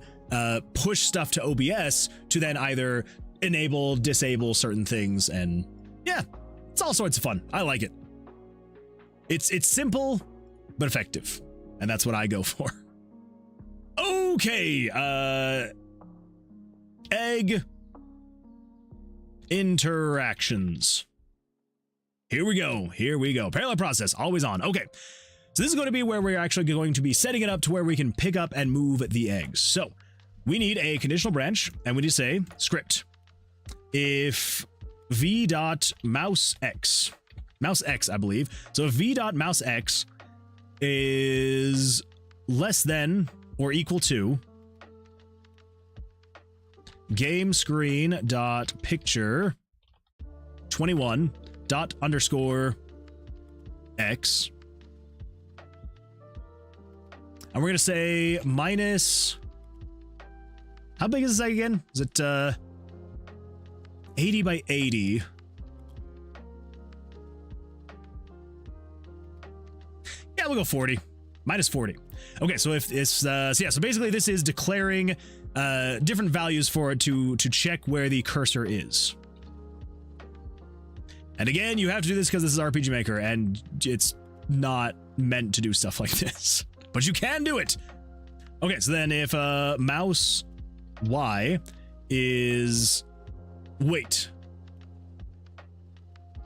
push stuff to OBS to then either enable, disable certain things, and yeah, it's all sorts of fun. I like it. It's simple, but effective. And that's what I go for. Okay, egg interactions. Here we go. Parallel process, always on. Okay, so this is going to be where we're actually going to be setting it up to where we can pick up and move the eggs. So we need a conditional branch, and we need to say script. If v.mousex, mouse x, I believe. So if v.mousex is less than or equal to game screen dot picture 21 dot underscore x, and we're gonna say minus, how big is this egg again? Is it 80 by 80? Yeah, we'll go 40. Minus 40. Okay, so if it's so yeah, so basically this is declaring different values for it to check where the cursor is. And again, you have to do this because this is RPG Maker and it's not meant to do stuff like this, but you can do it. Okay, so then if mouse y is, wait,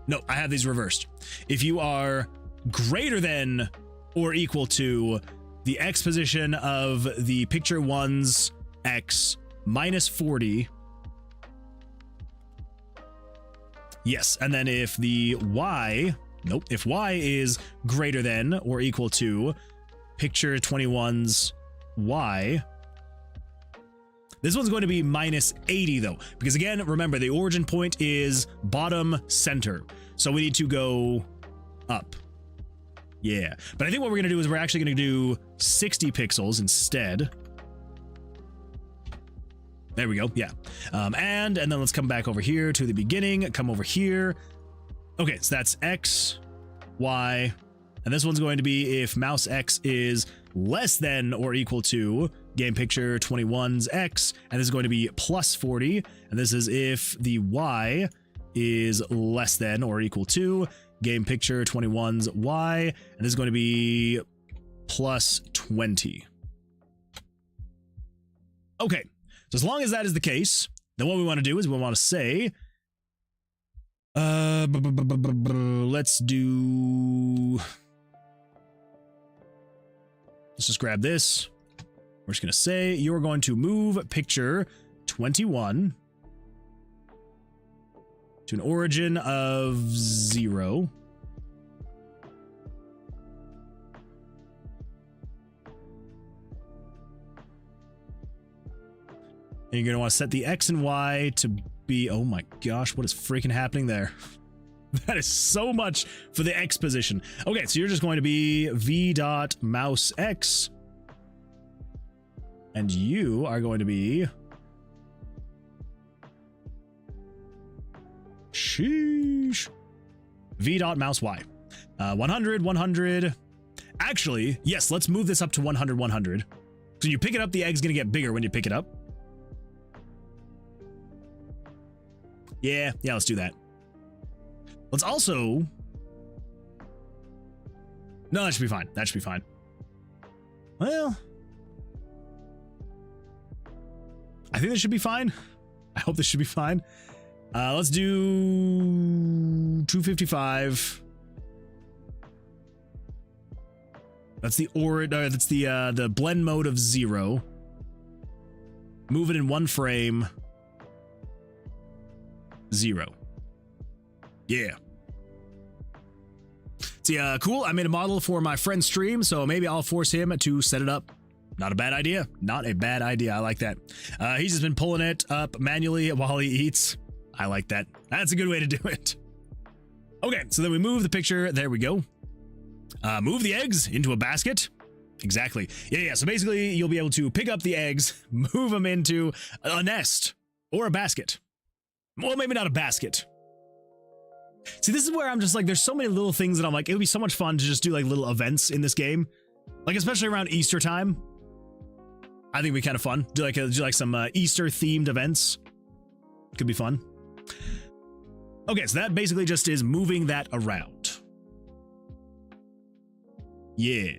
no, I have these reversed. If you are greater than or equal to the x position of the picture 1's x minus 40. Yes, and then if the y, nope, if y is greater than or equal to picture 21's y, this one's going to be minus 80 though, because again, remember the origin point is bottom center. So we need to go up. Yeah, but I think what we're going to do is we're actually going to do 60 pixels instead. There we go. Yeah. And then let's come back over here to the beginning, come over here. Okay, so that's X, Y, and this one's going to be if mouse X is less than or equal to game picture 21's X, and this is going to be plus 40. And this is if the Y is less than or equal to game picture 21's Y, and this is going to be plus 20. Okay, so as long as that is the case, then what we want to do is we want to say, let's just grab this. We're just going to say you're going to move picture 21 to an origin of 0. And you're going to want to set the X and Y to be, oh my gosh, what is freaking happening there? That is so much for the X position. Okay, so you're just going to be v.mouse X. And you are going to be... sheesh. v.mouse Y. 100, 100. Actually, yes, let's move this up to 100, 100. So you pick it up, the egg's going to get bigger when you pick it up. Yeah, let's do that. Let's also... no, that should be fine. That should be fine. Well... I think this should be fine. I hope this should be fine. Let's do 255. That's the that's the blend mode of 0. Move it in 1 frame. 0. Yeah. See, cool. I made a model for my friend's stream, so maybe I'll force him to set it up. Not a bad idea. Not a bad idea. I like that. He's just been pulling it up manually while he eats. I like that. That's a good way to do it. Okay, so then we move the picture. There we go. Move the eggs into a basket. Exactly. Yeah. So basically, you'll be able to pick up the eggs, move them into a nest or a basket. Well, maybe not a basket. See, this is where I'm just like, there's so many little things that I'm like, it would be so much fun to just do like little events in this game. Like, especially around Easter time. I think it'd be kind of fun. Do like some Easter themed events. Could be fun. Okay, so that basically just is moving that around. Yeah.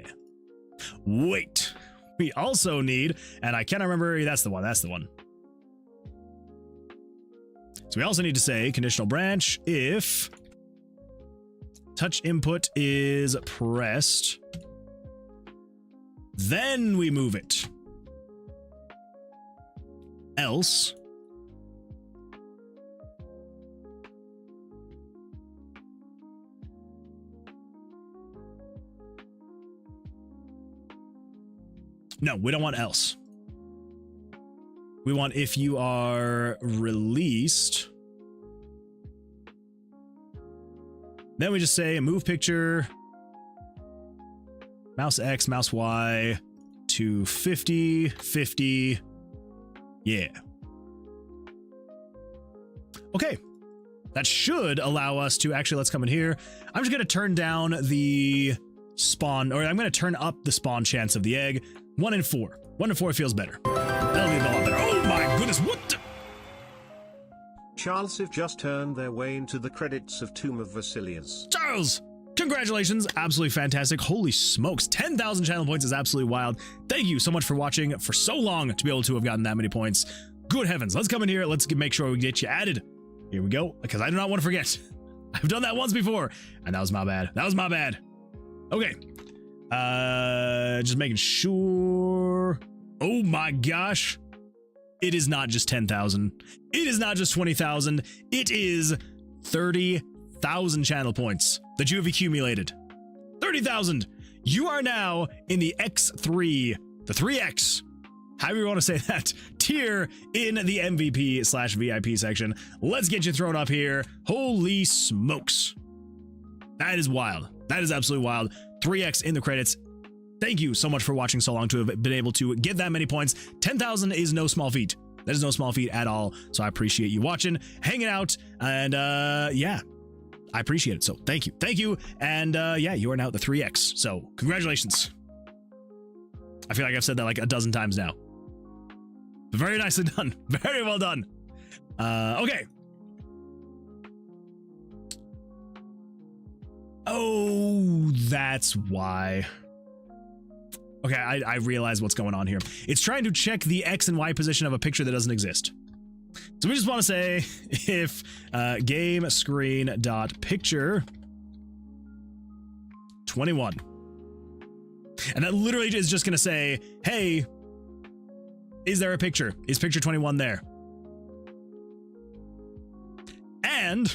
Wait. We also need, and I cannot remember, that's the one. So we also need to say conditional branch if touch input is pressed, then we move it. Else no, we don't want else. We want if you are released. Then we just say move picture, mouse X, mouse Y to 50, 50. Yeah. Okay. That should allow us to actually, let's come in here. I'm just going to turn down the spawn, or I'm going to turn up the spawn chance of the egg. 1 in 4. 1 in 4 feels better. That'll be a lot better. Oh my goodness, what the? Charles have just turned their way into the credits of Tomb of Vasilius. Charles! Congratulations, absolutely fantastic. Holy smokes, 10,000 channel points is absolutely wild. Thank you so much for watching for so long to be able to have gotten that many points. Good heavens, let's come in here, let's make sure we get you added. Here we go, because I do not want to forget. I've done that once before, and that was my bad. That was my bad. Okay. Just making sure. Oh my gosh. It is not just 10,000. It is not just 20,000. It is 30,000 channel points that you have accumulated. 30,000. You are now in the X3, the 3X, however you want to say that, tier in the MVP/VIP section. Let's get you thrown up here. Holy smokes. That is wild. That is absolutely wild. 3X in the credits. Thank you so much for watching so long to have been able to get that many points. 10,000 is no small feat. That is no small feat at all. So I appreciate you watching, hanging out, and yeah, I appreciate it. So thank you. Thank you. And yeah, you are now at the 3X. So congratulations. I feel like I've said that like a dozen times now. Very nicely done. Very well done. Okay. Oh, that's why. Okay, I realize what's going on here. It's trying to check the X and Y position of a picture that doesn't exist. So we just want to say if game screen dot picture 21, and that literally is just going to say, hey, is there a picture? Is picture 21 there? And And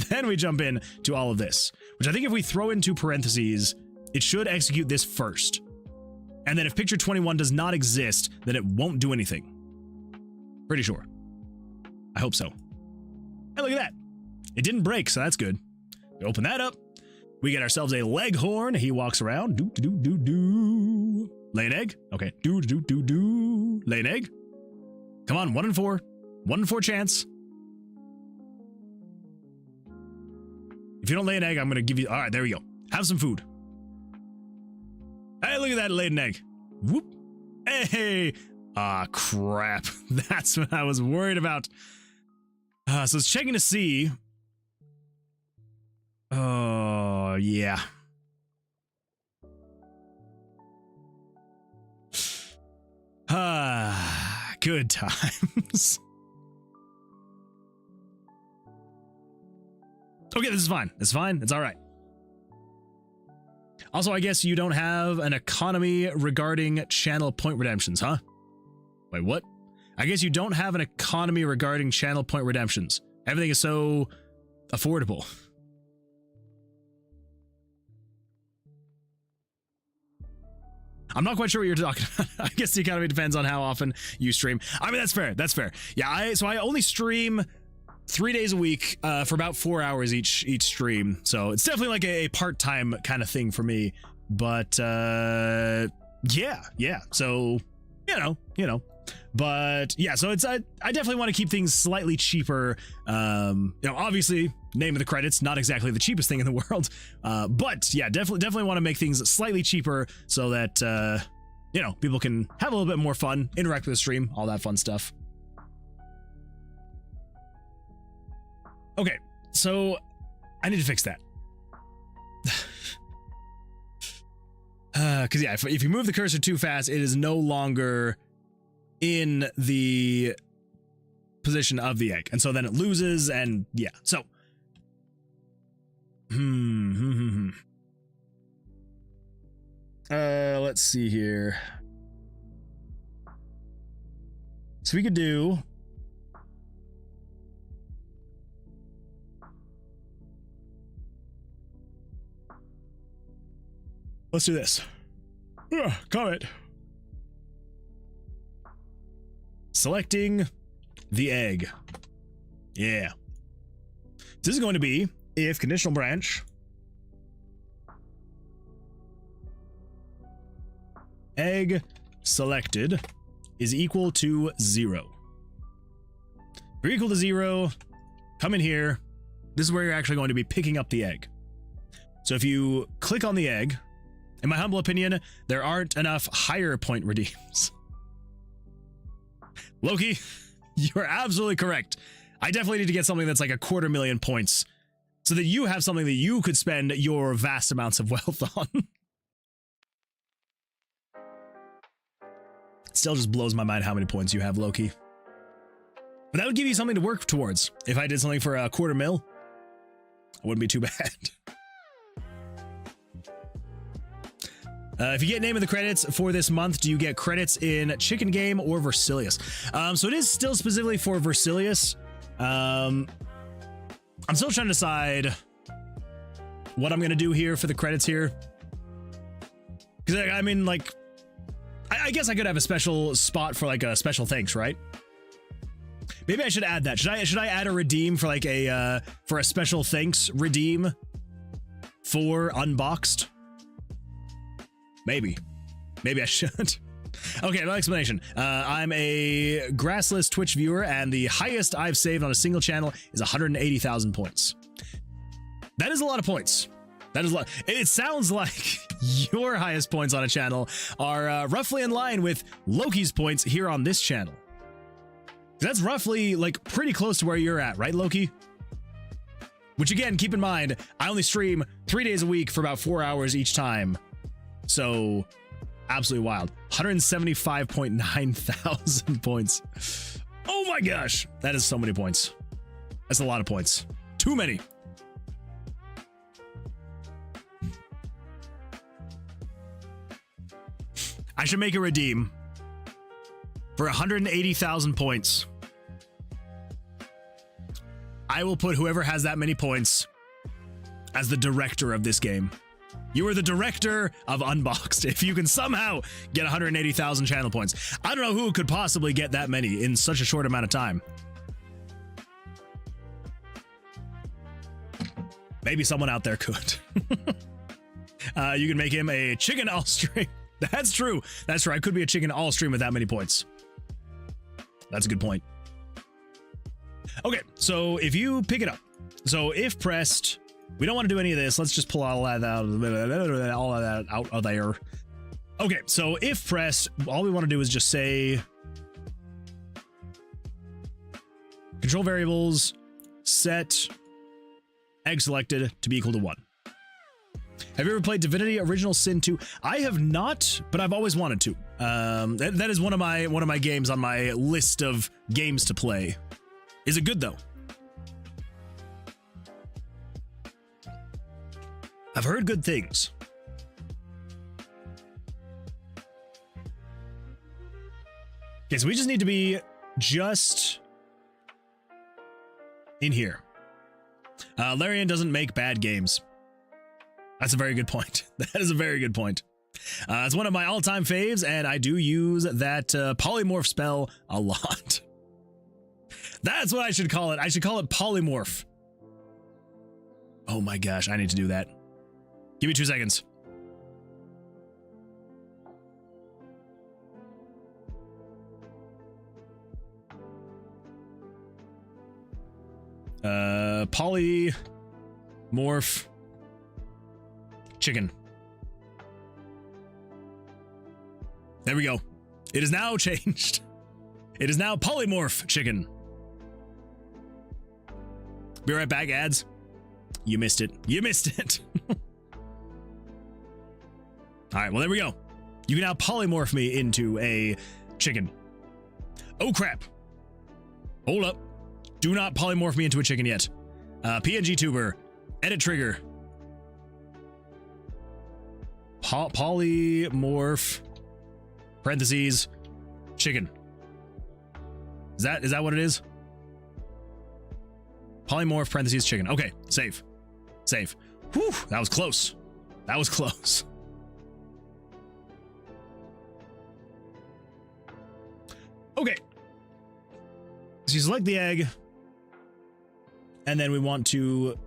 then we jump in to all of this, which I think if we throw into parentheses, it should execute this first. And then if picture 21 does not exist, then it won't do anything. Pretty sure. I hope so. And look at that. It didn't break, so that's good. We open that up. We get ourselves a leghorn. He walks around. Do, do, do, do. Lay an egg. Okay. Do, do, do, do. Lay an egg. Come on. 1 in 4. 1 in 4 chance. If you don't lay an egg, I'm going to give you... All right, there we go. Have some food. Hey, look at that. Laid an egg. Whoop. Hey. Ah, crap. That's what I was worried about. So it's checking to see... Oh, yeah. Good times. Okay, this is fine. It's fine. It's all right. Also, I guess you don't have an economy regarding channel point redemptions, huh? Wait, what? I guess you don't have an economy regarding channel point redemptions. Everything is so affordable. I'm not quite sure what you're talking about. I guess the economy depends on how often you stream. I mean, that's fair. That's fair. Yeah, so I only stream 3 days a week for about 4 hours each stream. So it's definitely like a part-time kind of thing for me. But yeah. So, you know. But yeah, so it's I definitely want to keep things slightly cheaper. Obviously, name of the credits, not exactly the cheapest thing in the world. But yeah, definitely want to make things slightly cheaper so that people can have a little bit more fun, interact with the stream, all that fun stuff. Okay, so I need to fix that. Because yeah, if you move the cursor too fast, it is no longer in the position of the egg, and so then it loses, and yeah, so let's see here. So we could do let's do this. Comment. Selecting the egg. Yeah. This is going to be if conditional branch egg selected is equal to 0. If you're equal to 0, come in here. This is where you're actually going to be picking up the egg. So if you click on the egg, in my humble opinion, there aren't enough higher point redeems. Loki, you're absolutely correct. I definitely need to get something that's like 250,000 points so that you have something that you could spend your vast amounts of wealth on. Still just blows my mind how many points you have, Loki. But that would give you something to work towards. If I did something for 250,000, it wouldn't be too bad. If you get name of the credits for this month, do you get credits in Chicken Game or Versilius? So it is still specifically for Versilius. I'm still trying to decide what I'm going to do here for the credits here. Because, I mean, like, I guess I could have a special spot for, like, a special thanks, right? Maybe I should add that. Should I add a redeem for, like, for a special thanks redeem for Unboxed? Maybe I should. Okay, no explanation. I'm a grassless Twitch viewer, and the highest I've saved on a single channel is 180,000 points. That is a lot of points. That is a lot. It sounds like your highest points on a channel are roughly in line with Loki's points here on this channel. That's roughly, like, pretty close to where you're at, right, Loki? Which, again, keep in mind, I only stream 3 days a week for about 4 hours each time. So, absolutely wild. 175.9 thousand points. Oh my gosh. That is so many points. That's a lot of points. Too many. I should make a redeem for 180,000 points. I will put whoever has that many points as the director of this game. You are the director of Unboxed. If you can somehow get 180,000 channel points. I don't know who could possibly get that many in such a short amount of time. Maybe someone out there could. You can make him a chicken all stream. That's true. That's true. I could be a chicken all stream with that many points. That's a good point. Okay, so if you pick it up. So if pressed, we don't want to do any of this. Let's just pull all of that out of there. Okay, so if pressed, all we want to do is just say control variables set egg selected to be equal to 1. Have you ever played Divinity Original Sin 2? I have not, but I've always wanted to. That is one of my games on my list of games to play. Is it good though? I've heard good things. Okay, so we just need to be just in here. Larian doesn't make bad games. That's a very good point. That is a very good point. It's one of my all-time faves, and I do use that polymorph spell a lot. That's what I should call it. I should call it polymorph. Oh my gosh, I need to do that. Give me 2 seconds. Polymorph chicken. There we go. It is now changed. It is now polymorph chicken. Be right back, ads. You missed it. You missed it. All right, well, there we go. You can now polymorph me into a chicken. Oh, crap. Hold up. Do not polymorph me into a chicken yet. PNG tuber. Edit trigger. Polymorph. Parentheses. Chicken. Is that what it is? Polymorph parentheses chicken. Okay, save. Save. Whew, that was close. That was close. Okay. So you select the egg. And then we want to,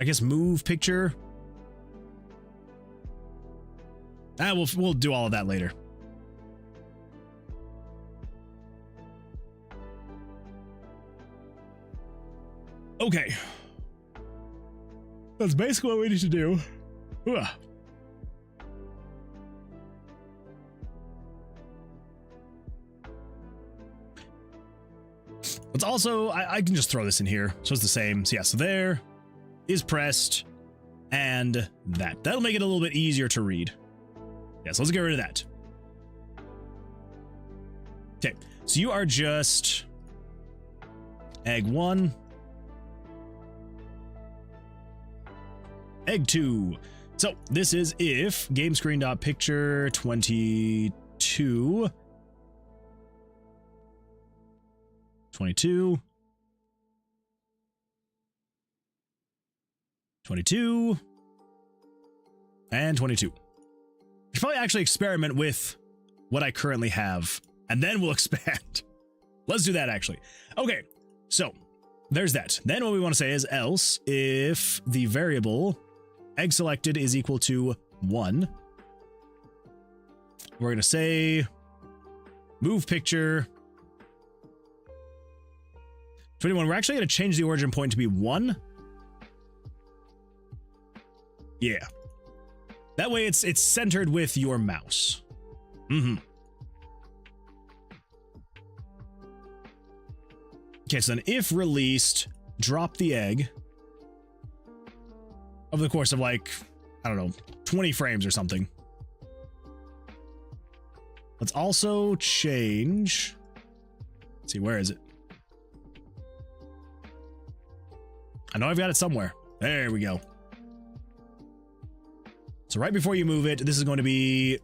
I guess, move picture. We'll do all of that later. Okay. That's basically what we need to do. Ugh. Let's also, I can just throw this in here. So it's the same. So yeah, so there is pressed and that. That'll make it a little bit easier to read. Yeah, so let's get rid of that. Okay, so you are just egg 1. Egg 2. So this is if game screen dot picture 22 22 22 and 22. I should probably actually experiment with what I currently have, and then we'll expand. Let's do that, actually. Okay, so there's that. Then what we want to say is else if the variable egg selected is equal to 1. We're going to say move picture 21. We're actually going to change the origin point to be 1. Yeah. That way it's centered with your mouse. Mm-hmm. Okay, so then if released, drop the egg over the course of like, I don't know, 20 frames or something. Let's also change. Let's see, where is it? I know I've got it somewhere. There we go. So right before you move it, this is going to be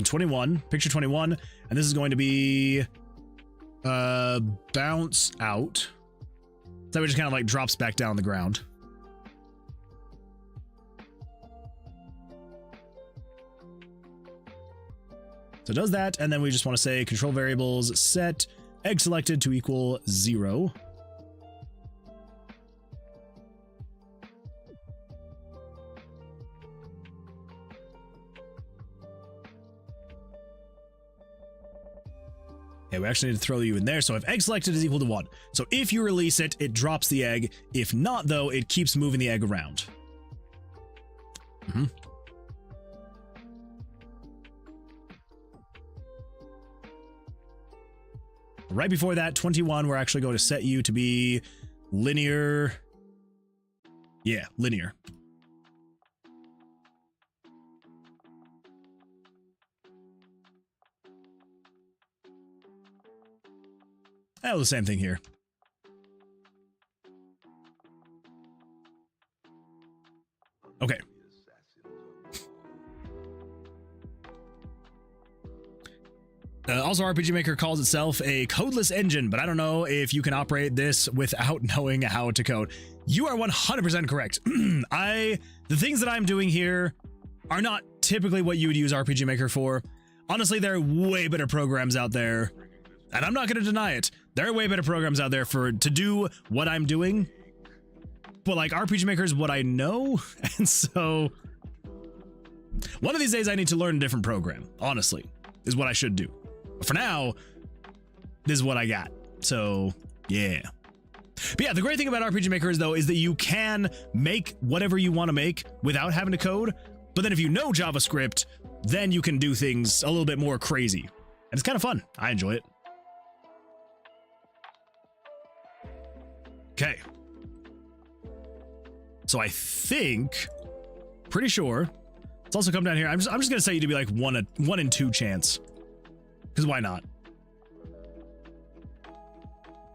21, picture 21, and this is going to be bounce out. Is So it just kind of like drops back down on the ground. So it does that, and then we just want to say control variables set egg selected to equal 0. Okay, we actually need to throw you in there. So if egg selected is equal to 1. So if you release it, it drops the egg. If not, though, it keeps moving the egg around. Right before that, 21, we're actually going to set you to be linear. Yeah, linear. Oh, the same thing here. Okay. Also, RPG Maker calls itself a codeless engine, but I don't know if you can operate this without knowing how to code. You are 100% correct. The things that I'm doing here are not typically what you would use RPG Maker for. Honestly, there are way better programs out there, and I'm not going to deny it. There are way better programs out there to do what I'm doing, but like RPG Maker is what I know, and so one of these days I need to learn a different program, honestly, is what I should do. But for now, this is what I got. So, yeah. But yeah, the great thing about RPG Maker is, though, is that you can make whatever you want to make without having to code. But then if you know JavaScript, then you can do things a little bit more crazy. And it's kind of fun. I enjoy it. Okay. So I think, pretty sure, let's also come down here. I'm just going to set you to be like 1 in 2 chance. Because why not?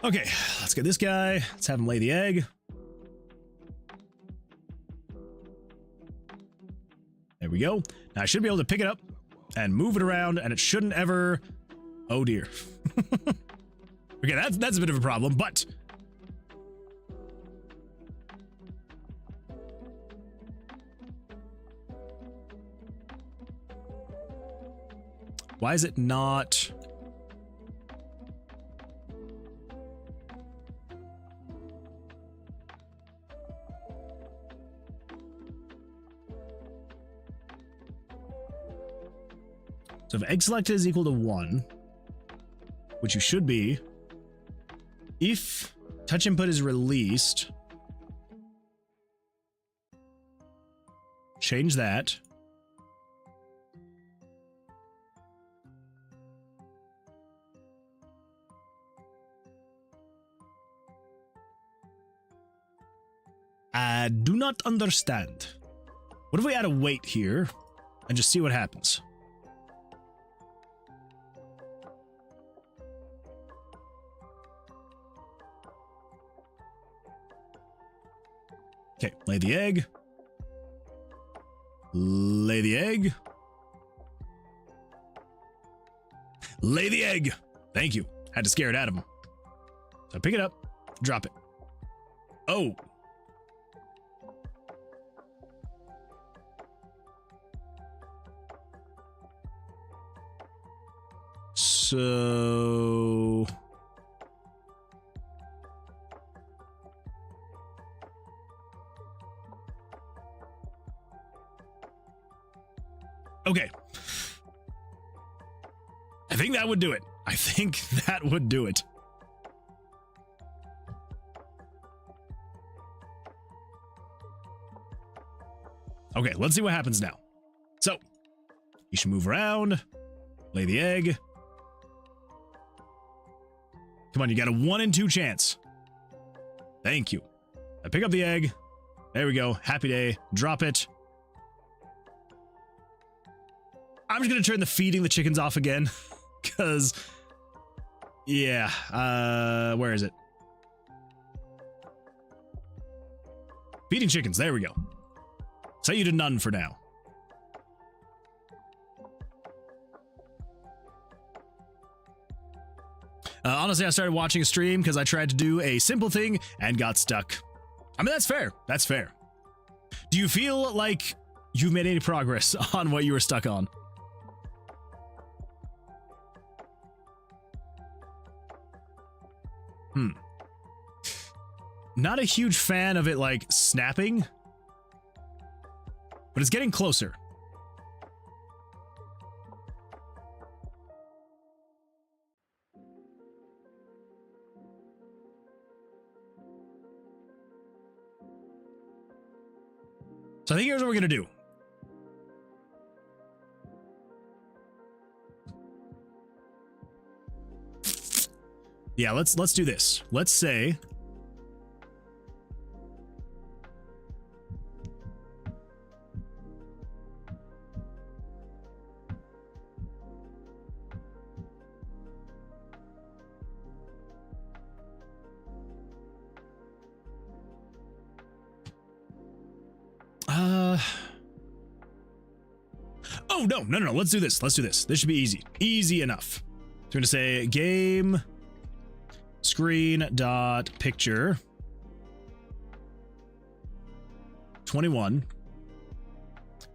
Okay, let's get this guy. Let's have him lay the egg. There we go. Now I should be able to pick it up and move it around, and it shouldn't ever... Oh dear. Okay, that's a bit of a problem, but... Why is it not... So if egg selected is equal to 1, which you should be, if touch input is released, change that. I do not understand. What if we add a weight here and just see what happens? Okay, lay the egg. Lay the egg. Lay the egg. Thank you. Had to scare it out of him. So pick it up, drop it. Oh. So... Okay. I think that would do it. I think that would do it. Okay, let's see what happens now. So, you should move around, lay the egg. Come on, you got a 1 in 2 chance. Thank you. I pick up the egg. There we go. Happy day. Drop it. I'm just going to turn the feeding the chickens off again. Because, yeah. Where is it? Feeding chickens. There we go. Set you to none for now. Honestly, I started watching a stream because I tried to do a simple thing and got stuck. I mean, that's fair. That's fair. Do you feel like you've made any progress on what you were stuck on? Not a huge fan of it, like, snapping. But it's getting closer. So I think here's what we're gonna do. Yeah, let's do this. Let's say oh, no. Let's do this. Let's do this. This should be easy. Easy enough. So we're going to say game screen dot picture 21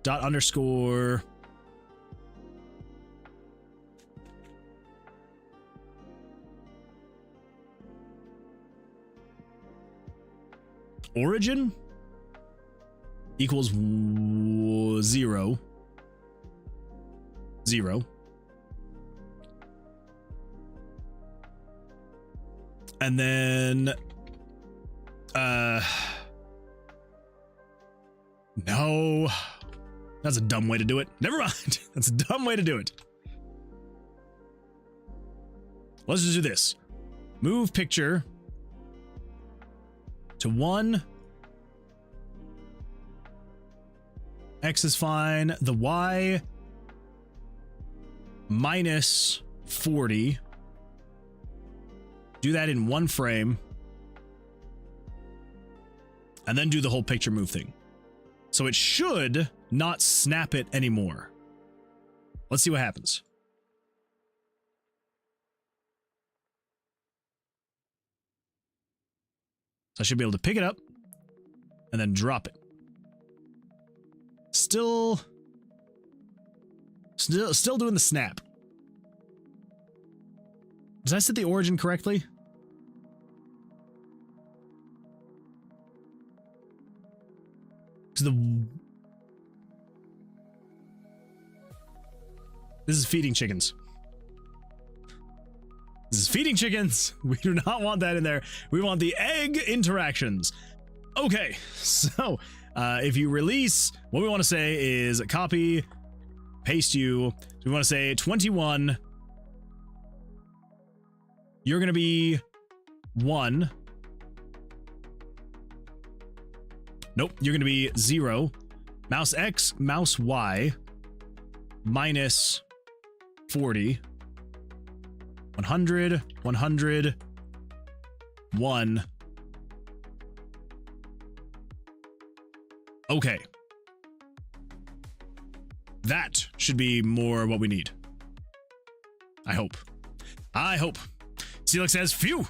dot underscore origin equals 0. And then no, that's a dumb way to do it. Never mind. That's a dumb way to do it. Let's just do this. Move picture to 1. X is fine. The Y minus 40. Do that in 1 frame. And then do the whole picture move thing. So it should not snap it anymore. Let's see what happens. So I should be able to pick it up and then drop it. Still doing the snap. Did I set the origin correctly? This is feeding chickens. This is feeding chickens. We do not want that in there. We want the egg interactions. Okay, so if you release, what we want to say is copy, paste you. So we want to say 21. You're going to be 1. Nope, you're going to be 0. Mouse X, mouse Y, minus 40. 100, 100, 1. Okay. That should be more what we need. I hope. Celix says, phew.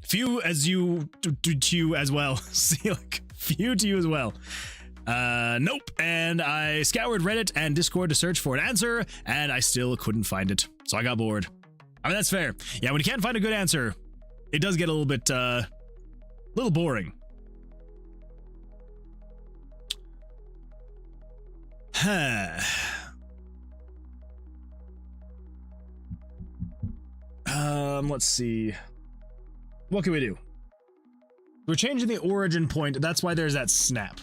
Phew as you to you as well. Celix, phew to you as well. Nope. And I scoured Reddit and Discord to search for an answer, and I still couldn't find it. So I got bored. I mean, that's fair. Yeah, when you can't find a good answer, it does get a little bit, little boring. Let's see. What can we do? We're changing the origin point. That's why there's that snap.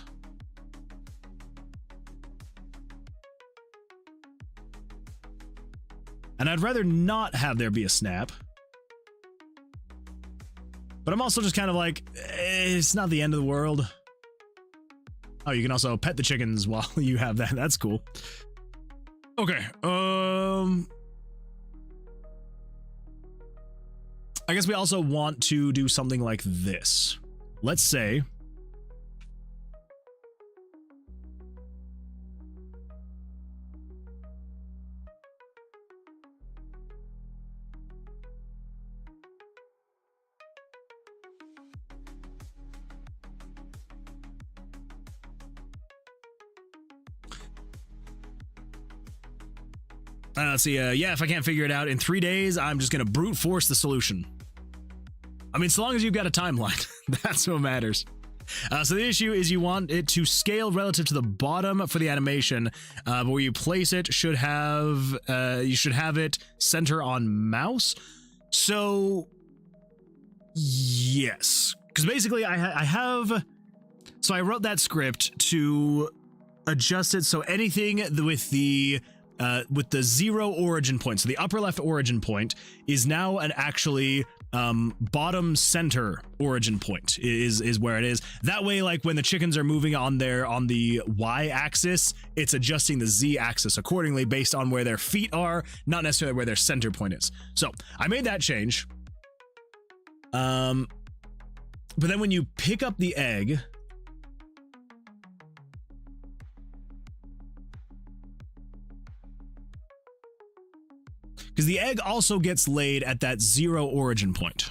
And I'd rather not have there be a snap. But I'm also just kind of like, it's not the end of the world. Oh, you can also pet the chickens while you have that. That's cool. Okay. I guess we also want to do something like this. Let's say Let's see. Yeah, if I can't figure it out in 3 days, I'm just going to brute force the solution. I mean, so long as you've got a timeline, that's what matters. So the issue is you want it to scale relative to the bottom for the animation, but where you place it should have, you should have it center on mouse. So, yes. Because basically I have, so I wrote that script to adjust it so anything with the 0 origin point, so the upper left origin point is now an actually bottom center origin point is where it is. That way, like when the chickens are moving on the Y axis, it's adjusting the Z axis accordingly based on where their feet are, not necessarily where their center point is. So I made that change. But then when you pick up the egg, because the egg also gets laid at that 0 origin point.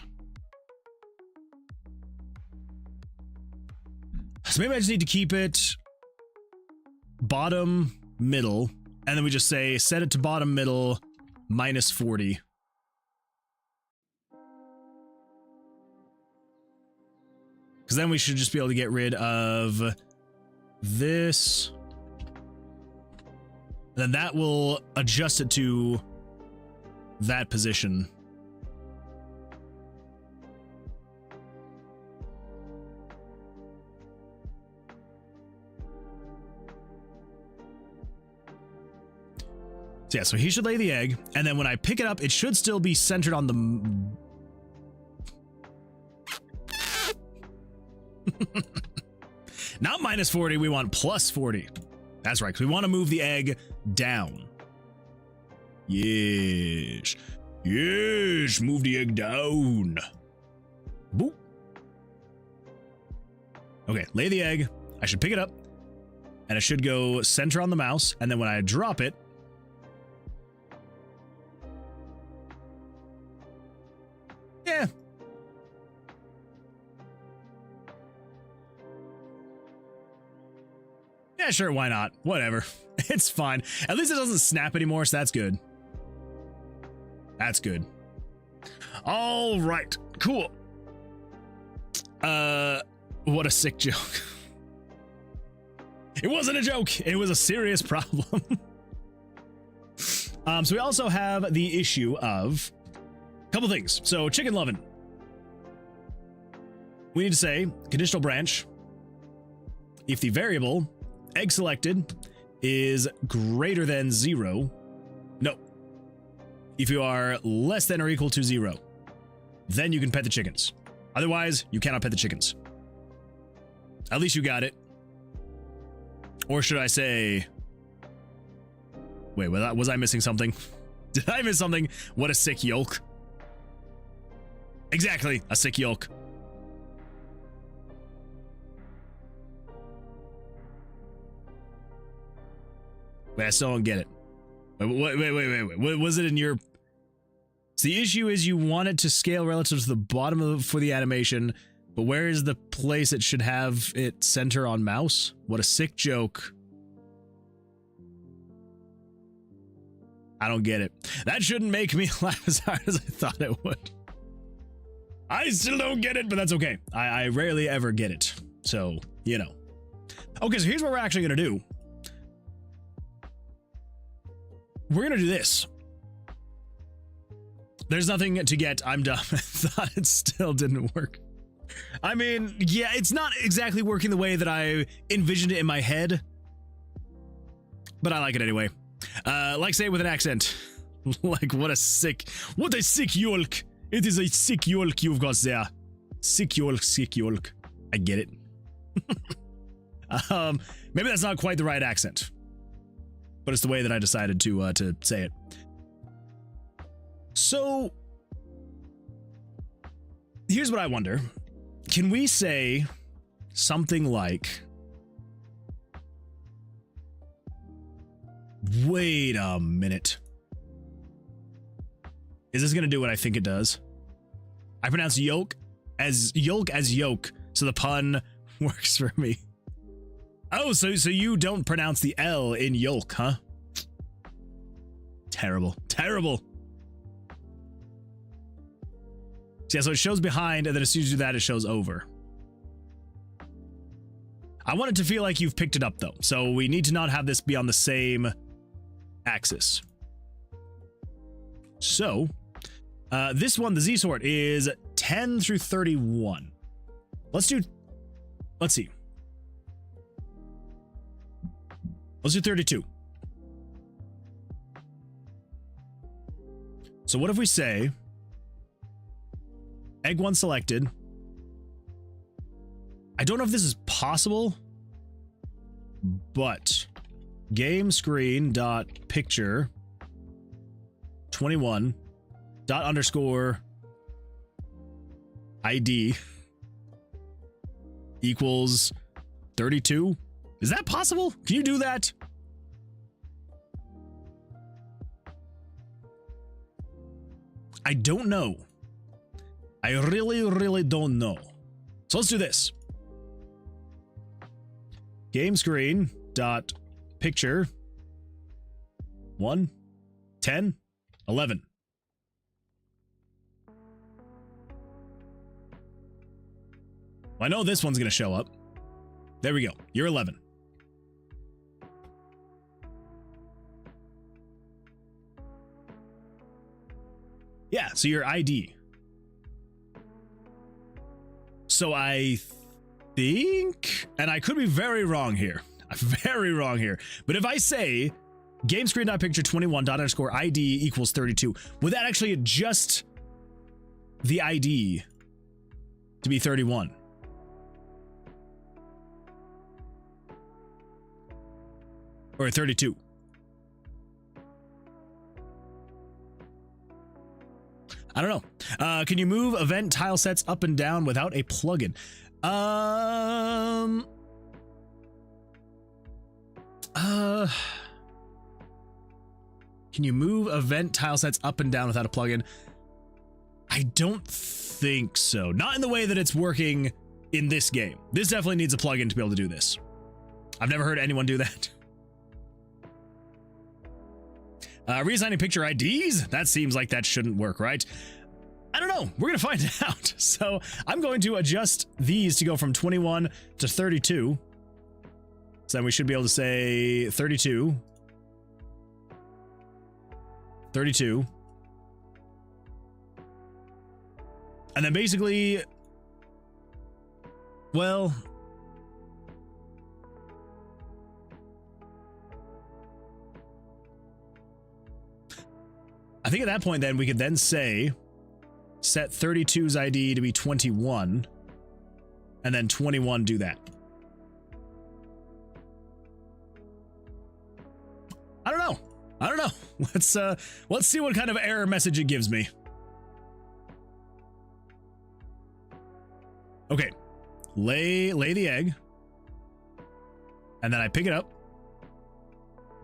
So maybe I just need to keep it bottom middle, and then we just say set it to bottom middle minus 40. Because then we should just be able to get rid of this. Then that will adjust it to that position. So yeah, so he should lay the egg, and then when I pick it up, it should still be centered on the... Not minus 40, we want plus 40. That's right, because we want to move the egg down. Yes. Yes, move the egg down. Boop. Okay, lay the egg. I should pick it up, and it should go center on the mouse, and then when I drop it, yeah. Yeah, sure, why not? Whatever. It's fine. At least it doesn't snap anymore, so that's good. That's good. All right, cool. What a sick joke. It wasn't a joke. It was a serious problem. So we also have the issue of a couple things. So chicken lovin'. We need to say conditional branch. If the variable egg selected is greater than 0, no. If you are less than or equal to 0, then you can pet the chickens. Otherwise, you cannot pet the chickens. At least you got it. Or should I say... Wait, was I missing something? Did I miss something? What a sick yolk. Exactly, a sick yolk. Wait, I still don't get it. Wait. What was it in your... So the issue is you want it to scale relative to the bottom of for the animation, but where is the place it should have it center on mouse? What a sick joke. I don't get it. That shouldn't make me laugh as hard as I thought it would. I still don't get it, but that's okay. I rarely ever get it. So, you know. Okay, so here's what we're actually going to do. We're going to do this. There's nothing to get. I'm dumb. I thought it still didn't work. I mean, yeah, it's not exactly working the way that I envisioned it in my head, but I like it anyway. Like say it with an accent. Like what a sick yolk. It is a sick yolk you've got there. Sick yolk. I get it. Maybe that's not quite the right accent, but it's the way that I decided to say it. So, here's what I wonder. Can we say something like, wait a minute. Is this going to do what I think it does? I pronounce yolk as yolk, so the pun works for me. Oh, so you don't pronounce the L in yolk, huh? Terrible. Terrible. So yeah, so it shows behind, and then as soon as you do that, it shows over. I want it to feel like you've picked it up, though. So we need to not have this be on the same axis. So, this one, the Z sort, is 10 through 31. Let's see. Let's do 32. So what if we say egg 1 selected? I don't know if this is possible, but game screen dot picture 21 dot underscore ID equals 32. Is that possible? Can you do that? I don't know. I really don't know. So let's do this. Game screen dot picture 1 10 11. I know this one's gonna show up. There we go. You're 11. Yeah, so your ID. So I think, and I could be very wrong here. I'm very wrong here. But if I say game screen.picture 21 dot underscore ID equals 32, would that actually adjust the ID to be 31? Or 32? I don't know. Can you move event tile sets up and down without a plugin? Can you move event tile sets up and down without a plugin? I don't think so. Not in the way that it's working in this game. This definitely needs a plugin to be able to do this. I've never heard anyone do that. Reassigning picture IDs? That seems like that shouldn't work, right? I don't know. We're going to find out. So I'm going to adjust these to go from 21 to 32. So then we should be able to say 32. 32. And then basically, well, I think at that point, then we could then say set 32's ID to be 21 and then 21 do that. I don't know. I don't know. Let's see what kind of error message it gives me. Okay. Lay the egg. And then I pick it up.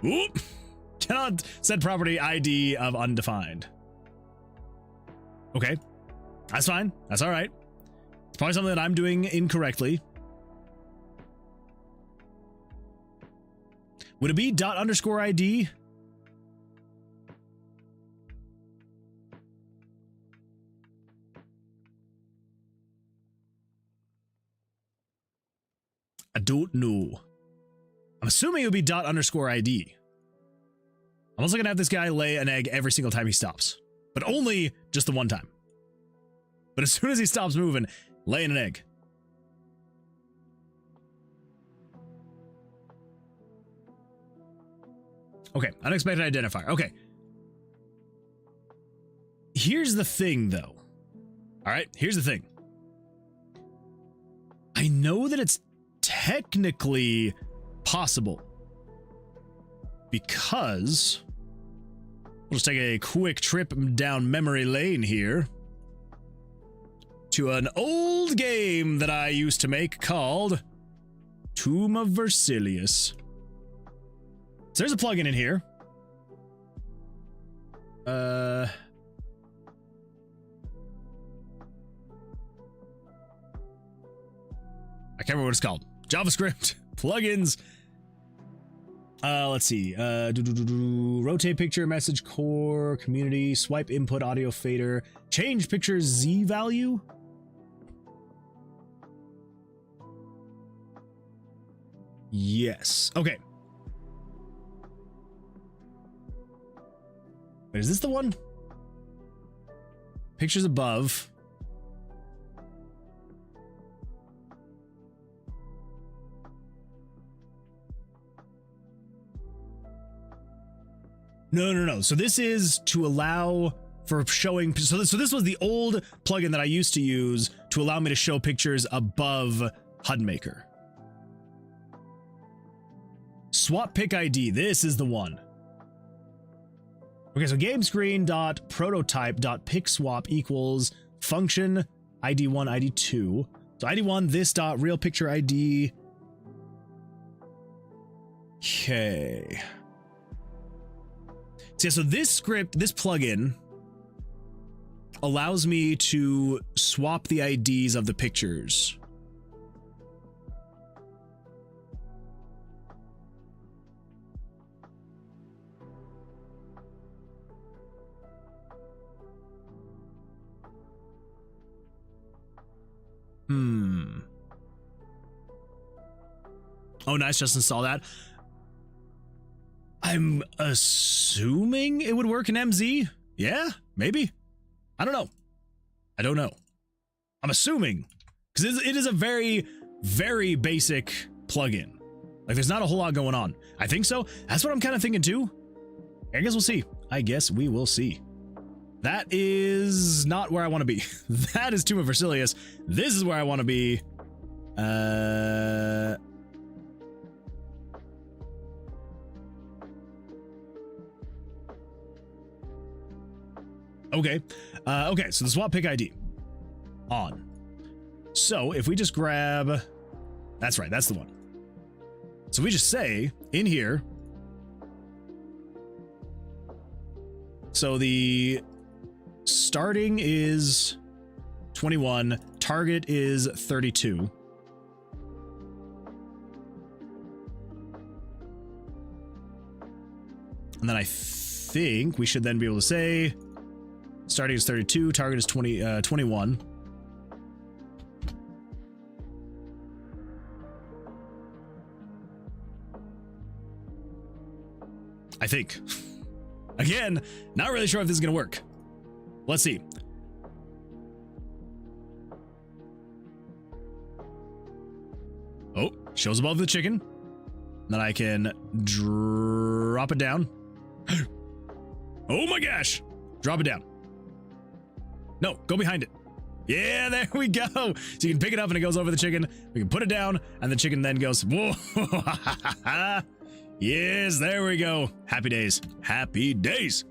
Oop. Cannot set property ID of undefined. Okay. That's fine. That's all right. It's probably something that I'm doing incorrectly. Would it be dot underscore ID? I don't know. I'm assuming it would be dot underscore ID. I'm also gonna have this guy lay an egg every single time he stops, but only just the one time. But as soon as he stops moving, laying an egg. Okay, unexpected identifier. Okay. Here's the thing, though. All right, here's the thing. I know that it's technically possible because we'll just take a quick trip down memory lane here to an old game that I used to make called Tomb of Versilius. So there's a plugin in here. I can't remember what it's called. JavaScript plugins. Let's see. Rotate picture, message core, community, swipe input, audio fader, change picture Z value. Yes. Okay. Wait, is this the one? Pictures above. No. So this is to allow for showing. So this was the old plugin that I used to use to allow me to show pictures above HUD Maker. Swap pic ID. This is the one. Okay, so gamescreen.prototype.picswap equals function ID1, ID2. So ID1, this dot real picture ID. Okay. So this script, this plugin allows me to swap the IDs of the pictures. Oh, nice. Just install that. I'm assuming it would work in MZ. Yeah, maybe. I don't know. I don't know. I'm assuming. Because it is a very, very basic plugin. Like, there's not a whole lot going on. I think so. That's what I'm kind of thinking, too. I guess we'll see. I guess we will see. That is not where I want to be. That is Tomb of Versilius. This is where I want to be. Okay. Okay, so the swap pic ID. On. So if we just grab... That's right, that's the one. So we just say, in here... So the starting is 21, target is 32. And then I think we should then be able to say starting is 32, target is 21. I think. Again, not really sure if this is going to work. Let's see. Oh, shows above the chicken. Then I can drop it down. Oh my gosh. Drop it down. No, go behind it. Yeah, there we go. So you can pick it up and it goes over the chicken. We can put it down and the chicken then goes, whoa. Yes, there we go. Happy days. Happy days.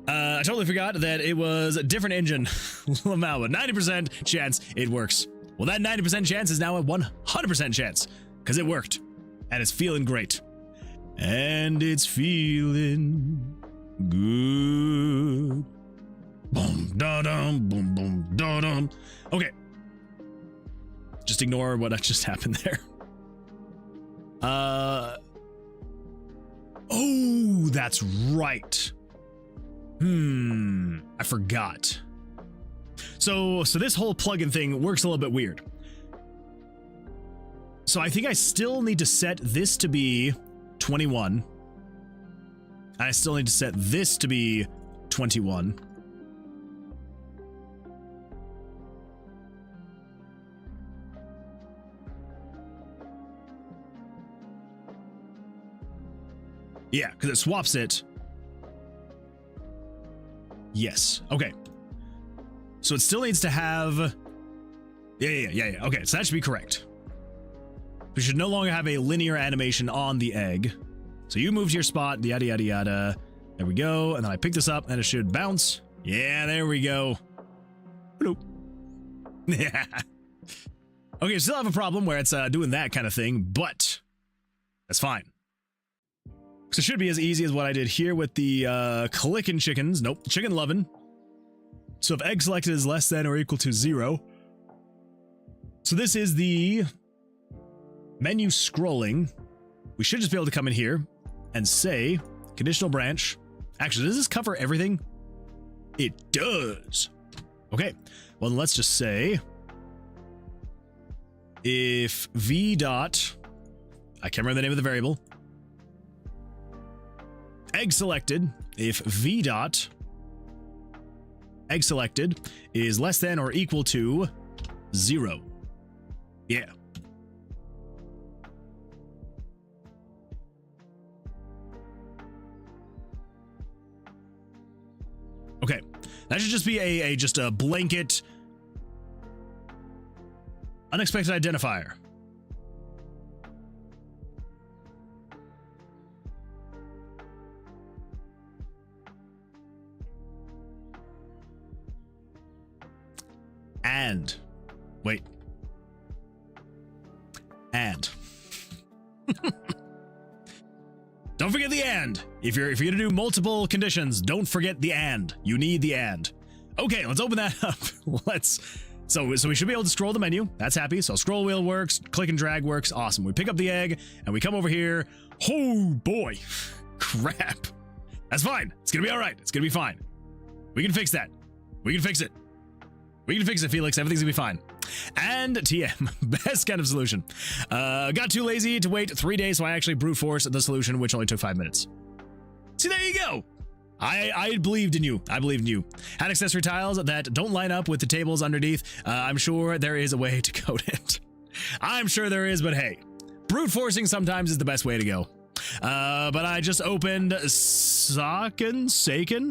I totally forgot that it was a different engine. Lamau, but 90% chance it works. Well, that 90% chance is now a 100% chance because it worked and it's feeling great. And it's feeling good. Boom, da dum, boom, boom, da dum. Okay. Just ignore what just happened there. Oh, that's right. I forgot. So this whole plugin thing works a little bit weird. So I think I still need to set this to be 21. I still need to set this to be 21. Yeah, because it swaps it. Yes. Okay. So it still needs to have... Yeah. Okay, so that should be correct. We should no longer have a linear animation on the egg. So you move to your spot, yada, yada, yada. There we go. And then I pick this up and it should bounce. Yeah, there we go. Hello. Yeah. Okay, still have a problem where it's doing that kind of thing, but that's fine. So it should be as easy as what I did here with the clicking chickens. Nope, chicken loving. So if egg selected is less than or equal to 0. So this is the menu scrolling. we should just be able to come in here and say conditional branch. Actually, does this cover everything? It does. Okay, well, let's just say if v dot, I can't remember the name of the variable, egg selected, if v dot egg selected is less than or equal to 0. Yeah. Okay, that should just be just a blanket unexpected identifier. And wait. And don't forget the and. If you're gonna do multiple conditions, don't forget the and. You need the and. Okay, let's open that up. So we should be able to scroll the menu. That's happy. So scroll wheel works, click and drag works. Awesome. We pick up the egg and we come over here. Oh boy. Crap. That's fine. It's gonna be all right. It's gonna be fine. We can fix that. We can fix it. We can fix it, Felix. Everything's gonna be fine. And TM, best kind of solution. Got too lazy to wait 3 days, so I actually brute forced the solution, which only took 5 minutes. See, there you go. I believed in you. I believed in you. Had accessory tiles that don't line up with the tables underneath. I'm sure there is a way to code it. I'm sure there is, but hey, brute forcing sometimes is the best way to go. But I just opened Saken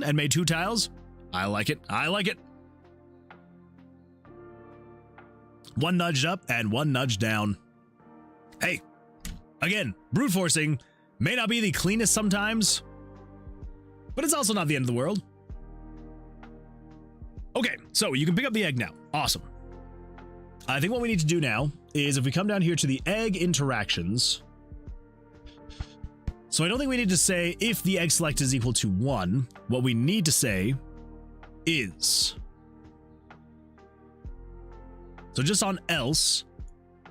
and made 2 tiles. I like it. I like it. 1 nudged up and 1 nudged down. Hey, again, brute forcing may not be the cleanest sometimes, but it's also not the end of the world. Okay, so you can pick up the egg now. Awesome. I think what we need to do now is if we come down here to the egg interactions. So I don't think we need to say if the egg select is equal to 1. What we need to say is. So just on else,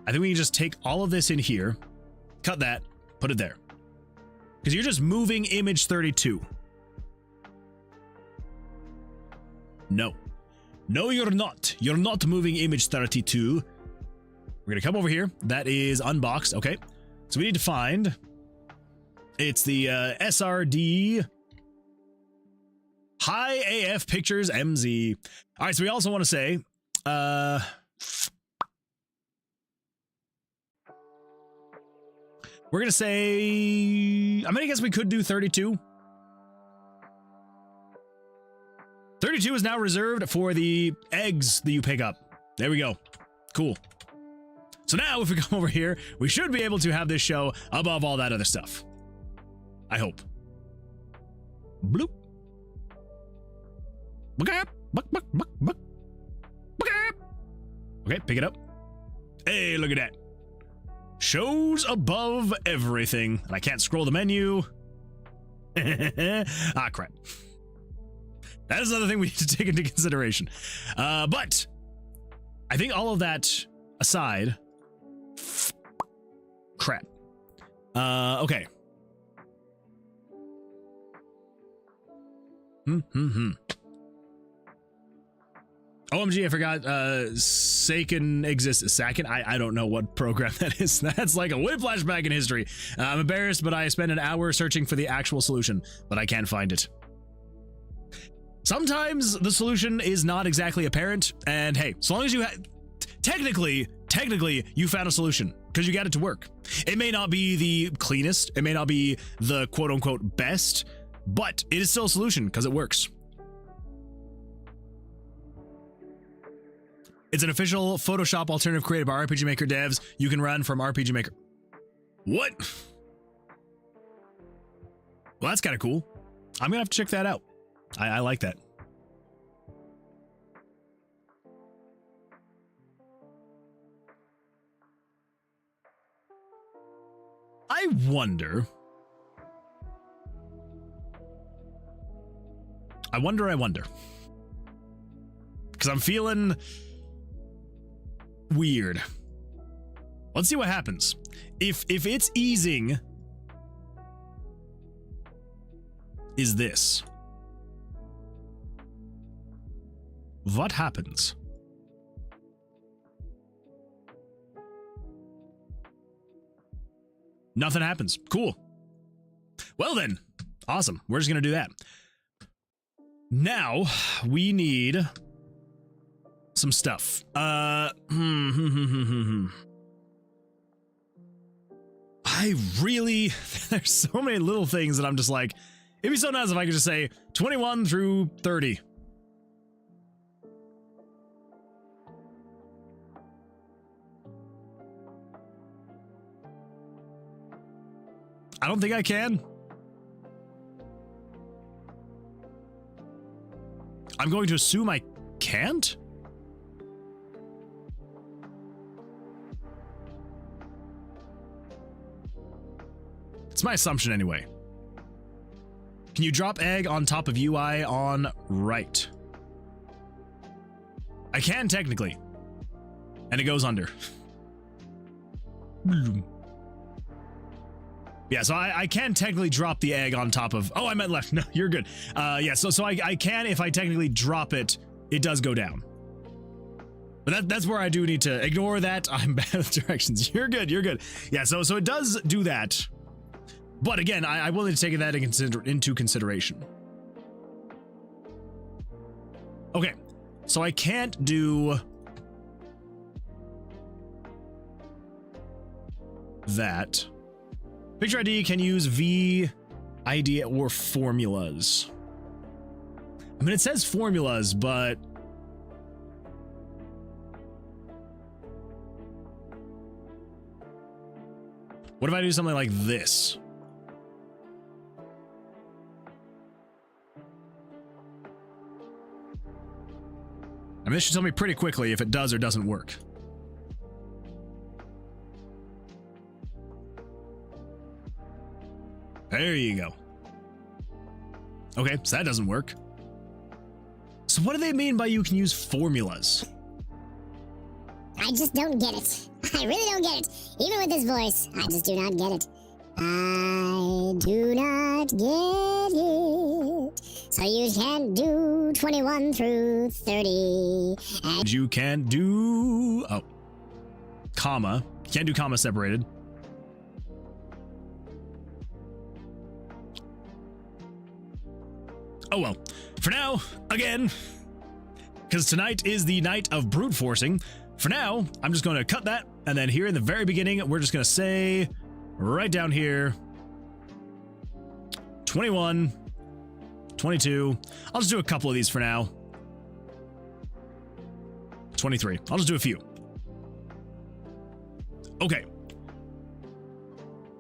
I think we can just take all of this in here, cut that, put it there. Because you're just moving image 32. No. No, you're not. You're not moving image 32. We're going to come over here. That is unboxed. Okay. So we need to find, it's the SRD High AF Pictures MZ. All right. So we also want to say, we're going to say, I'm going to guess we could do 32. 32 is now reserved for the eggs that you pick up. There we go. Cool. So now if we come over here, we should be able to have this show above all that other stuff. I hope. Bloop. Okay, pick it up. Hey, look at that. Shows above everything. And I can't scroll the menu. Ah, crap. That is another thing we need to take into consideration. But I think all of that aside, crap. Okay. OMG, I forgot Saken exists. Saken? I don't know what program that is. That's like a whiplash back in history. I'm embarrassed, but I spent an hour searching for the actual solution, but I can't find it. Sometimes the solution is not exactly apparent, and hey, so long as you technically you found a solution because you got it to work. It may not be the cleanest, it may not be the quote-unquote best, but it is still a solution because it works. It's an official Photoshop alternative created by RPG Maker devs. You can run from RPG Maker. What? Well, that's kind of cool. I'm gonna have to check that out. I like that. I wonder. Because I'm feeling weird. Let's see what happens. If it's easing is this. What happens? Nothing happens. Cool. Well then, awesome. We're just gonna do that. Now, we need some stuff. I really, there's so many little things that I'm just like, it'd be so nice if I could just say 21 through 30. I don't think I can. I'm going to assume I can't? It's my assumption anyway. Can you drop egg on top of UI on right? I can technically. And it goes under. Yeah, so I can technically drop the egg on top of... Oh, I meant left. No, you're good. Yeah, so I can, if I technically drop it, it does go down. But that's where I do need to ignore that. I'm bad with directions. You're good, you're good. Yeah, so it does do that. But again, I will need to take that into consideration. Okay, so I can't do... that. Picture ID can use V, ID, or formulas. I mean, it says formulas, but... what if I do something like this? I mean, this should tell me pretty quickly if it does or doesn't work. There you go. Okay, so that doesn't work. So what do they mean by you can use formulas? I just don't get it. I really don't get it. Even with this voice, I just do not get it. I do not get it. So you can't do 21 through 30. And You can't do... oh. Comma. You can't do comma separated. Oh well. For now, again, because tonight is the night of brute forcing, for now, I'm just going to cut that, and then here in the very beginning, we're just going to say, right down here, 21, 22. I'll just do a couple of these for now. 23. I'll just do a few. Okay.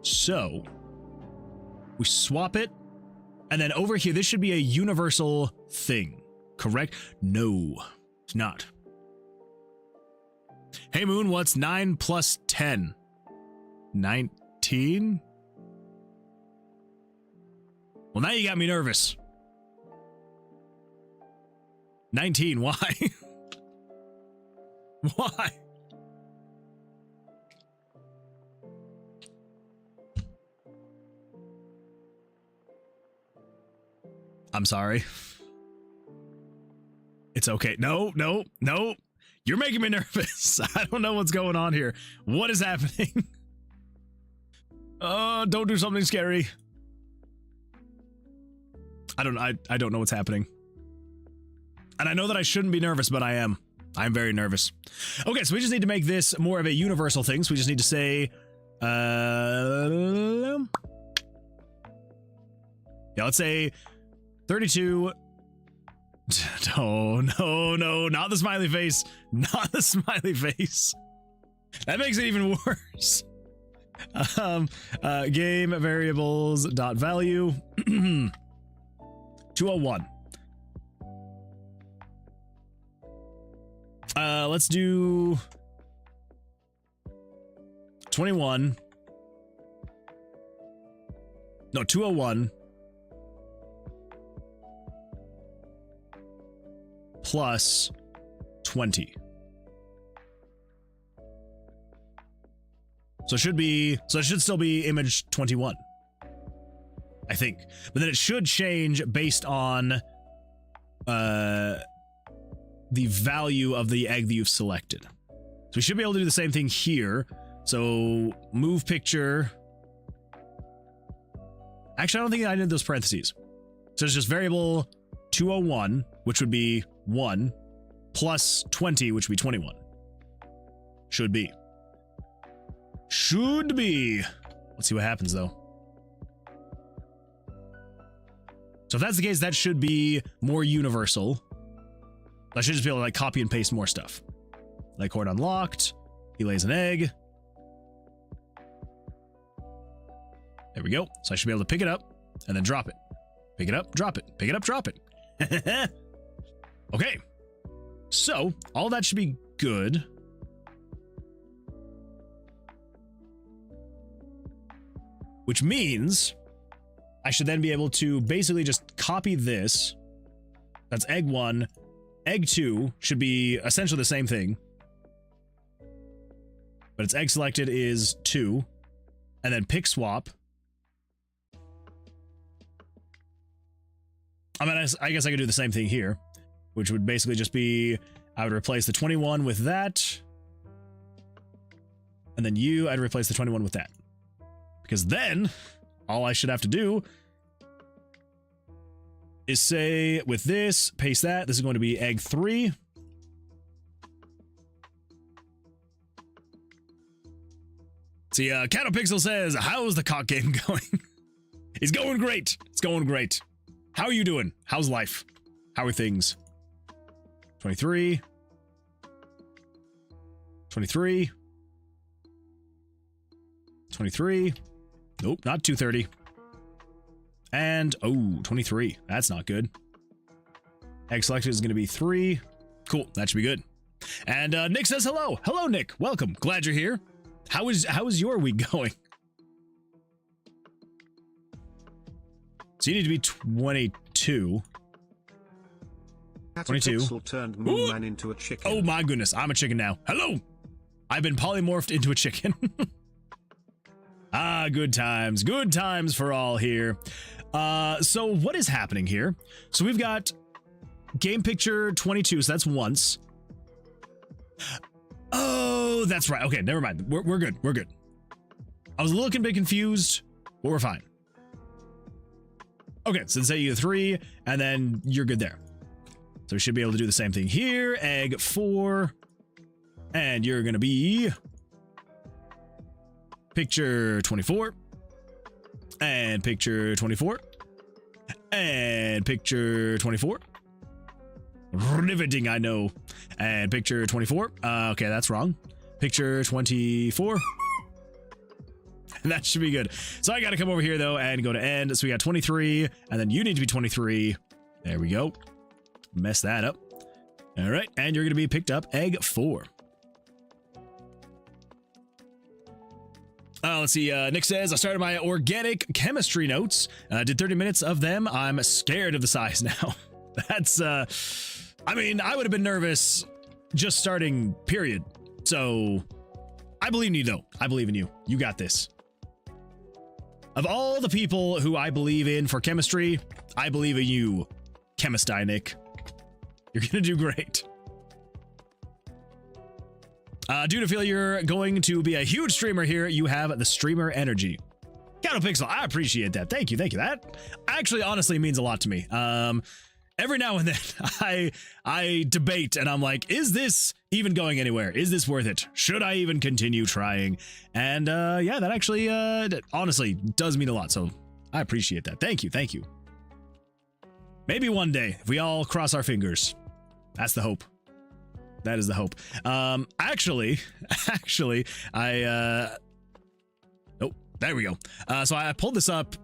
So, we swap it. And then over here, this should be a universal thing, correct? No, it's not. Hey, Moon, what's 9 plus 10? 19? Well, now you got me nervous. 19, why? Why? I'm sorry. It's okay. No. You're making me nervous. I don't know what's going on here. What is happening? Don't do something scary. I don't know what's happening. And I know that I shouldn't be nervous, but I am. I'm very nervous. Okay, so we just need to make this more of a universal thing. So we just need to say, yeah, let's say 32. No, not the smiley face. Not the smiley face. That makes it even worse. Game variables dot value 201. Let's do 21. No, 201 plus 20. So it should still be image 21. I think. But then it should change based on the value of the egg that you've selected. So we should be able to do the same thing here. So move picture. Actually, I don't think I did those parentheses. So it's just variable 201, which would be 1, plus 20, which would be 21. Should be. Should be. Let's see what happens, though. So if that's the case, that should be more universal. I should just be able to like copy and paste more stuff. Like horde unlocked. He lays an egg. There we go. So I should be able to pick it up and then drop it. Pick it up, drop it. Pick it up, drop it. Okay. So all that should be good. Which means I should then be able to basically just copy this. That's egg 1. Egg 2 should be essentially the same thing. But its egg selected is 2. And then pick swap. I mean, I guess I could do the same thing here. Which would basically just be, I would replace the 21 with that. And then I'd replace the 21 with that. Because then, all I should have to do is say, with this, paste that. This is going to be egg 3. See, Catopixel says, how's the cock game going? It's going great. It's going great. How are you doing? How's life? How are things? 23. 23. 23. Nope, not 230. And, oh, 23. That's not good. Egg selected is going to be 3. Cool, that should be good. And Nick says hello. Hello, Nick. Welcome. Glad you're here. How is your week going? So you need to be 22. 22. Pixel turned Moon Man into a chicken. Oh my goodness, I'm a chicken now. Hello. I've been polymorphed into a chicken. Ah, good times. Good times for all here. So what is happening here? So we've got game picture 22, so that's once. Oh, that's right. Okay, never mind. We're good. We're good. I was a little bit confused, but we're fine. Okay, so say you 3, and then you're good there. So we should be able to do the same thing here. Egg 4, and you're gonna be picture 24, and picture 24, and picture 24. Riveting, I know. And picture 24. Okay, that's wrong. Picture 24. That should be good. So I got to come over here, though, and go to end. So we got 23, and then you need to be 23. There we go. Mess that up. All right, and you're going to be picked up egg 4. Let's see. Nick says, I started my organic chemistry notes. Did 30 minutes of them. I'm scared of the size now. That's, I mean, I would have been nervous just starting, period. So, I believe in you, though. I believe in you. You got this. Of all the people who I believe in for chemistry, I believe in you, Chemist-I, Nick. You're gonna do great. Due to feel you're going to be a huge streamer here, you have the streamer energy. Catopixel, I appreciate that. Thank you, thank you. That actually honestly means a lot to me. Every now and then I debate and I'm like, is this even going anywhere? Is this worth it? Should I even continue trying? And yeah, that actually honestly does mean a lot. So I appreciate that. Thank you, thank you. Maybe one day, if we all cross our fingers. That's the hope. That is the hope. Actually, I oh, there we go. So I pulled this up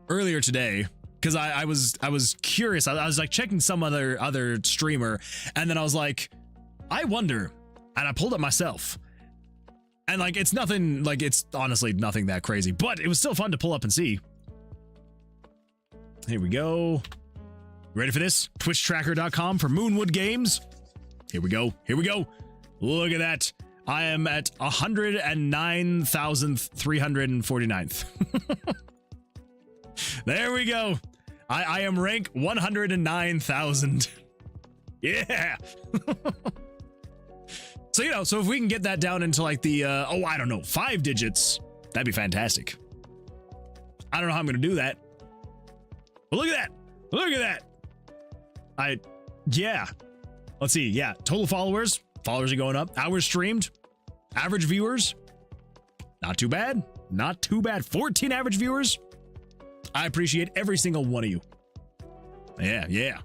earlier today because I was curious. I was like checking some other streamer, and then I was like, I wonder, and I pulled it myself. And like it's nothing, like it's honestly nothing that crazy, but it was still fun to pull up and see. Here we go. Ready for this? TwitchTracker.com for Moonwood Games. Here we go. Here we go. Look at that. I am at 109,349th. There we go. I am rank 109,000. Yeah. So, you know, so if we can get that down into like the, I don't know, 5 digits, that'd be fantastic. I don't know how I'm going to do that. But look at that. Look at that. Yeah. Let's see. Yeah. Total followers. Followers are going up. Hours streamed. Average viewers. Not too bad. Not too bad. 14 average viewers. I appreciate every single one of you. Yeah. Yeah.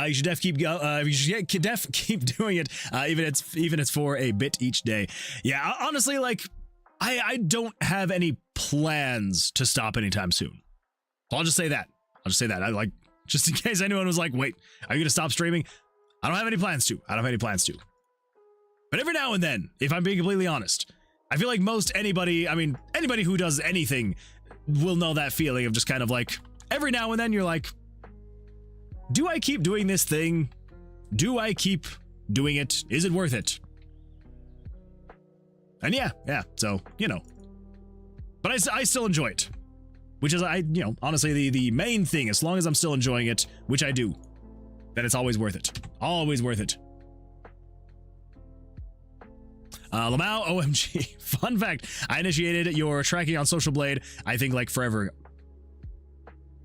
You should keep doing it, even it's for a bit each day. Yeah, honestly, like I don't have any plans to stop anytime soon. So I'll just say that. I like, just in case anyone was like, wait, are you gonna stop streaming? I don't have any plans to. But every now and then, if I'm being completely honest, I feel like anybody who does anything will know that feeling of just kind of like, every now and then you're like, do I keep doing this thing? Do I keep doing it? Is it worth it? And yeah, so, you know. But I still enjoy it. Which is, honestly, the main thing, as long as I'm still enjoying it, which I do, then it's always worth it. Always worth it. Lamau, OMG. Fun fact, I initiated your tracking on Social Blade, I think, like, forever ago.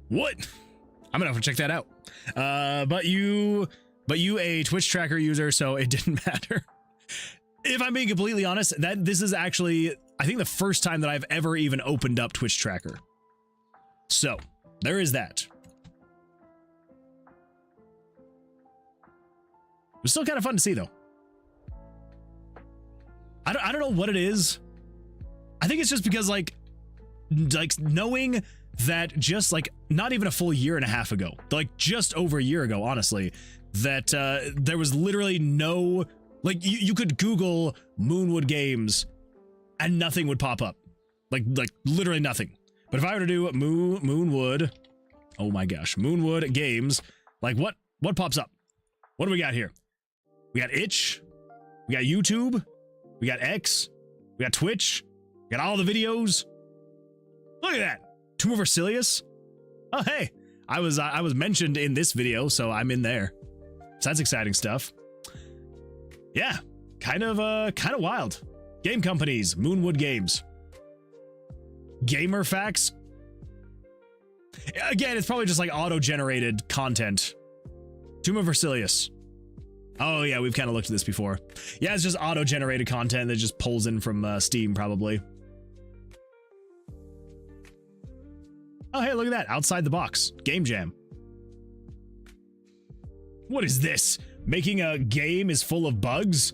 What? I'm gonna have to check that out. But you a Twitch tracker user, so it didn't matter. If I'm being completely honest, this is actually, I think, the first time that I've ever even opened up Twitch tracker. So there is that. It was still kind of fun to see, though. I don't know what it is. I think it's just because like knowing that just like not even a full year and a half ago, like just over a year ago, honestly, that there was literally no, like you could Google Moonwood Games and nothing would pop up, like literally nothing. But if I were to do Moonwood, oh my gosh, Moonwood Games, like what pops up? What do we got here? We got Itch, we got YouTube, we got X, we got Twitch, we got all the videos. Look at that. Tomb of Versilius. Oh, hey, I was mentioned in this video, so I'm in there. So that's exciting stuff. Yeah, kind of wild. Game companies, Moonwood Games. Gamer facts. Again, it's probably just like auto-generated content. Tomb of Versilius. Oh yeah, we've kind of looked at this before. Yeah, it's just auto-generated content that just pulls in from Steam, probably. Oh, hey, look at that. Outside the box. Game Jam. What is this? Making a game is full of bugs?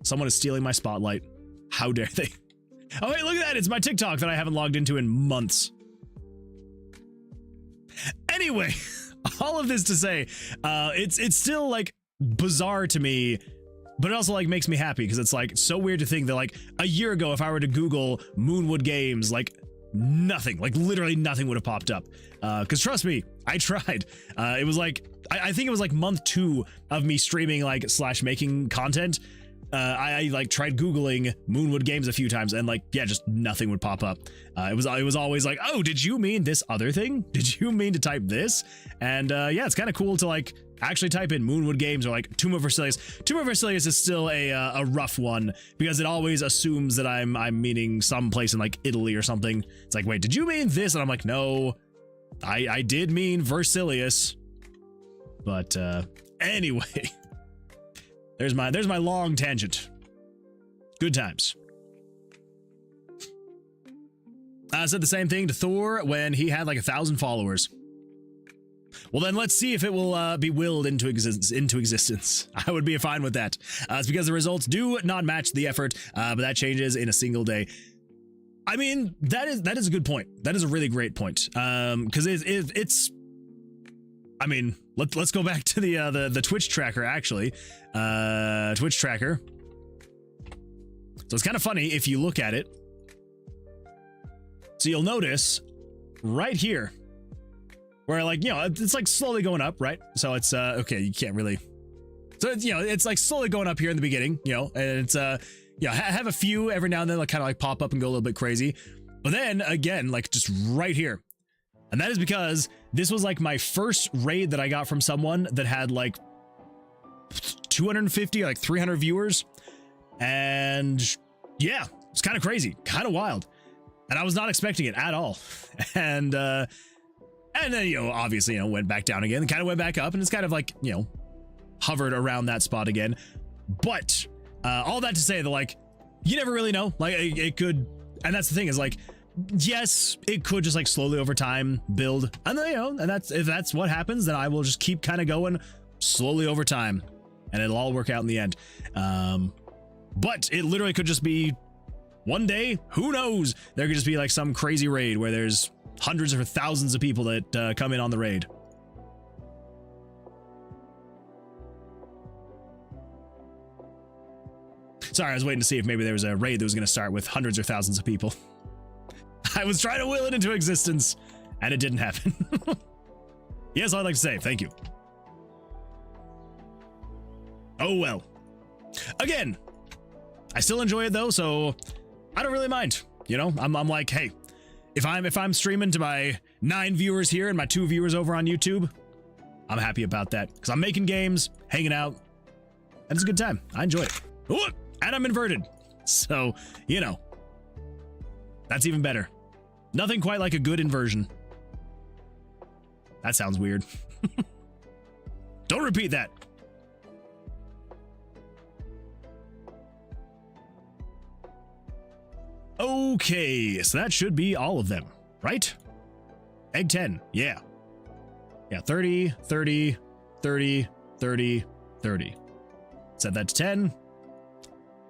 Someone is stealing my spotlight. How dare they? Oh, hey, look at that. It's my TikTok that I haven't logged into in months. Anyway, all of this to say, it's still like bizarre to me, but it also like makes me happy because it's like so weird to think that like a year ago, if I were to Google Moonwood Games, like nothing, like literally nothing would have popped up. Because trust me, I tried. It was like, I think it was like month 2 of me streaming like / making content. I like tried Googling Moonwood Games a few times and like, yeah, just nothing would pop up. It was always like, oh, did you mean this other thing? Did you mean to type this? And yeah, it's kind of cool to like actually type in Moonwood Games or like Tomb of Versilius. Tomb of Versilius is still a rough one because it always assumes that I'm meaning some place in like Italy or something. It's like, wait, did you mean this? And I'm like, no, I did mean Versilius. But anyway. There's my long tangent. Good times. I said the same thing to Thor when he had like 1,000 followers. Well, then let's see if it will be willed into existence. I would be fine with that. It's because the results do not match the effort, but that changes in a single day. I mean, that is a good point. That is a really great point. Because it's. I mean, let's go back to the Twitch tracker actually. Twitch tracker. So it's kind of funny if you look at it. So you'll notice right here where like, you know, it's like slowly going up, right? So it's okay, you can't really. So it's, you know, it's like slowly going up here in the beginning, you know, and it's yeah, I have a few every now and then like kind of like pop up and go a little bit crazy. But then again, like just right here. And that is because this was like my first raid that I got from someone that had like 250, like 300 viewers. And yeah, it's kind of crazy, kind of wild. And I was not expecting it at all. And then, you know, obviously, you know, went back down again, kind of went back up, and it's kind of like, you know, hovered around that spot again. But all that to say that, like, you never really know. Like, it could, and that's the thing is, like, yes, it could just like slowly over time build, and then, you know, and that's, if that's what happens, then I will just keep kind of going slowly over time, and it'll all work out in the end. But it literally could just be one day, who knows? There could just be like some crazy raid where there's hundreds or thousands of people that come in on the raid. Sorry, I was waiting to see if maybe there was a raid that was going to start with hundreds or thousands of people. I was trying to will it into existence, and it didn't happen. Yes, I'd like to say thank you. Oh well. Again, I still enjoy it though, so I don't really mind. You know, I'm like, hey, if I'm streaming to my 9 viewers here and my 2 viewers over on YouTube, I'm happy about that because I'm making games, hanging out, and it's a good time. I enjoy it. Ooh, and I'm inverted, so you know, that's even better. Nothing quite like a good inversion. That sounds weird. Don't repeat that. Okay, so that should be all of them, right? Egg 10, yeah. Yeah, 30, 30, 30, 30, 30. Set that to 10.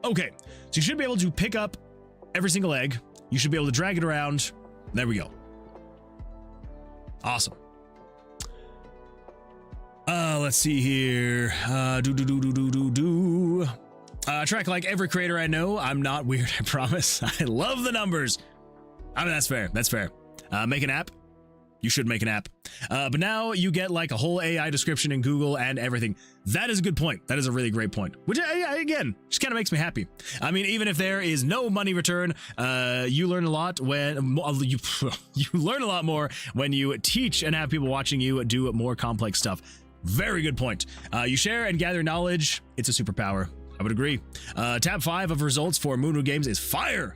Okay, so you should be able to pick up every single egg. You should be able to drag it around. There we go. Awesome. Let's see here. Track like every creator I know. I'm not weird, I promise. I love the numbers. I mean, that's fair. That's fair. Make an app. You should make an app. But now you get like a whole AI description in Google and everything. That is a good point. That is a really great point. Which, yeah, again, just kind of makes me happy. I mean, even if there is no money return, you learn a lot when you learn a lot more when you teach and have people watching you do more complex stuff. Very good point. You share and gather knowledge. It's a superpower. I would agree. Tab 5 of results for Moonwood Games is fire.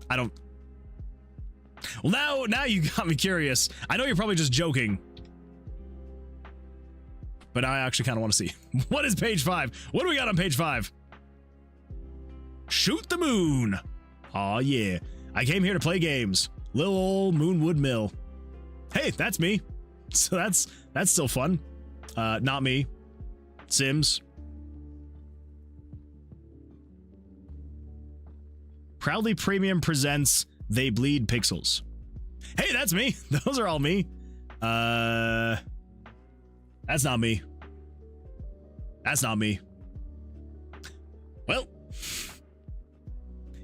I don't. Well, now you got me curious. I know you're probably just joking, but I actually kind of want to see. What is page 5? What do we got on page 5? Shoot the moon. Aw, yeah. I came here to play games. Little old Moonwood Mill. Hey, that's me. So that's still fun. Not me. Sims. Proudly Premium presents They Bleed Pixels. Hey, that's me. Those are all me. That's not me. That's not me. Well,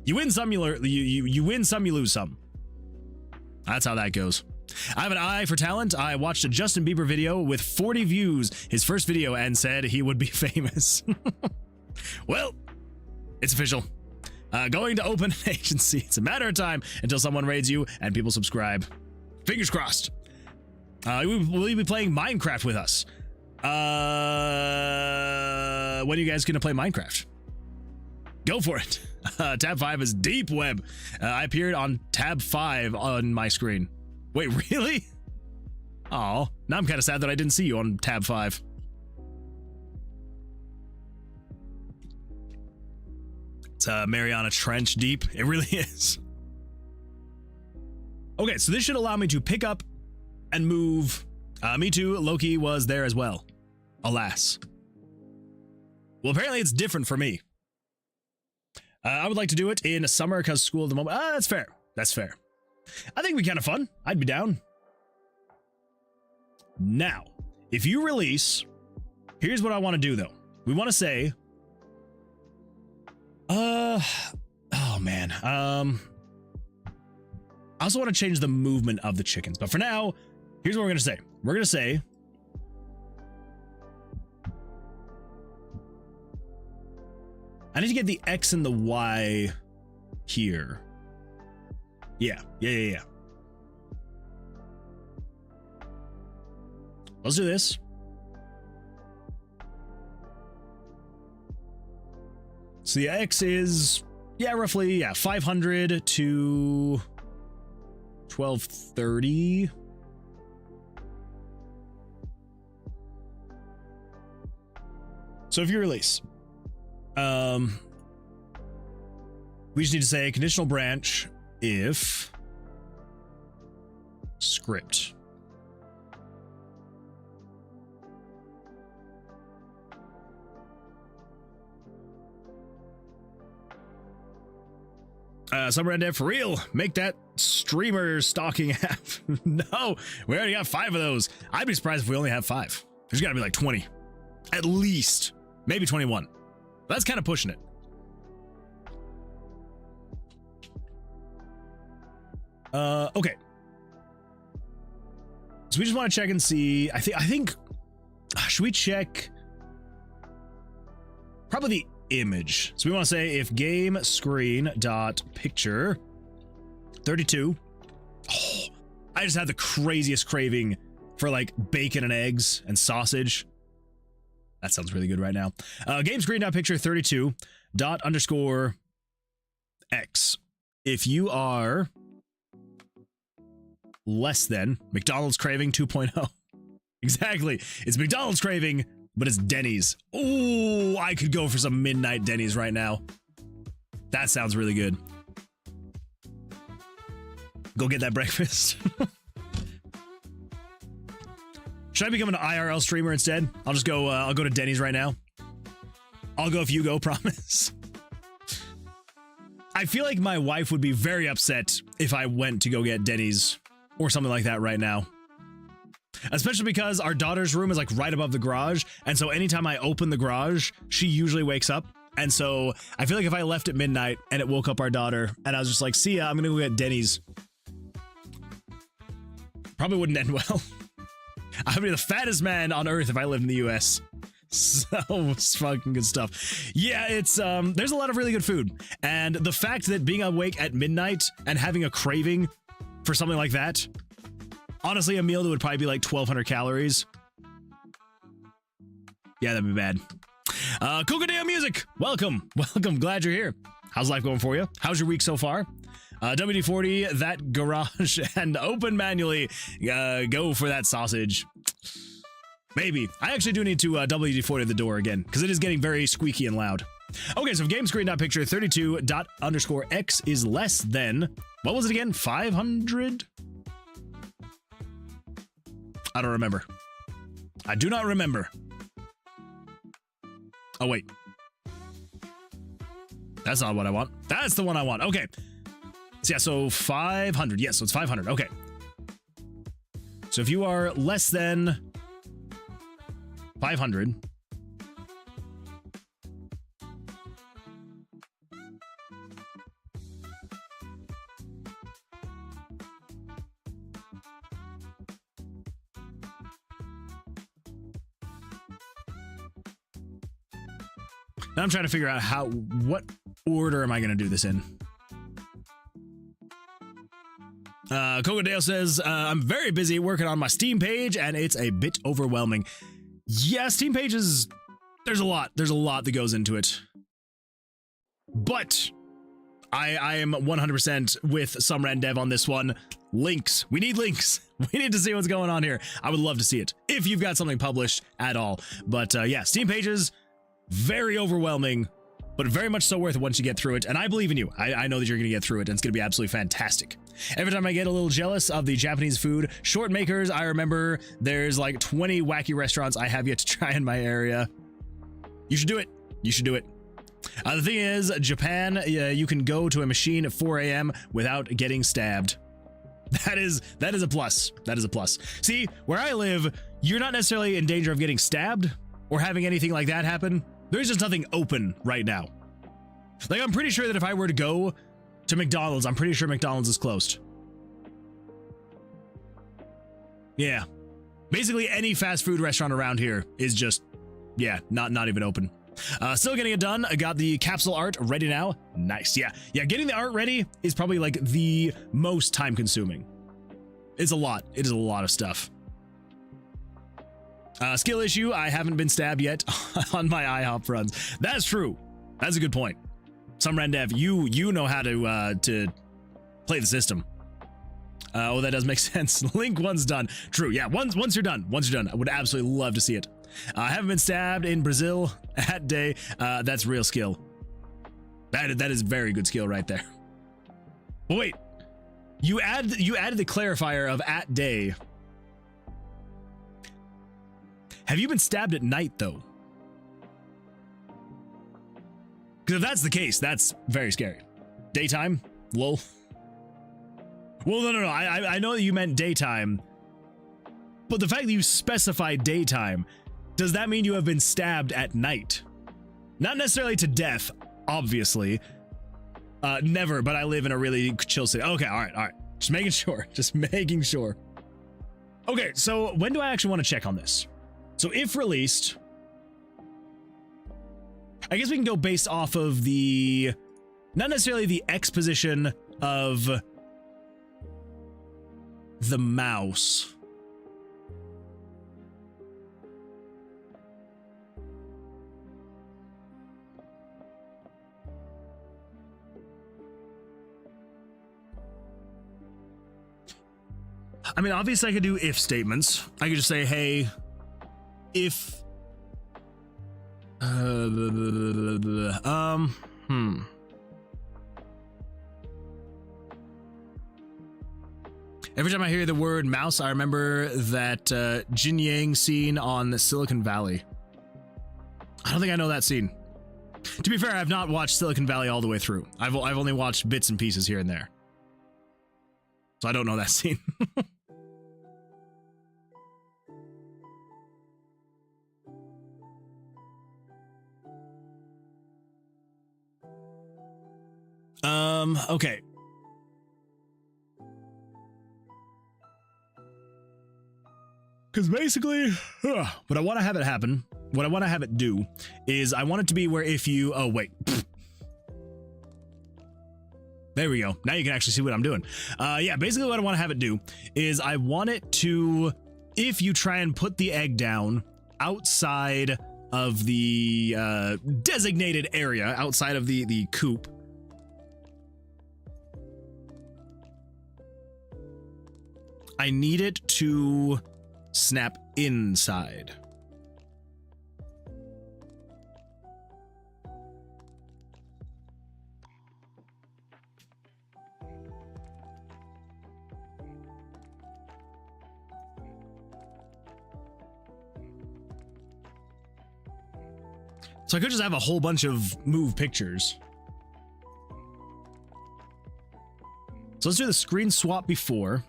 you win some, you win some, you lose some. That's how that goes. I have an eye for talent. I watched a Justin Bieber video with 40 views, his first video, and said he would be famous. Well, it's official. Going to open an agency. It's a matter of time until someone raids you and people subscribe. Fingers crossed. Will you be playing Minecraft with us? When are you guys going to play Minecraft? Go for it. Tab 5 is Deep Web. I appeared on tab 5 on my screen. Wait, really? Oh, now I'm kind of sad that I didn't see you on tab 5. It's Mariana Trench deep. It really is. Okay, so this should allow me to pick up and move. Me too, Loki was there as well. Alas. Well, apparently it's different for me. I would like to do it in summer because school at the moment. That's fair. That's fair. I think it'd be kind of fun. I'd be down. Now, if you release, here's what I want to do though. We want to say, oh man. I also want to change the movement of the chickens, but for now, here's what we're going to say. We're going to say, I need to get the X and the Y here. Yeah. Let's do this. So the X is, roughly, 500 to 1230. So if you release, we just need to say conditional branch if script. Summer and Dev, for real, make that streamer stalking app. No, we already got 5 of those. I'd be surprised if we only have 5. There's gotta be like 20, at least, maybe 21. That's kind of pushing it. Okay. So we just want to check and see. I think, should we check probably the image? So we want to say if game screen dot picture 32. Oh, I just had the craziest craving for like bacon and eggs and sausage. That sounds really good right now. Game screen dot picture 32 dot underscore X. If you are less than McDonald's craving 2.0. Exactly. It's McDonald's craving, but it's Denny's. Oh, I could go for some midnight Denny's right now. That sounds really good. Go get that breakfast. Should I become an IRL streamer instead? I'll just go, I'll go to Denny's right now. I'll go if you go, promise. I feel like my wife would be very upset if I went to go get Denny's or something like that right now. Especially because our daughter's room is like right above the garage. And so anytime I open the garage, she usually wakes up. And so I feel like if I left at midnight and it woke up our daughter and I was just like, see ya, I'm gonna go get Denny's. Probably wouldn't end well. I'd be the fattest man on earth if I lived in the US. So it's fucking good stuff. Yeah, it's there's a lot of really good food. And the fact that being awake at midnight and having a craving for something like that, honestly, a meal that would probably be like 1,200 calories. Yeah, that'd be bad. Cocodeo Music, welcome. Glad you're here. How's life going for you? How's your week so far? WD-40, that garage, and open manually. Go for that sausage. Maybe. I actually do need to WD-40 the door again, because it is getting very squeaky and loud. Okay, so if game screen dot picture 32 dot underscore X is less than, what was it again? 500? I don't remember. I do not remember. Oh, wait. That's not what I want. That's the one I want. Okay. So yeah, so 500. Yes, so it's 500. Okay. So if you are less than 500, now I'm trying to figure out what order am I going to do this in? Cocodale says, I'm very busy working on my Steam page and it's a bit overwhelming. Yeah, Steam pages, there's a lot that goes into it. But I am 100% with Summer and Dev on this one. Links. We need links. We need to see what's going on here. I would love to see it if you've got something published at all. But yeah, Steam pages, very overwhelming, but very much so worth it once you get through it. And I believe in you. I know that you're going to get through it, and it's going to be absolutely fantastic. Every time I get a little jealous of the Japanese food short makers, I remember there's like 20 wacky restaurants I have yet to try in my area. You should do it. You should do it. The thing is, Japan, you can go to a machine at 4 a.m. without getting stabbed. That is a plus. That is a plus. See, where I live, you're not necessarily in danger of getting stabbed or having anything like that happen. There's just nothing open right now. Like, I'm pretty sure that if I were to go to McDonald's, I'm pretty sure McDonald's is closed. Yeah. Basically, any fast food restaurant around here is just, yeah, not even open. Still getting it done. I got the capsule art ready now. Nice. Yeah. Getting the art ready is probably like the most time consuming. It's a lot. It is a lot of stuff. Skill issue. I haven't been stabbed yet on my IHOP runs. That's true. That's a good point. Some Rendev, you know how to play the system. Oh, that does make sense. Link one's done. True. Yeah. Once you're done. I would absolutely love to see it. I haven't been stabbed in Brazil at day. That's real skill. That is very good skill right there. But wait, you added the clarifier of at day. Have you been stabbed at night though? Because if that's the case, that's very scary. Daytime, lol. Well, no. I know that you meant daytime, but the fact that you specified daytime, does that mean you have been stabbed at night? Not necessarily to death, obviously. Never, but I live in a really chill city. Okay, all right. Just making sure. Okay, so when do I actually want to check on this? So if released, I guess we can go based off of the, not necessarily the exposition of the mouse. I mean, obviously I could do if statements. I could just say, hey, if Every time I hear the word mouse, I remember that Jin Yang scene on Silicon Valley. I don't think I know that scene. To be fair, I've not watched Silicon Valley all the way through. I've only watched bits and pieces here and there. So I don't know that scene. Okay. Because basically, what I want to have it happen, what I want to have it do, is I want it to be where if you, oh wait. There we go. Now you can actually see what I'm doing. Yeah, basically what I want to have it do is I want it to, if you try and put the egg down outside of the designated area, outside of the coop, I need it to snap inside. So I could just have a whole bunch of move pictures. So let's do the screen swap before.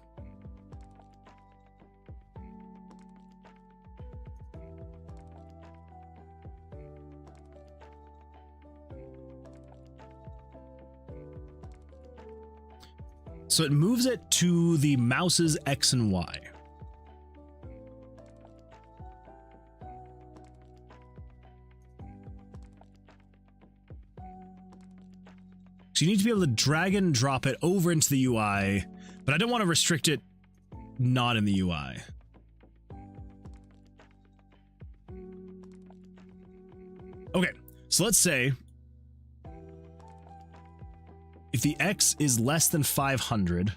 So it moves it to the mouse's X and Y. So you need to be able to drag and drop it over into the UI, but I don't want to restrict it not in the UI. Okay, so let's say if the X is less than 500,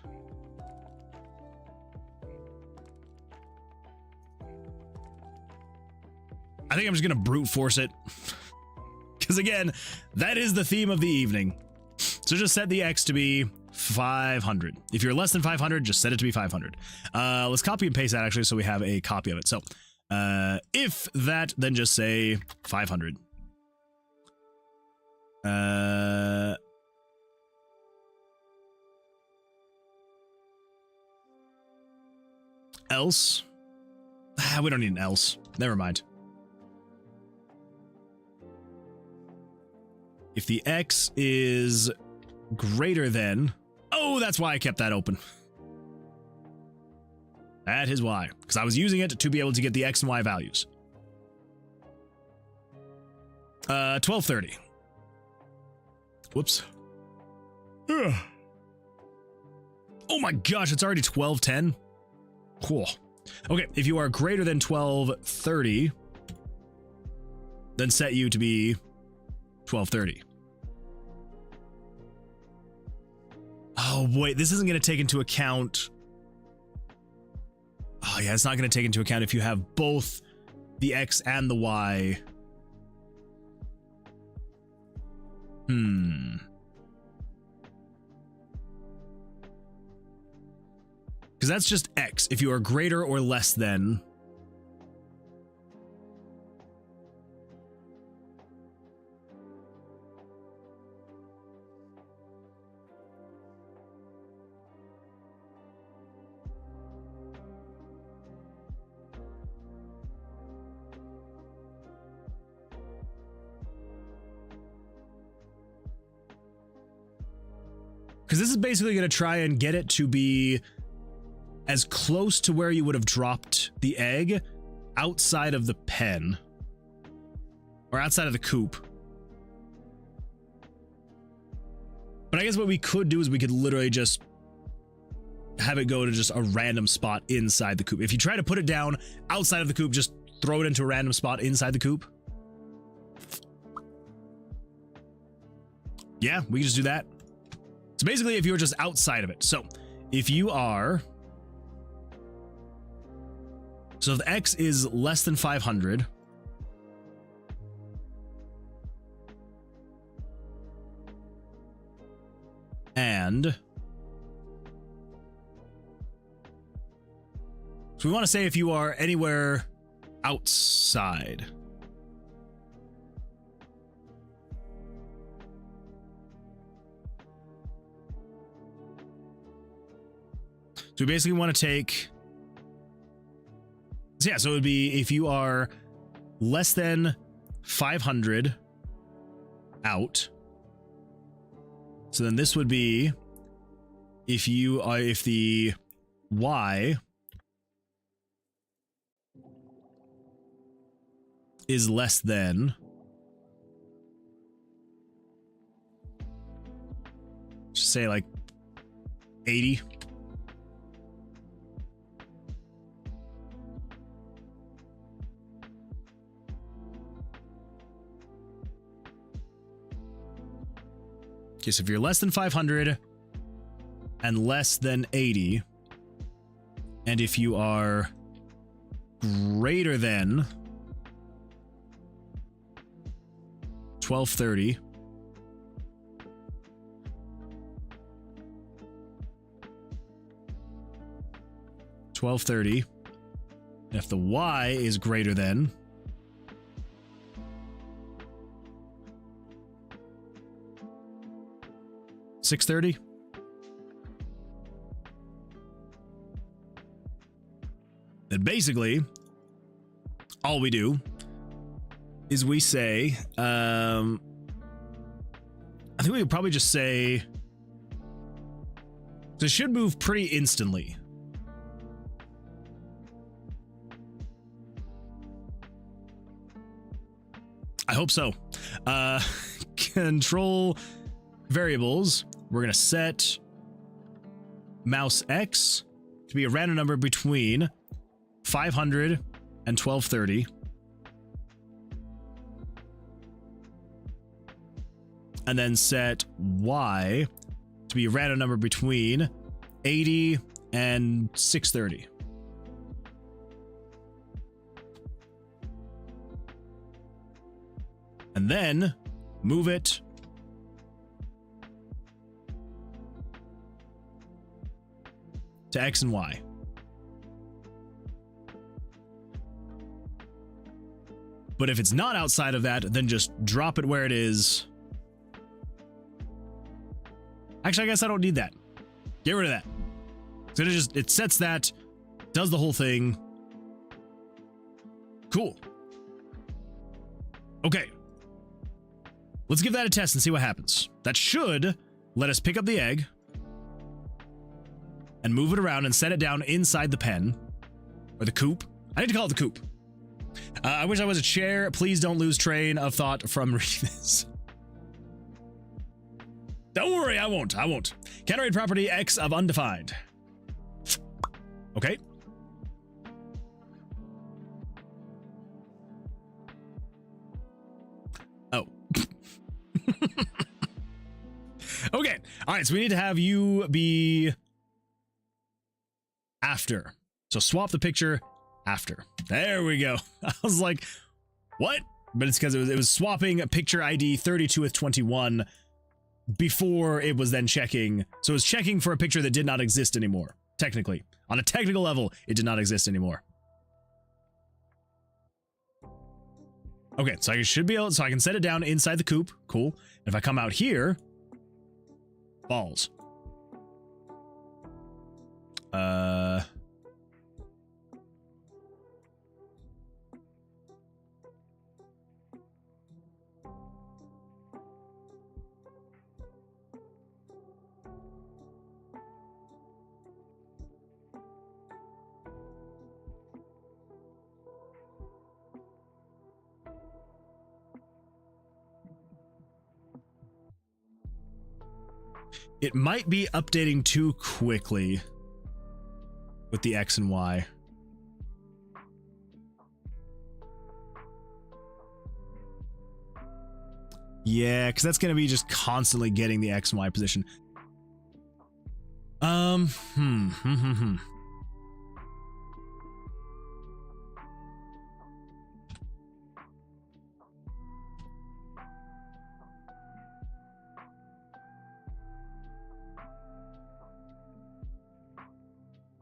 I think I'm just going to brute force it. Because again, that is the theme of the evening. So just set the X to be 500. If you're less than 500, just set it to be 500. Let's copy and paste that actually so we have a copy of it. So if that, then just say 500. Else? We don't need an else. Never mind. If the X is greater than... Oh, that's why I kept that open. That is why. Because I was using it to be able to get the X and Y values. 12:30. Whoops. Ugh. Oh my gosh, it's already 12:10. Cool. Okay, if you are greater than 12:30, then set you to be 12:30. Oh, wait, this isn't going to take into account... Oh, yeah, it's not going to take into account if you have both the X and the Y. Because that's just X. If you are greater or less than... Because this is basically going to try and get it to be as close to where you would have dropped the egg outside of the pen. Or outside of the coop. But I guess what we could do is we could literally just have it go to just a random spot inside the coop. If you try to put it down outside of the coop, just throw it into a random spot inside the coop. Yeah, we can just do that. So basically, if you're just outside of it. So if you are... So if the X is less than 500... And... So we want to say if you are anywhere outside... So we basically want to take... So yeah, so it would be if you are less than 500 out. So then this would be if you are, if the Y is less than... Just say like 80. Okay, so if you're less than 500 and less than 80, and if you are greater than 1230, if the Y is greater than 630. Then basically, all we do is we say, I think we would probably just say, this should move pretty instantly. I hope so. Control variables. We're going to set mouse X to be a random number between 500 and 1230. And then set Y to be a random number between 80 and 630. And then move it to X and Y. But if it's not outside of that, then just drop it where it is. Actually, I guess I don't need that. Get rid of that. So it sets that, does the whole thing. Cool. Okay. Let's give that a test and see what happens. That should let us pick up the egg and move it around and set it down inside the pen or the coop. I need to call it the coop. I wish I was a chair. Please don't lose train of thought from reading this. Don't worry, I won't. Counterraid property X of undefined. Okay. Oh. Okay. All right, so we need to have you be after. So swap the picture after. There we go. I was like, what? But it's because it was swapping picture ID 32 with 21 before it was then checking. So it was checking for a picture that did not exist anymore. Technically. On a technical level, it did not exist anymore. Okay, so I should be able, so I can set it down inside the coop. Cool. And if I come out here, balls. It might be updating too quickly with the X and Y. Yeah, because that's going to be just constantly getting the X and Y position.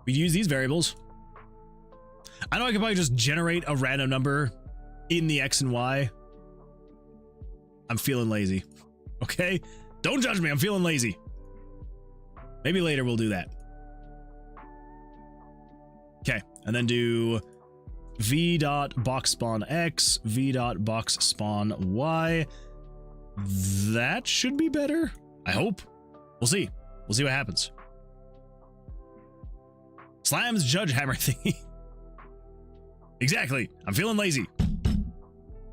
We use these variables. I know I could probably just generate a random number in the X and Y. I'm feeling lazy. Okay? Don't judge me. I'm feeling lazy. Maybe later we'll do that. Okay. And then do v.boxSpawnX, v.boxSpawnY. That should be better. I hope. We'll see. We'll see what happens. Slams judge hammer thingy. Exactly. I'm feeling lazy.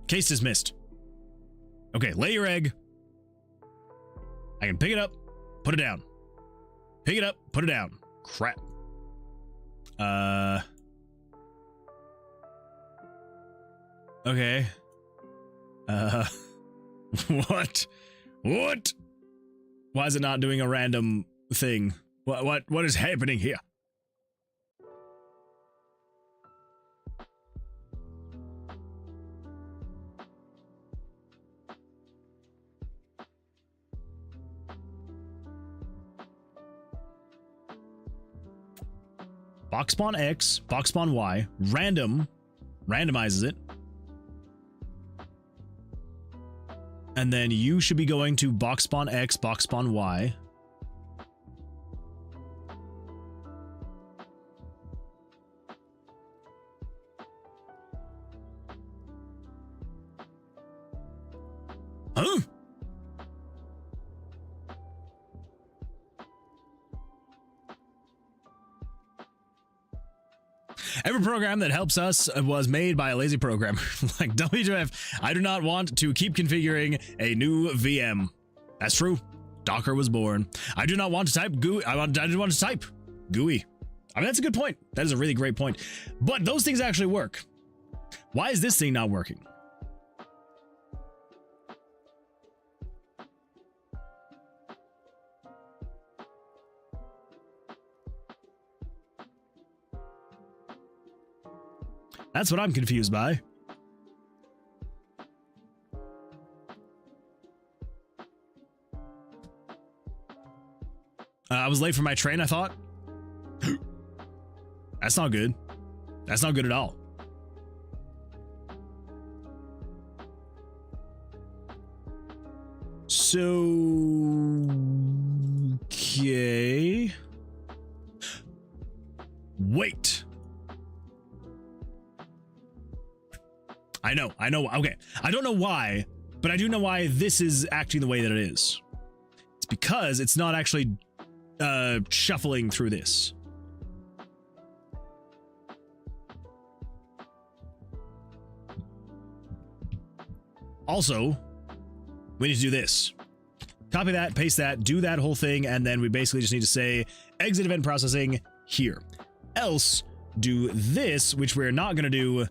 Case dismissed. Okay, lay your egg. I can pick it up, put it down. Pick it up, put it down. Crap. Okay. What? What? Why is it not doing a random thing? What is happening here? Box spawn X, box spawn Y, randomizes it. And then you should be going to box spawn X, box spawn Y. Huh? Every program that helps us was made by a lazy programmer. Like WWF, I do not want to keep configuring a new VM. That's true. Docker was born. I do not want to type GUI. I do want to type GUI. I mean, that's a good point. That is a really great point. But those things actually work. Why is this thing not working? That's what I'm confused by. I was late for my train, I thought. That's not good. That's not good at all. So... Okay... Wait. I know, okay. I don't know why, but I do know why this is acting the way that it is. It's because it's not actually shuffling through this. Also, we need to do this. Copy that, paste that, do that whole thing, and then we basically just need to say exit event processing here. Else, do this, which we're not going to do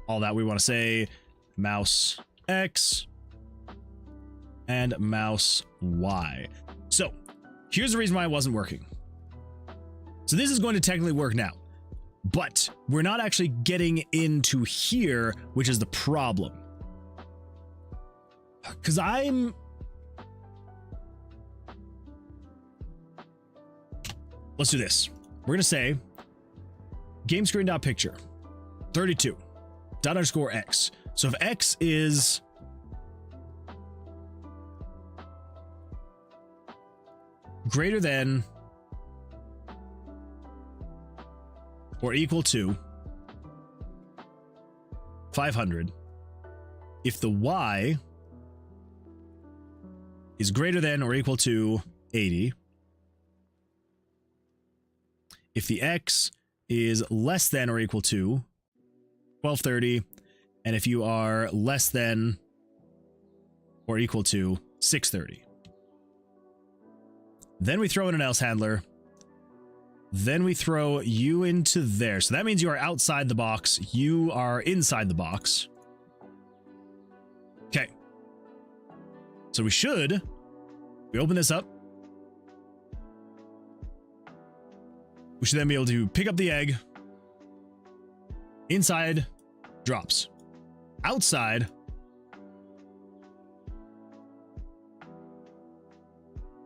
all that. We want to say mouse X and mouse Y. So, here's the reason why it wasn't working. So this is going to technically work now, but we're not actually getting into here, which is the problem. Because let's do this. We're going to say game screen.picture 32 ._x. So if X is greater than or equal to 500, if the Y is greater than or equal to 80, if the X is less than or equal to 1230, and if you are less than or equal to 630. Then we throw in an else handler. Then we throw you into there. So that means you are outside the box. You are inside the box. Okay. So we open this up. We should then be able to pick up the egg. Inside, drops. Outside,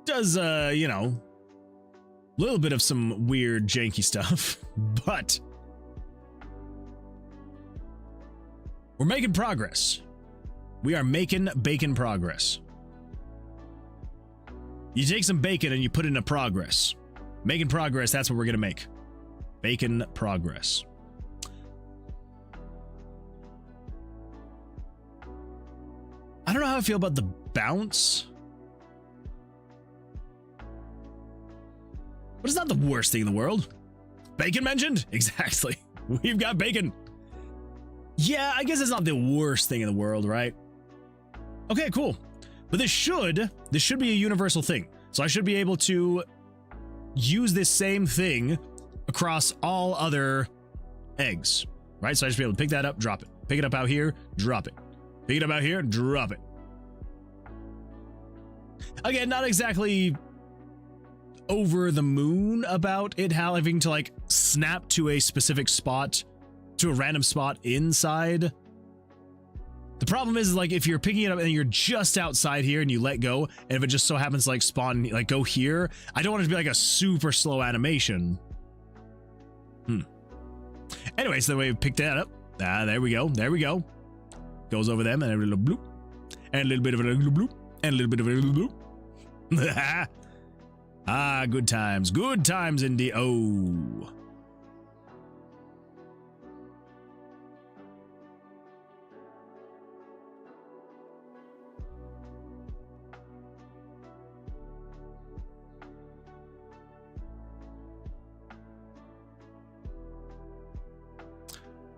does, you know, a little bit of some weird janky stuff, but we're making progress. We are making bacon progress. You take some bacon and you put it into progress. Making progress, that's what we're gonna make. Bacon progress. I don't know how I feel about the bounce. But it's not the worst thing in the world. Bacon mentioned? Exactly. We've got bacon. Yeah, I guess it's not the worst thing in the world, right? Okay, cool. But this should be a universal thing. So I should be able to use this same thing across all other eggs, right? So I should be able to pick that up, drop it. Pick it up out here, drop it. Pick it up out here, drop it. Again, not exactly over the moon about it having to like snap to a specific spot, to a random spot inside. The problem is like if you're picking it up and you're just outside here and you let go, and if it just so happens to like spawn, like go here, I don't want it to be like a super slow animation. Anyway, so the way we picked that up, there we go, there we go. Goes over them and a little bloop, and a little bit of a little bloop, and a little bit of a little bloop. Ah, good times indeed. Oh.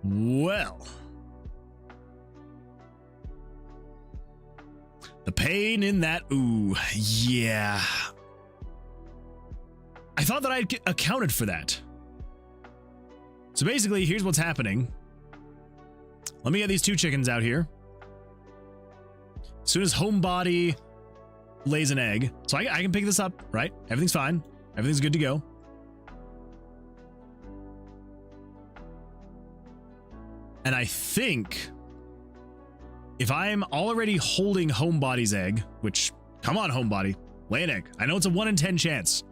Well, the pain in that, ooh, yeah. I thought that I'd accounted for that. So basically, here's what's happening. Let me get these two chickens out here. As soon as homebody lays an egg, so I can pick this up, right? Everything's fine. Everything's good to go. And I think if I'm already holding Homebody's egg, which, come on, Homebody, lay an egg. I know it's a 1 in 10 chance,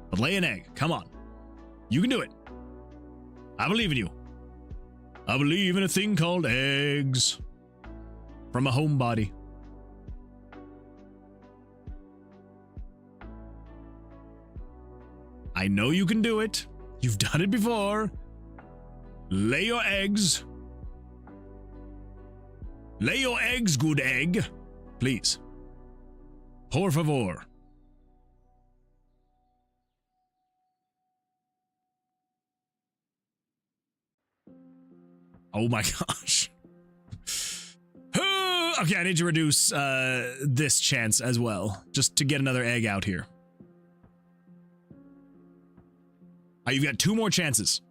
but lay an egg. Come on. You can do it. I believe in you. I believe in a thing called eggs from a Homebody. I know you can do it. You've done it before. Lay your eggs. Lay your eggs, good egg. Please. Por favor. Oh my gosh. Okay, I need to reduce this chance as well, just to get another egg out here. You've got 2 more chances.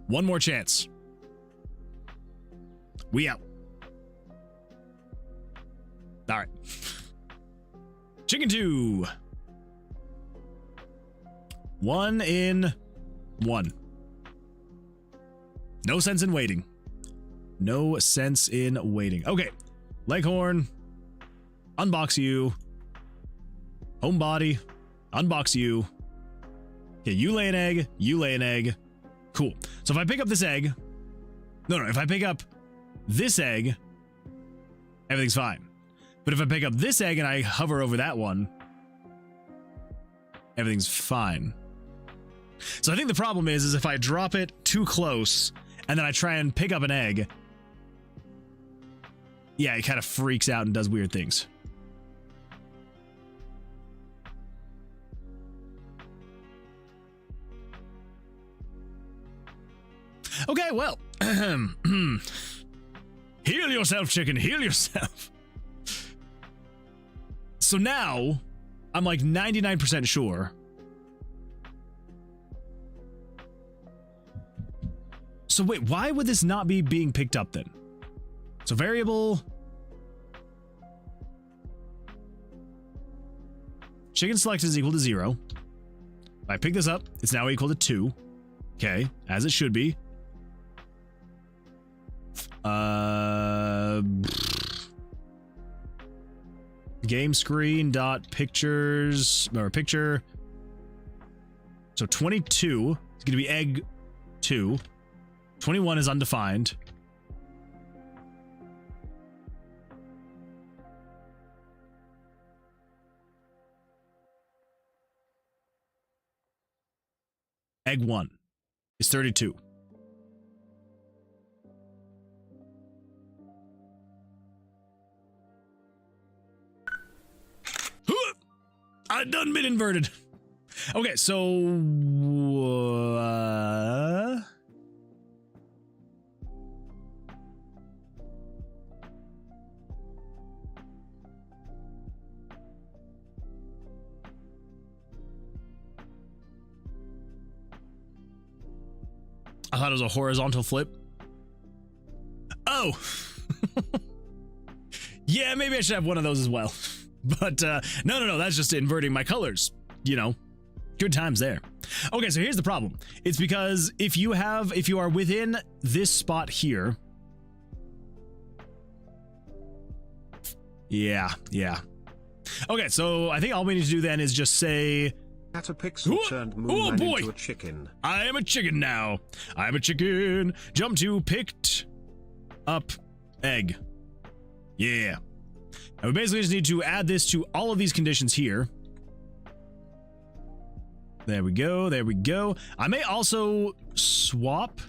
1 more chance. We out. All right. Chicken 2. 1 in 1. No sense in waiting. No sense in waiting. Okay. Leghorn. Unbox you. Homebody. Unbox you. Okay, you lay an egg. You lay an egg. Cool. So if I pick up this egg... No, if I pick up this egg, everything's fine. But if I pick up this egg and I hover over that one, everything's fine. So I think the problem is if I drop it too close and then I try and pick up an egg, yeah, it kind of freaks out and does weird things. Okay, well, heal yourself, chicken, heal yourself. So now, I'm like 99% sure. So wait, why would this not be being picked up then? So variable. Chicken selected is equal to 0. If I pick this up, it's now equal to 2. Okay, as it should be. Game screen dot pictures or picture. So 22 is going to be egg 2. 21 is undefined. Egg 1 is 32. I done been inverted. Okay, so I thought it was a horizontal flip. Oh. Yeah, maybe I should have one of those as well. But no, that's just inverting my colors. You know, good times there. Okay, so here's the problem. It's because if you are within this spot here. Yeah. Okay, so I think all we need to do then is just say, At a pixel turned moon man into a chicken. I am a chicken now. I'm a chicken. Jump to picked up egg. Yeah. And we basically just need to add this to all of these conditions here. There we go. I may also swap.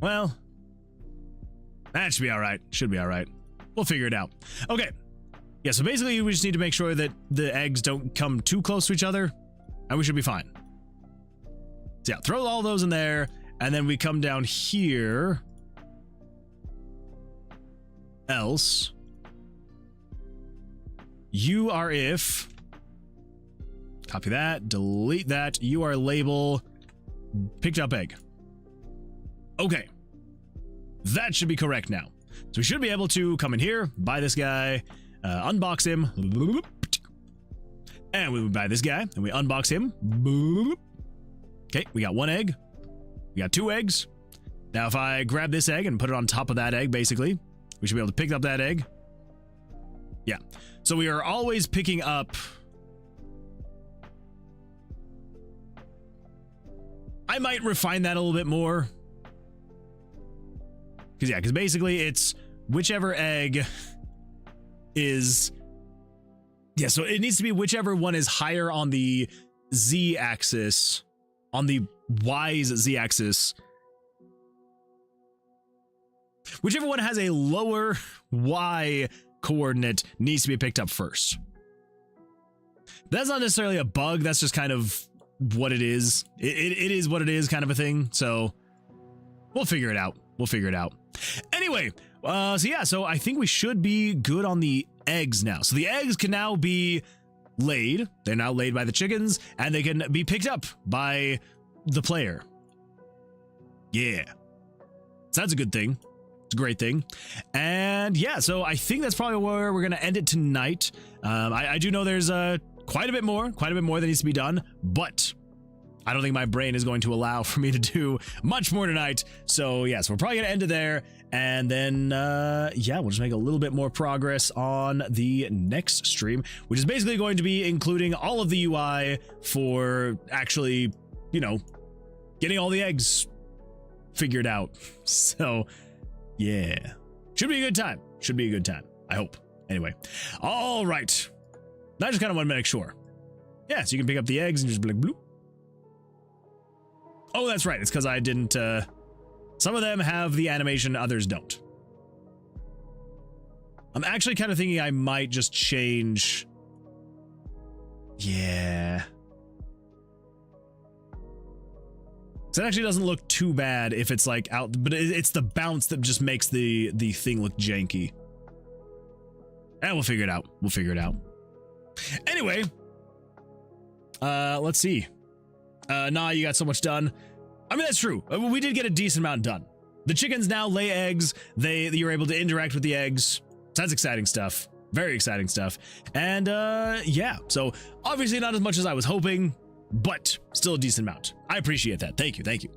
Well, that should be all right. We'll figure it out. Okay. Yeah, so basically we just need to make sure that the eggs don't come too close to each other, and we should be fine. So yeah, throw all those in there, and then we come down here. Else. You are if. Copy that, delete that. You are label picked up egg. Okay. That should be correct now. So we should be able to come in here, buy this guy, unbox him, and we buy this guy, and we unbox him. Okay, we got 1 egg. We got 2 eggs. Now if I grab this egg and put it on top of that egg, basically, we should be able to pick up that egg. Yeah. So we are always picking up. I might refine that a little bit more. Because basically it's whichever egg is. Yeah, so it needs to be whichever one is higher on the z-axis, on the y's z-axis. Whichever one has a lower y coordinate needs to be picked up first. That's not necessarily a bug, that's just kind of what it is. It is what it is kind of a thing, so we'll figure it out. Anyway, So I think we should be good on the eggs now. So the eggs can now be laid. They're now laid by the chickens, and they can be picked up by the player. Yeah. So that's a good thing. It's a great thing. And yeah, so I think that's probably where we're going to end it tonight. I do know there's quite a bit more that needs to be done, but I don't think my brain is going to allow for me to do much more tonight. So yeah, so we're probably going to end it there. And then, yeah, we'll just make a little bit more progress on the next stream, which is basically going to be including all of the UI for actually, you know, getting all the eggs figured out. So yeah, should be a good time. Should be a good time. I hope. Anyway, all right. I just kind of want to make sure. Yeah, so you can pick up the eggs and just be like, bloop. Oh, that's right. It's because I didn't, some of them have the animation, others don't. I'm actually kind of thinking I might just change. Yeah. So it actually doesn't look too bad if it's like out, but it's the bounce that just makes the thing look janky. And we'll figure it out. We'll figure it out. Anyway, let's see. Nah, you got so much done. I mean, that's true. We did get a decent amount done. The chickens now lay eggs. You're able to interact with the eggs. So that's exciting stuff. Very exciting stuff. And yeah, so obviously not as much as I was hoping, but still a decent amount. I appreciate that. Thank you. Thank you.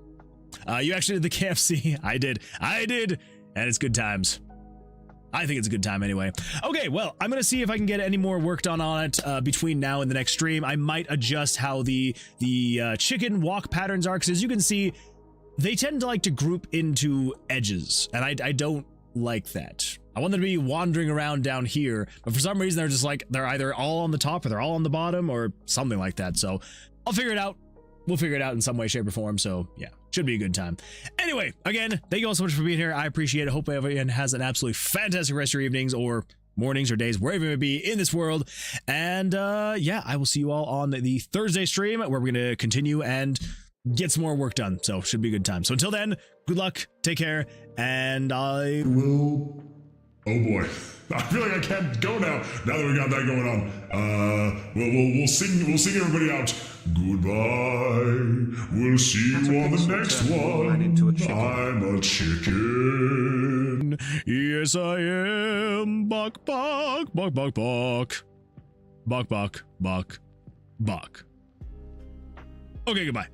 You actually did the KFC. I did. And it's good times. I think it's a good time anyway. Okay, well, I'm going to see if I can get any more work done on it between now and the next stream. I might adjust how the chicken walk patterns are, because as you can see, they tend to like to group into edges, and I don't like that. I want them to be wandering around down here, but for some reason they're just like, they're either all on the top or they're all on the bottom or something like that. So I'll figure it out. We'll figure it out in some way, shape, or form. So yeah, should be a good time. Anyway, again, thank you all so much for being here. I appreciate it. Hope everyone has an absolutely fantastic rest of your evenings or mornings or days, wherever you may be in this world. And yeah, I will see you all on the Thursday stream where we're going to continue and get some more work done. So should be a good time. So until then, good luck, take care, and I will... Oh boy, I feel like I can't go now that we got that going on. We'll sing everybody out. Goodbye. We'll see you on the next one. I'm a chicken. Yes, I am. Buck, buck, buck, buck, buck. Buck, buck, buck, buck. Okay, goodbye.